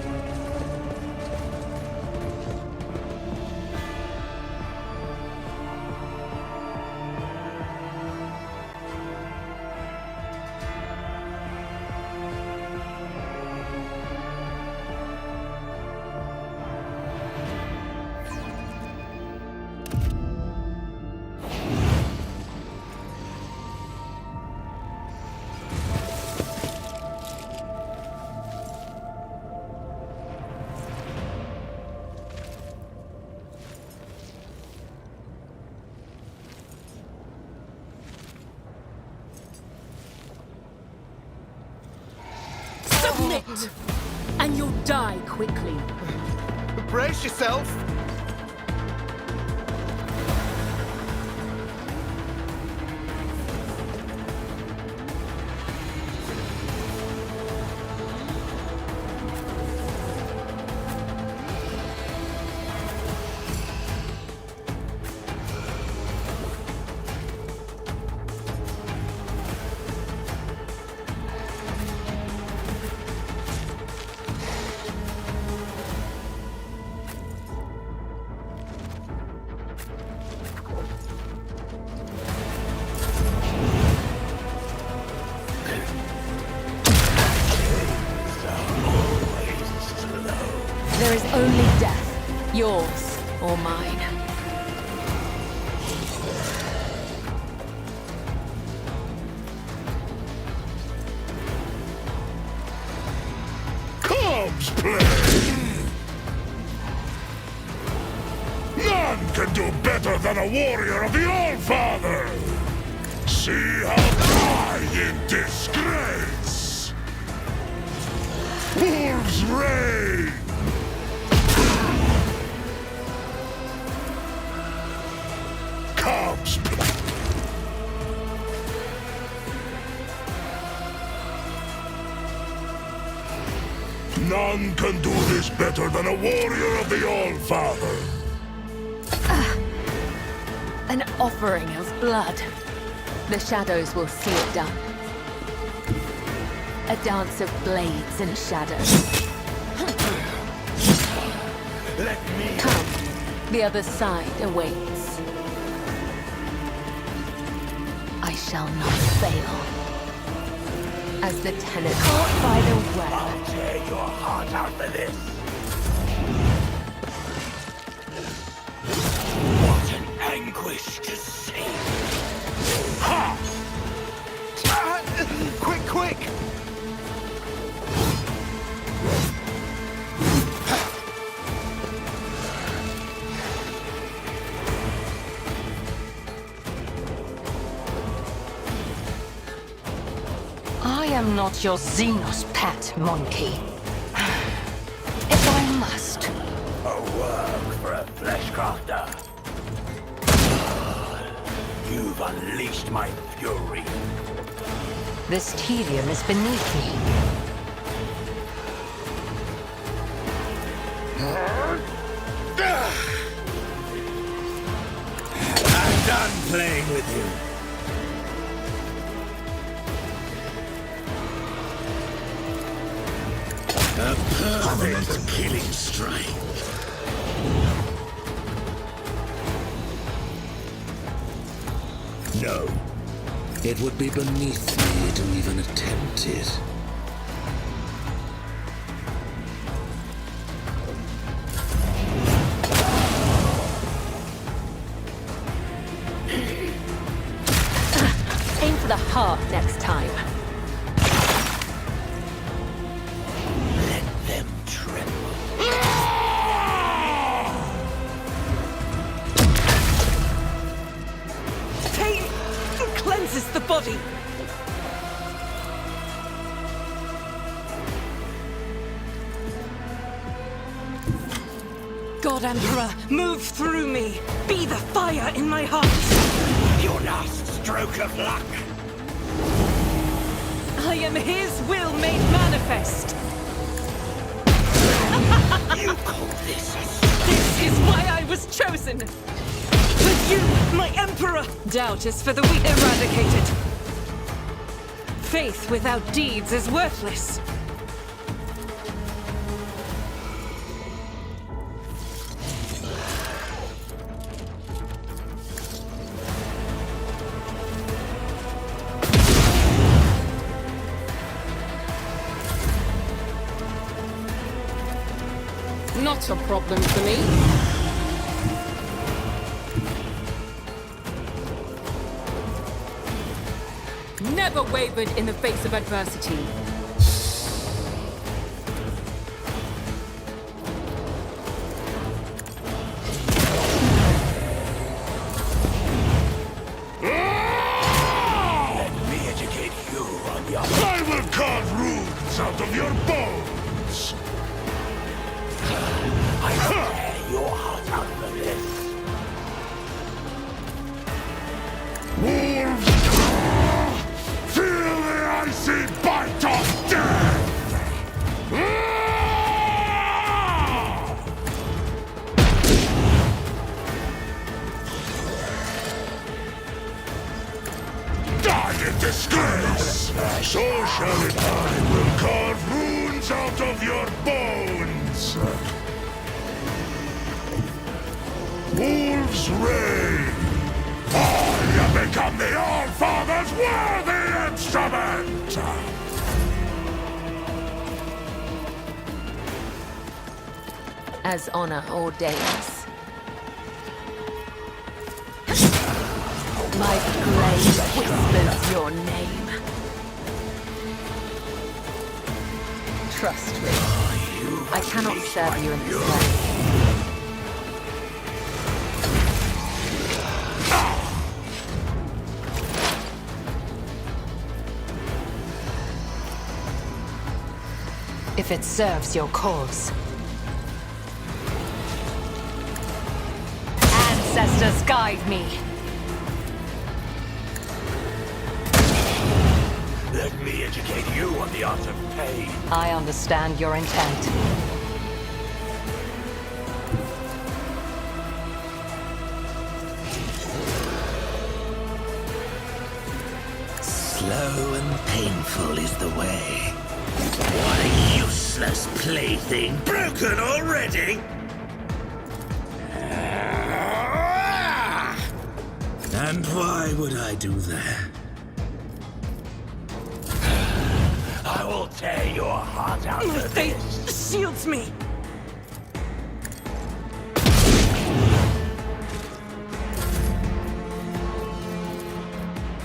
Submit, and you'll die quickly. Brace yourself! There is only death, yours or mine. Comes play! None can do better than a warrior of the All-Father! See how die in disgrace! Wolves reign! Comes play! None can do this better than a warrior of the All-Father! An offering of blood. The shadows will see it done. A dance of blades and shadows. Let me... Come, the other side awaits. I shall not fail. As the tenet caught by the web. I'll tear your heart out for this! What an anguish to see! Ha! Quick, quick! I am not your Xenos pet, monkey. If I must. A work for a fleshcrafter. You've unleashed my fury. This tedium is beneath me. I'm done playing with you. A perfect killing strike. No. It would be beneath me to even attempt it. Aim for the heart next time. Let them tremble. Pain cleanses the body. God Emperor, move through me. Be the fire in my heart. Your last stroke of luck. I am his will made manifest. You call this a... This is why I was chosen. With you, my Emperor. Doubt is for the weak. Eradicated. Faith without deeds is worthless. Not a problem for me. Never wavered in the face of adversity. Let me educate you on the other. I will carve runes out of your bones! I will tear your heart out for this. Wolves! Feel the icy bite of death! Die in disgrace! So shall it. I will carve runes out of your bones! Wolves reign! I have become the All-Father's worthy instrument! As honor ordains. My blade whispers your name. Trust me. I cannot serve you in this way. If it serves your cause. Ancestors guide me. Let me educate you on the art of pain. I understand your intent. Slow and painful is the way. What a useless plaything. Broken already? And why would I do that? I will tear your heart out My of faith this. shields me.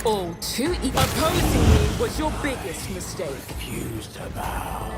All too easy. Opposing me was your biggest mistake. Refuse to bow.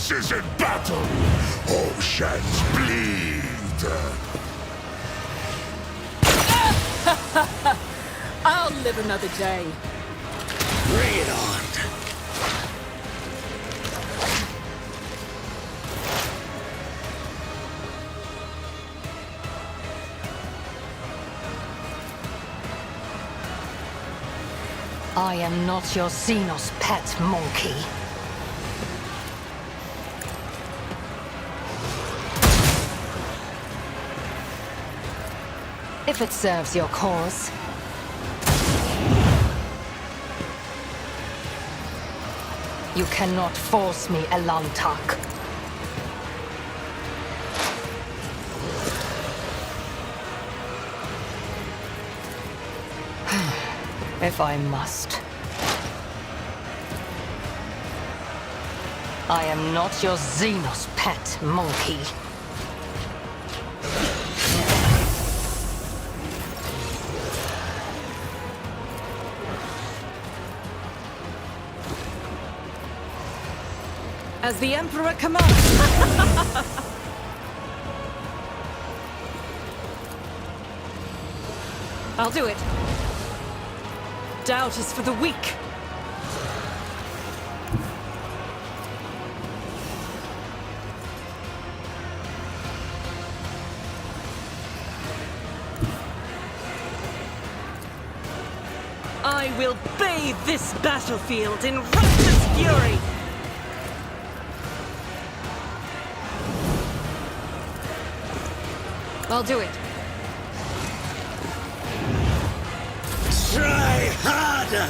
This isn't battle! Oceans bleed! I'll live another day. Bring it on. I am not your Xenos pet, monkey. If it serves your cause. You cannot force me, Elantak. If I must. I am not your Xenos pet, monkey. As the Emperor commands. I'll do it. Doubt is for the weak. I will bathe this battlefield in righteous fury. I'll do it. Try harder!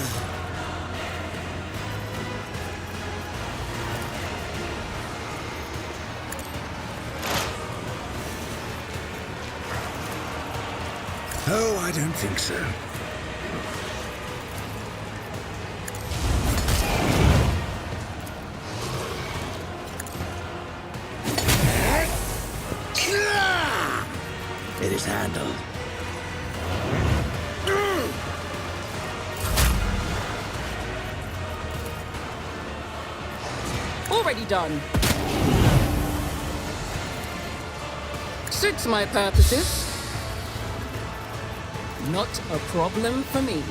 Oh, I don't think so. It is handled. Already done. Suits my purposes. Not a problem for me.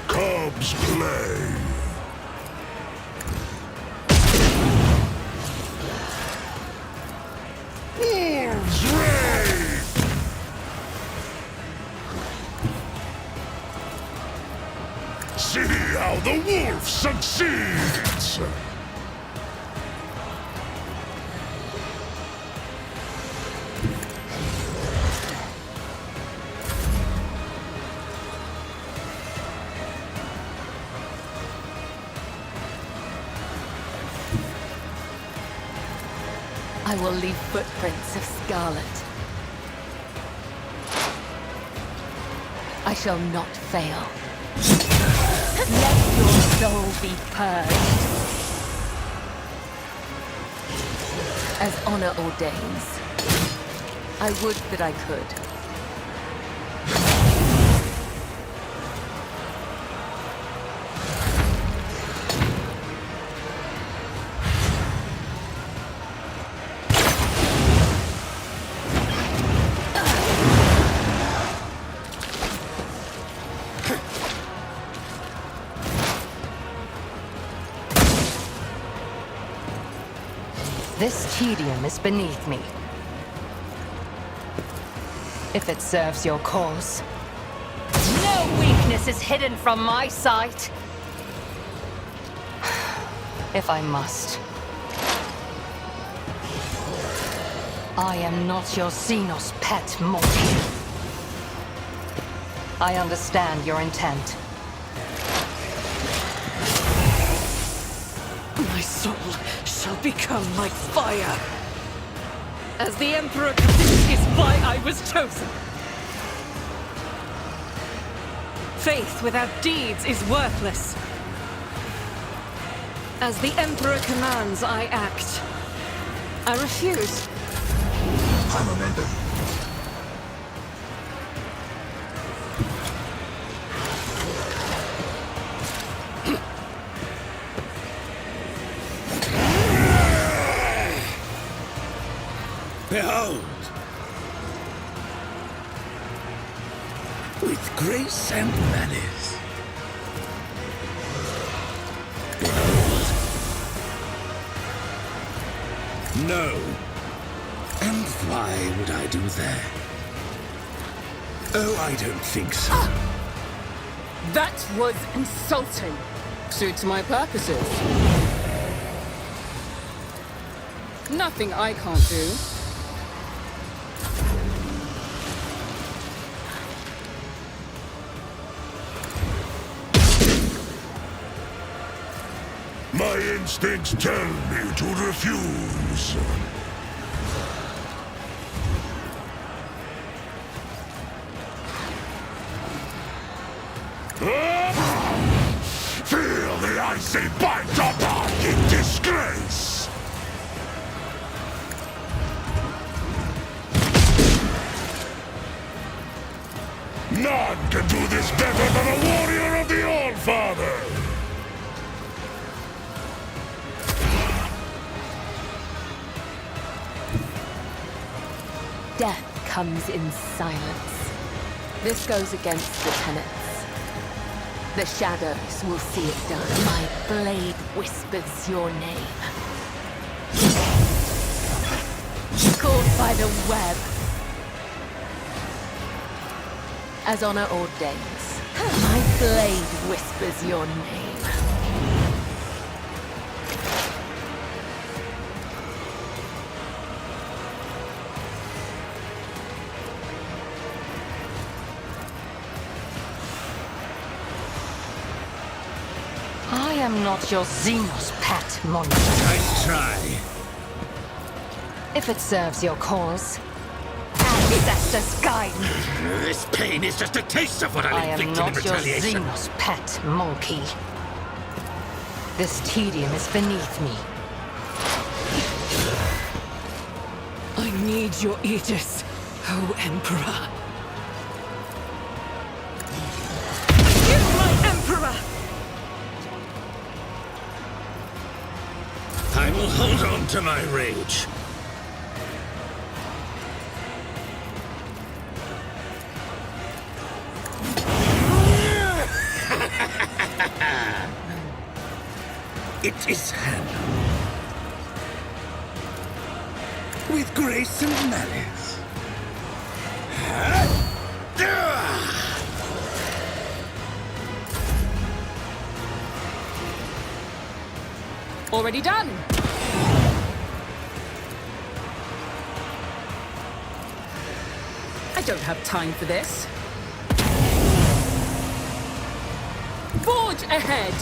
Cubs play. Wolves reign. See how the wolf succeeds. I will leave footprints of scarlet. I shall not fail. Let your soul be purged. As honor ordains. I would that I could. This tedium is beneath me. If it serves your cause. No weakness is hidden from my sight. If I must. I am not your Xenos pet, monkey. I understand your intent. My soul shall become like fire. As the Emperor commands is why I was chosen. Faith without deeds is worthless. As the Emperor commands, I act. I refuse. I'm amended. Behold! With grace and malice. Behold. No. And why would I do that? Oh, I don't think so. That was insulting. Suits my purposes. Nothing I can't do. My instincts tell me to refuse. Feel the icy bite of dark in disgrace! None can do this better than a warrior of the All-Father! Death comes in silence. This goes against the tenets. The shadows will see it done. My blade whispers your name. Caught by the web. As honor ordains, my blade whispers your name. I am not your Xenos pet, monster. Nice try. If it serves your cause, ancestors guide me. This pain is just a taste of what I'll I am inflict in not your retaliation. Xenos pet, monkey. This tedium is beneath me. I need your aegis, O Emperor. Give my Emperor! I will hold on to my rage. It is handled. With grace and malice. Already done. I don't have time for this. Forge ahead.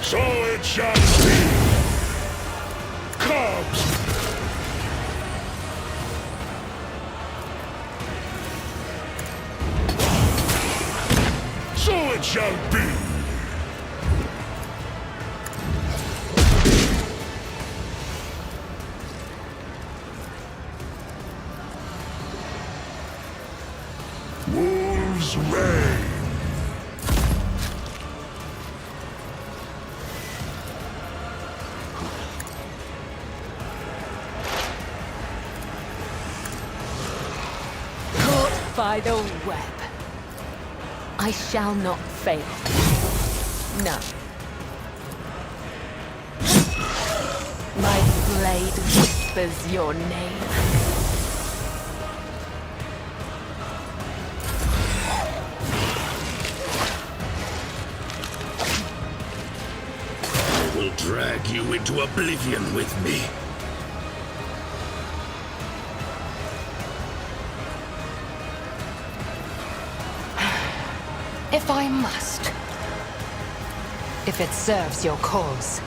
So it shall be. Cubs! So it shall be. Wolves reign. Caught by the web. I shall not fail. No. My blade whispers your name. I will drag you into oblivion with me. If I must. If it serves your cause.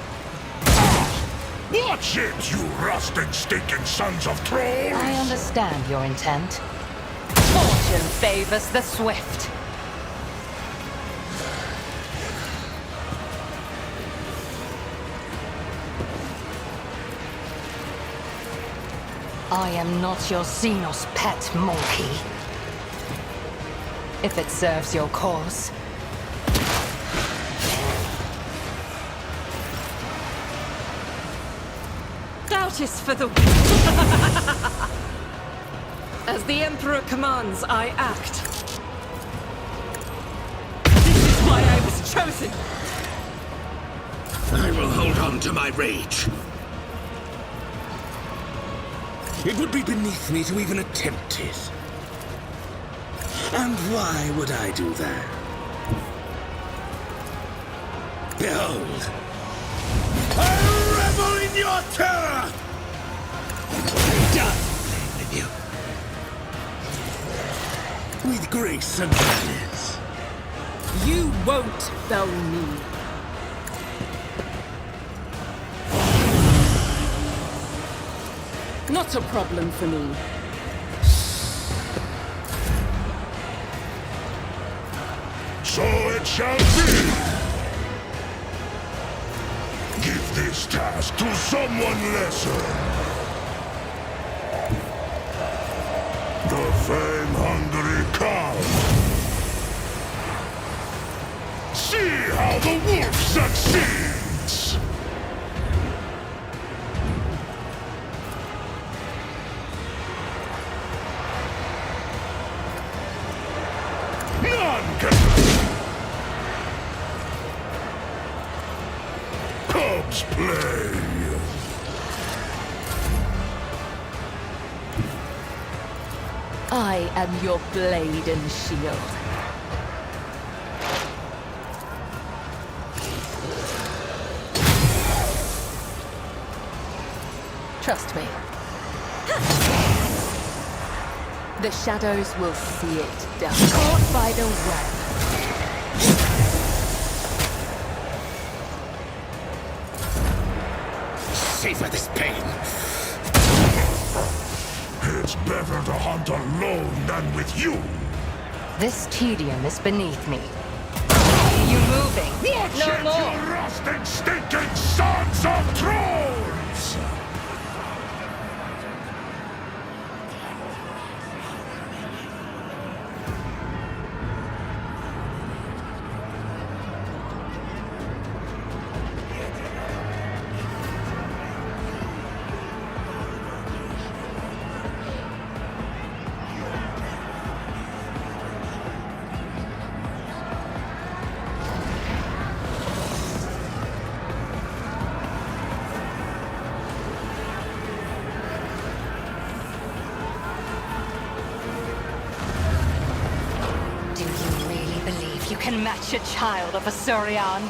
Watch it, you rusting, stinking sons of trolls! I understand your intent. Forge Fortune favors the swift. I am not your Xenos pet monkey. If it serves your cause. Doubt is for the... As the Emperor commands, I act. This is why I was chosen! I will hold on to my rage. It would be beneath me to even attempt it. And why would I do that? Behold! I revel in your terror! I'm done playing with you. With grace and manners. You won't fell me. Not a problem for me. So it shall be! Give this task to someone lesser. The fame-hungry cow. See how the wolf succeeds! None can... Cubs play! I am your blade and shield. Trust me. The shadows will see it done. Caught by the web. Savor this pain. It's better to hunt alone than with you. This tedium is beneath me. You moving? Watch No it, more. you rusting, stinking sons of trolls! Do you really believe you can match a child of a Surian?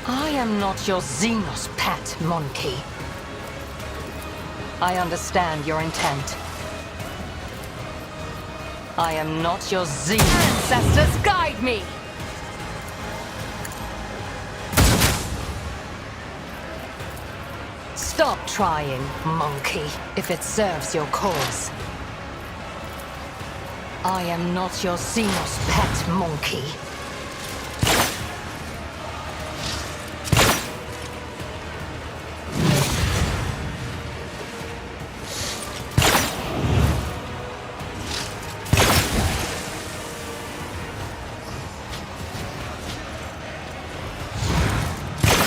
I am not your Xenos pet, monkey. I understand your intent. I am not your Xenos. Ancestors, guide me! Stop trying, monkey, if it serves your cause. I am not your Xenos pet, monkey.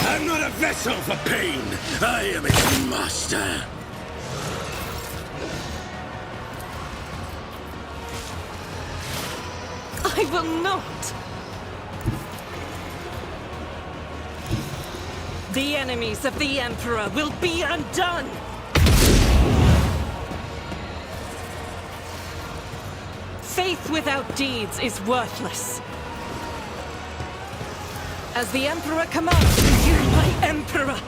I'm not a vessel for pain. I am its master. I will not! the enemies of the Emperor will be undone! Faith without deeds is worthless. As the Emperor commands, you, my Emperor!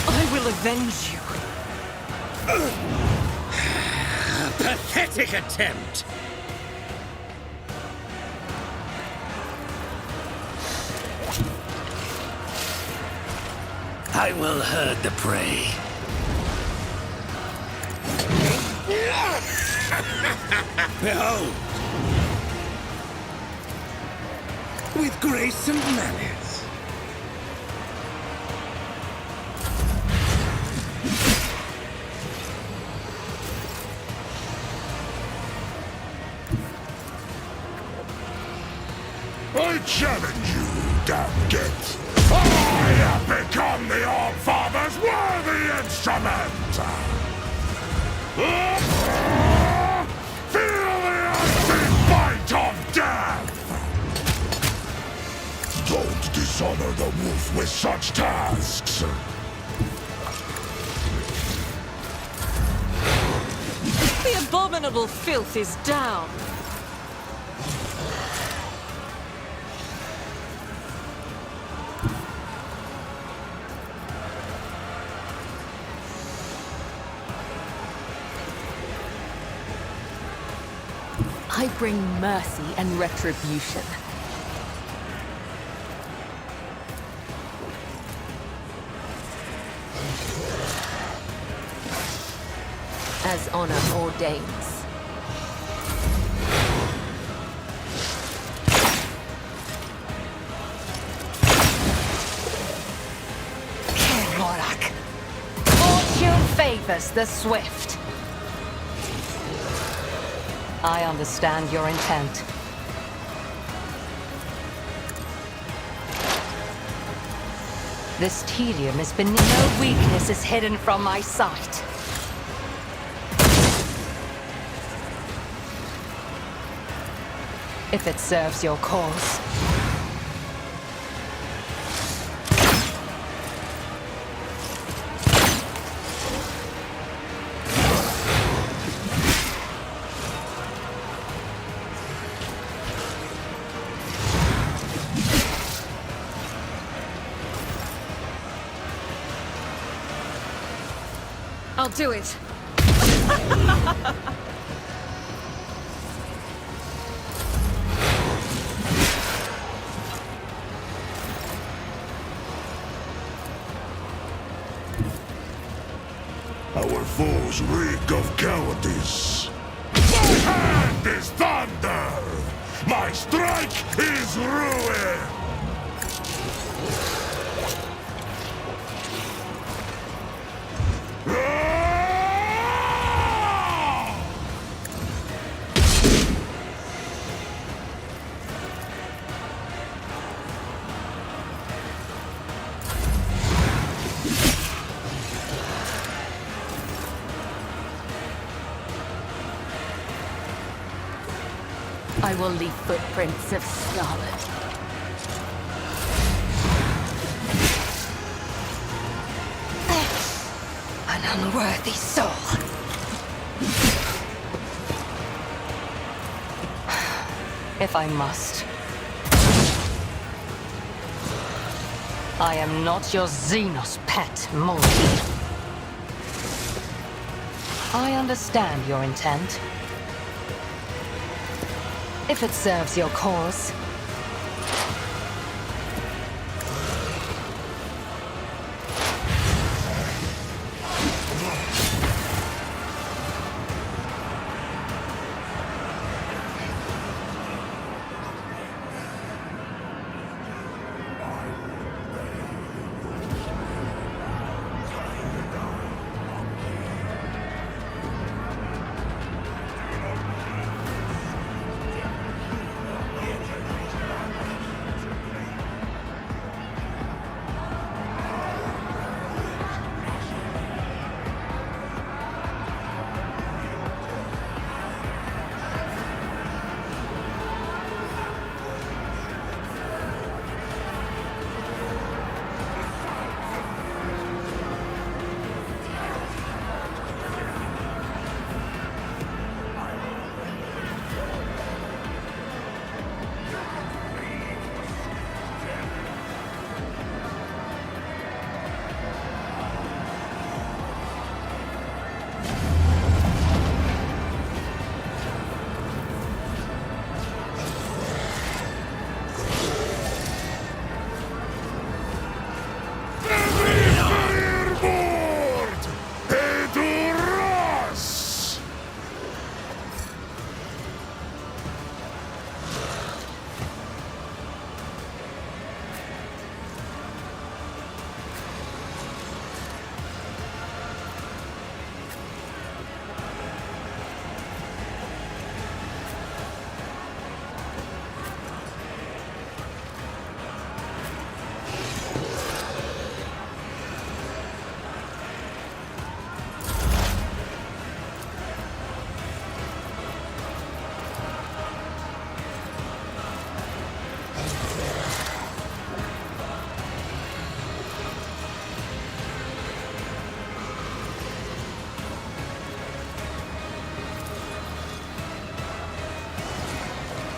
I will avenge you. A pathetic attempt! I will herd the prey. Behold! With grace and manners. I challenge you, damn git! I have become the All-Father's worthy instrument! Feel the icy bite of death! Don't dishonor the wolf with such tasks! The abominable filth is down. I bring mercy and retribution. As honor ordains. Morak. Fortune favors the swift. I understand your intent. This tedium is beneath. No weakness is hidden from my sight. If it serves your cause. I'll do it. Our foes reek of cowardice. My hand is thunder! My strike is ruin! I will leave footprints of scarlet. An unworthy soul. If I must. I am not your Xenos pet, Moldy. I understand your intent. If it serves your cause.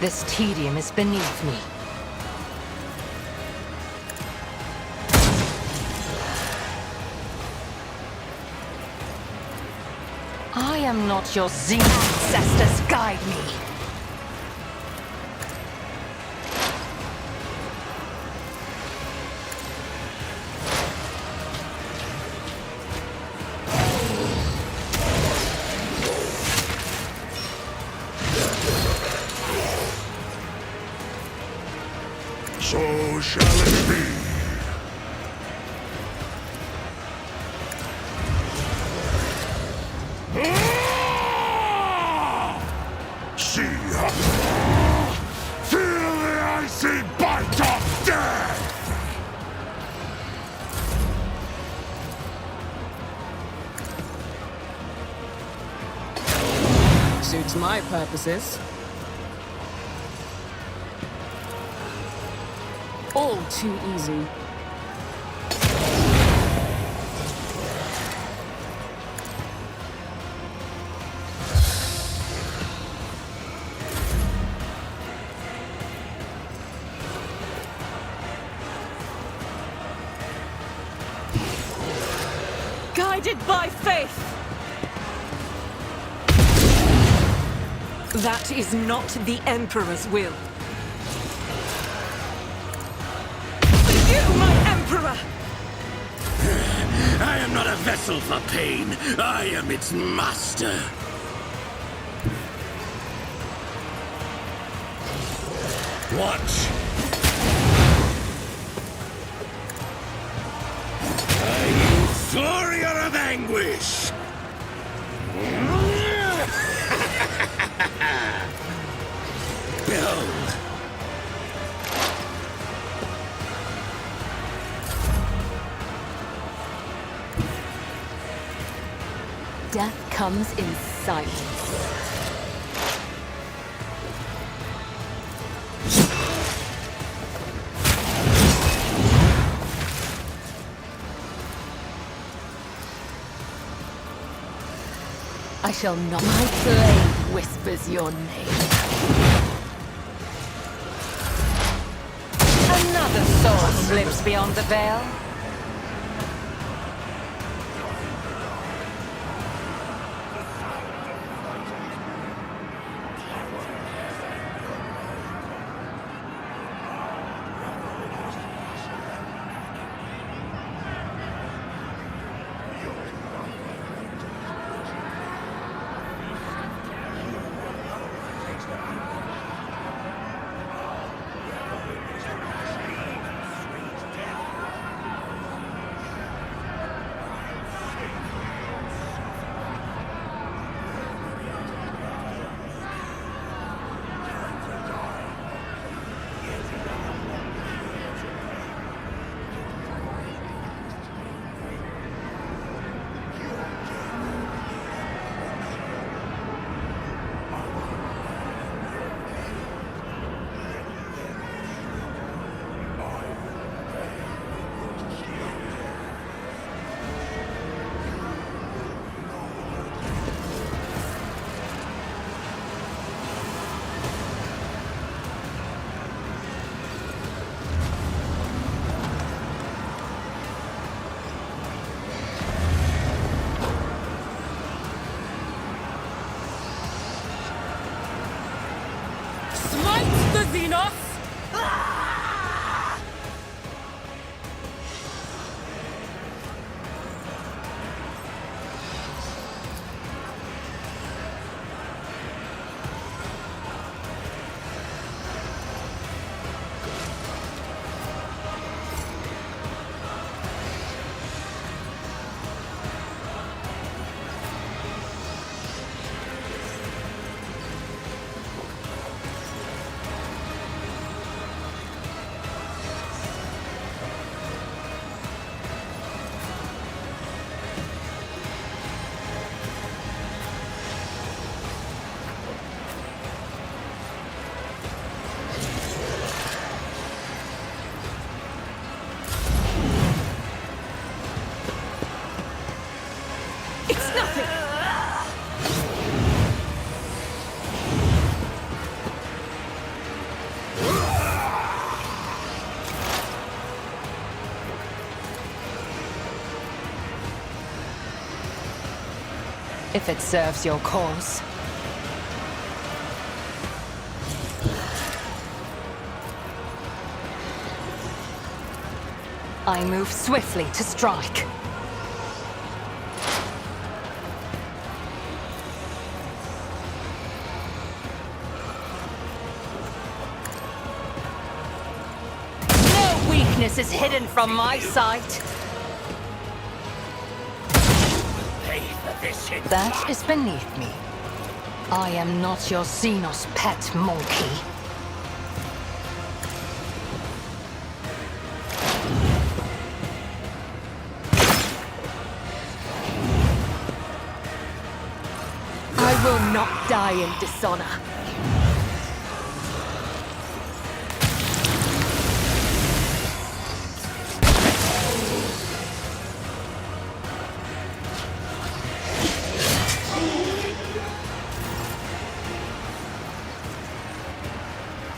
This tedium is beneath me. I am not your Xen ancestors. Guide me. So shall it be. See her. Feel the icy bite of death! Suits my purposes. All too easy. Guided by faith! That is not the Emperor's will. You, my Emperor! I am not a vessel for pain. I am its master. Watch. A euphoria of anguish. Behold. Death comes in silence. I shall not. My blade whispers your name. Another sword slips beyond the veil. Smite the Xenos! if it serves your cause. I move swiftly to strike. No weakness is hidden from my sight. That is beneath me. I am not your Xenos pet monkey. I will not die in dishonor.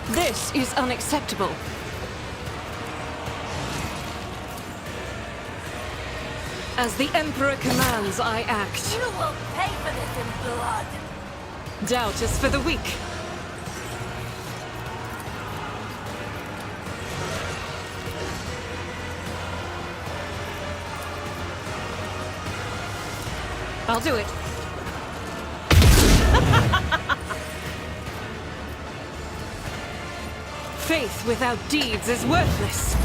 This is unacceptable. As the Emperor commands, I act. You will pay for this in blood. Doubt is for the weak. I'll do it. Faith without deeds is worthless.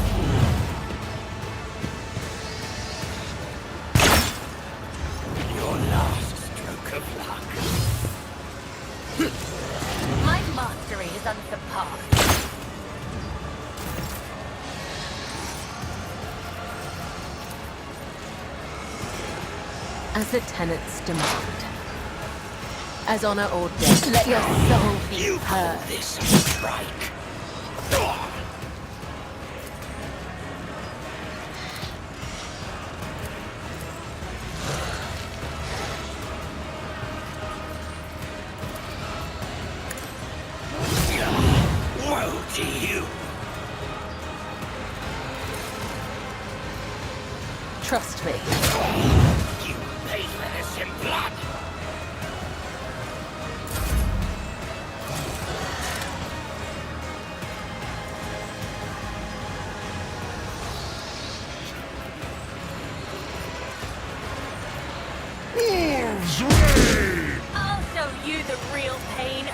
Your last stroke of luck. My mastery is unsurpassed. As the tenets demand. As honor or death, let your soul be heard. This strike. Woe to you! Trust me. You pay for this in blood! I'll show you the real pain.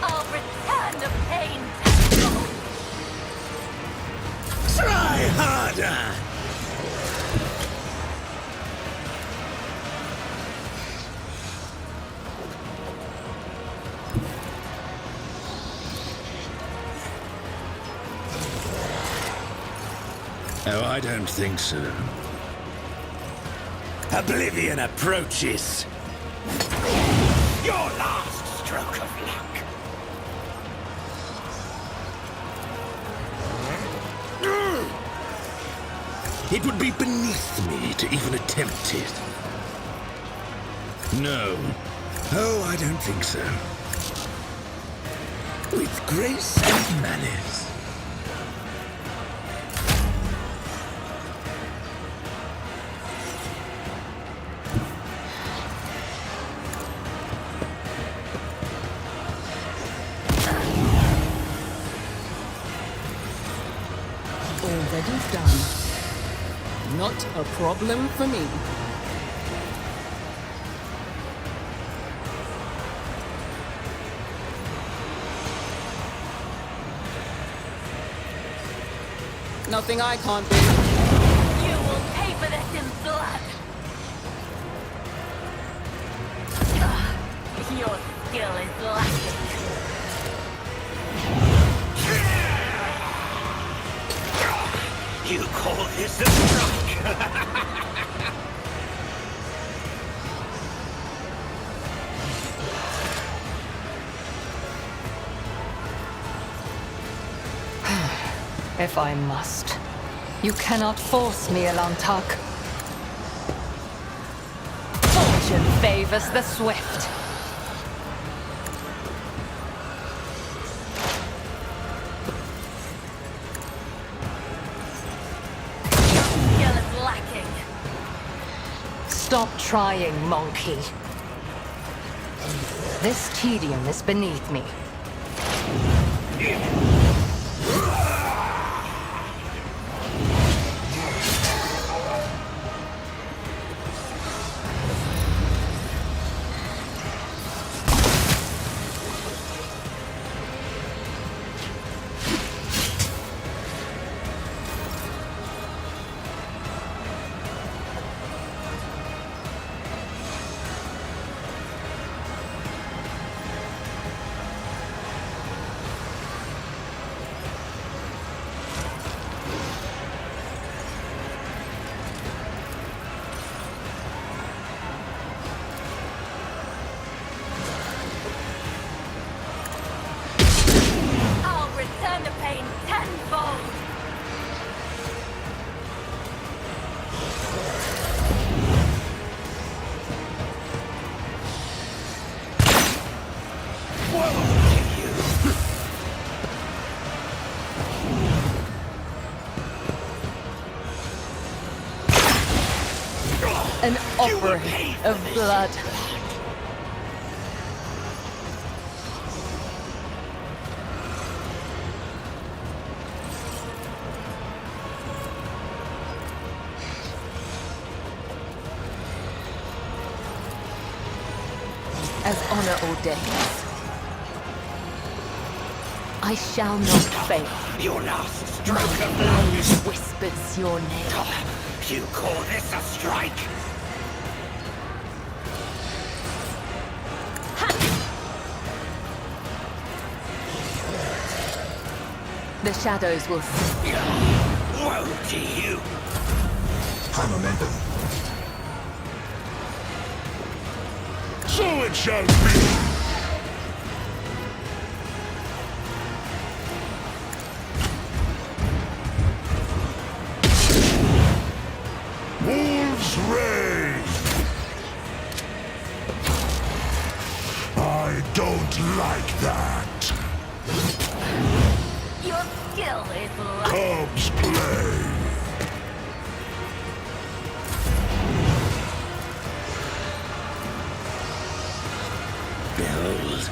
I'll return the pain. Try harder! Oh, I don't think so. Oblivion approaches. Your last stroke of luck. It would be beneath me to even attempt it. No. Oh, I don't think so. With grace and malice. Already done. Not a problem for me. Nothing I can't do. You will pay for this in blood. Your skill is lacking. You call this a strike? If I must. You cannot force me, Elantak. Fortune favors the swift. Stop trying, monkey. This tedium is beneath me. I'll return the pain tenfold. An offering of blood. As honor ordains. I shall not fail. Your last My stroke of blade whispers your name. You call this a strike? The shadows will see. Woe to you! High momentum. So it shall be. Wolves reign. I don't like that. Your skill is lost. Cubs play. Behold.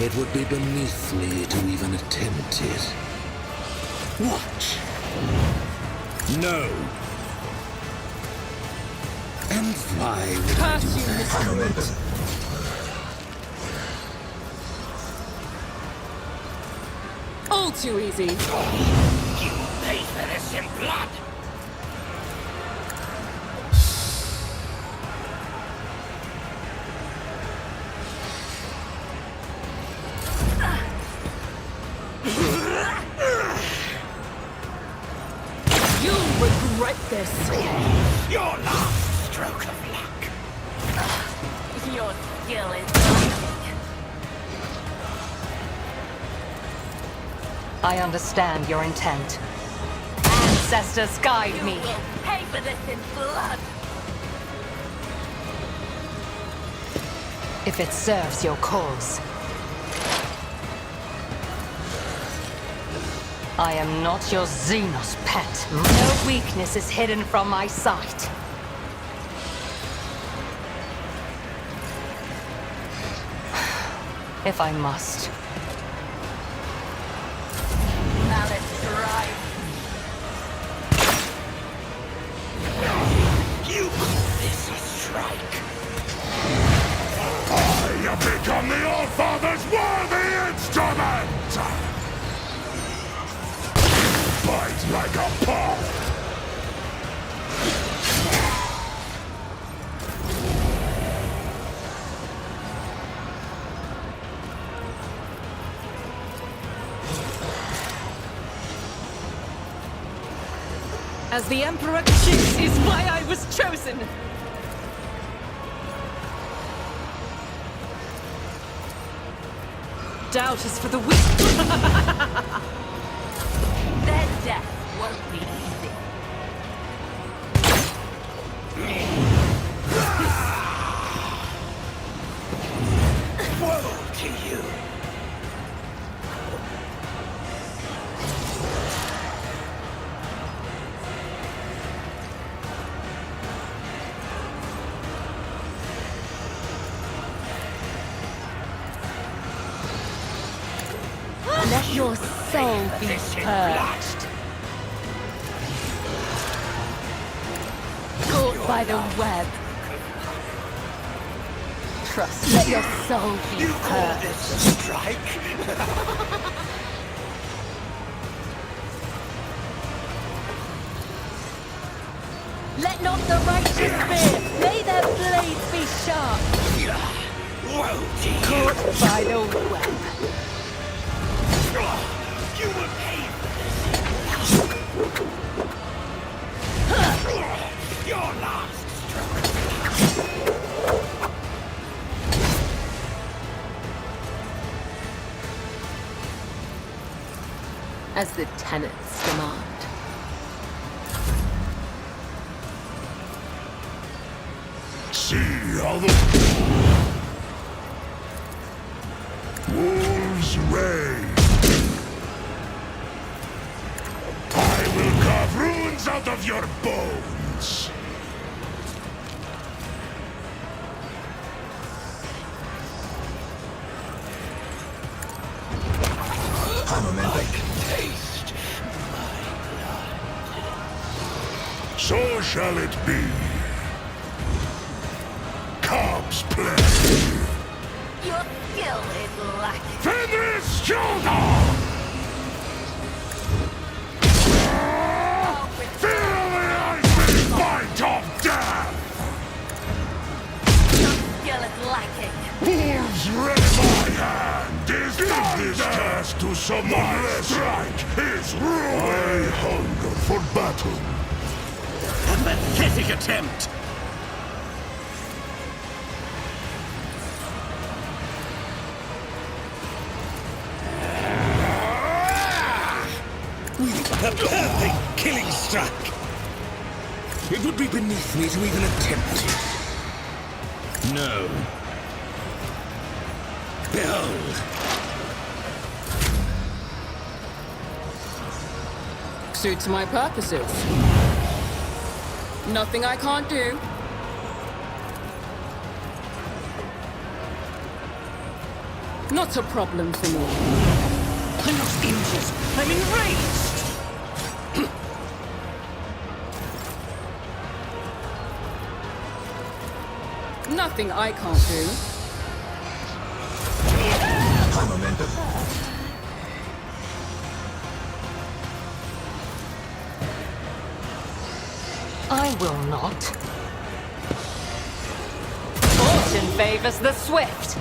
It would be beneath me to even attempt it. Watch. No. And why would I do that? High momentum. All too easy. You pay for this in blood! You'll regret this. Your last stroke of luck! Your skill is nothing. I understand your intent. Ancestors, guide me. You will pay for this in blood. If it serves your cause. I am not your Xenos pet. No weakness is hidden from my sight. If I must. Malice drives. You call this a strike? I have become the All-Father's worthy instrument! Fight like a paw! As the Emperor Chix is why I was chosen! Doubt is for the weak. Their death won't be easy. Woe to you! your soul be purged. Caught by the web. Trust, let your soul be purged. Strike? Let not the righteous fear. May their blades be sharp. Caught by the web. You will pay for this. Your last stroke. As the tenets demand. See how the wolves rage. I will carve runes out of your bones. I can taste my blood. So shall it be. Cubs play. Your skill is lacking. Fenris shoulder! Feel the icy bite of death! Your skill is lacking. Wolves ready my hand is this task to someone less. Strike is rule. I hunger for battle. A pathetic attempt. A perfect killing strike! It would be beneath me to even attempt it. No. Behold! Suits my purposes. Nothing I can't do. Not a problem for me. I'm not injured. I'm enraged! Nothing I can't do. Momentum. I will not. Fortune favors the swift.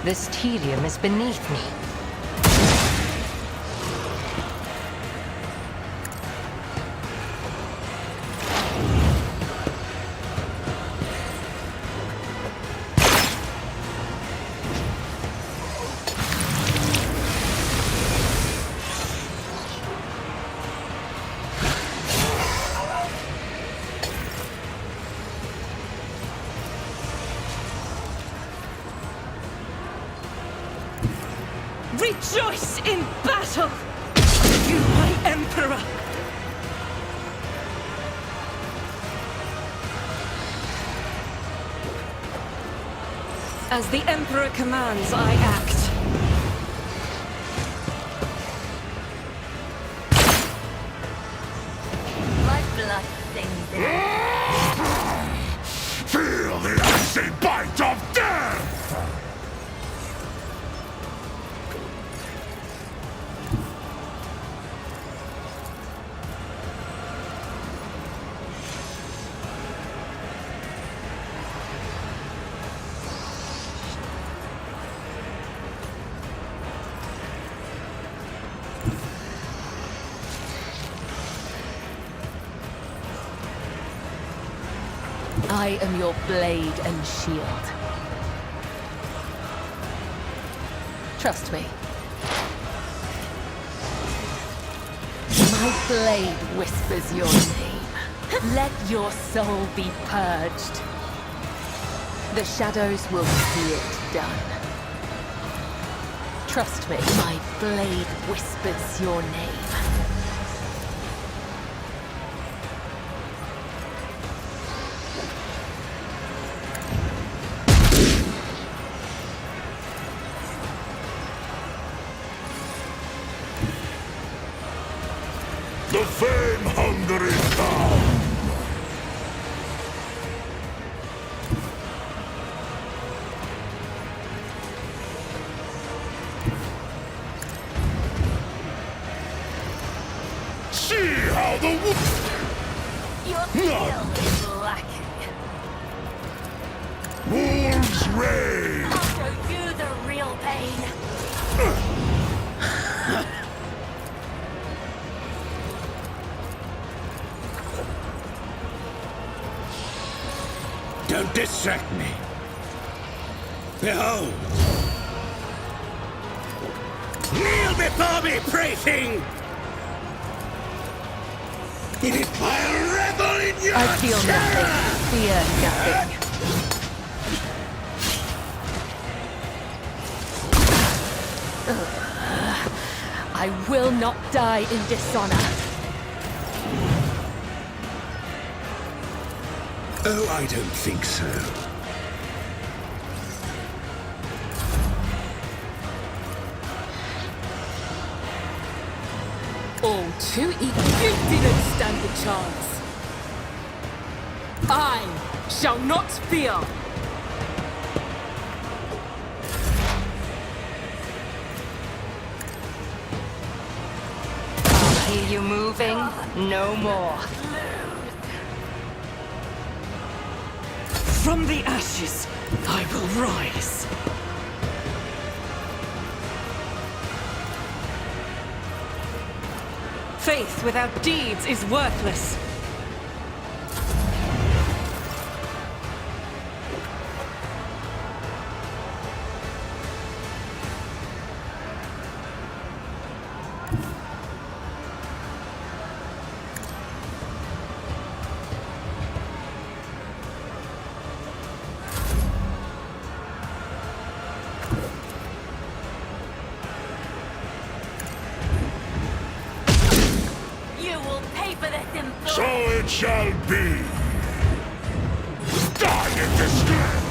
This tedium is beneath me. Rejoice in battle! You, my Emperor! As the Emperor commands, I act. My blood sings it. Feel the icy bite of death! I am your blade and shield. Trust me. My blade whispers your name. Let your soul be purged. The shadows will see it done. Trust me, my blade whispers your name. The fame hunger is down! See how the Your skill is lacking. wolves rage! I'll show you the real pain. Don't distract me. Behold! Kneel before me, prey thing! I'll revel in your I feel terror! nothing, fear nothing. I will not die in dishonor. Oh, I don't think so. All too equal. You didn't stand a chance. I shall not fear. I'll hear you moving no more. From the ashes, I will rise. Faith without deeds is worthless. You will pay for this in blood. So it shall be! Die in disgrace!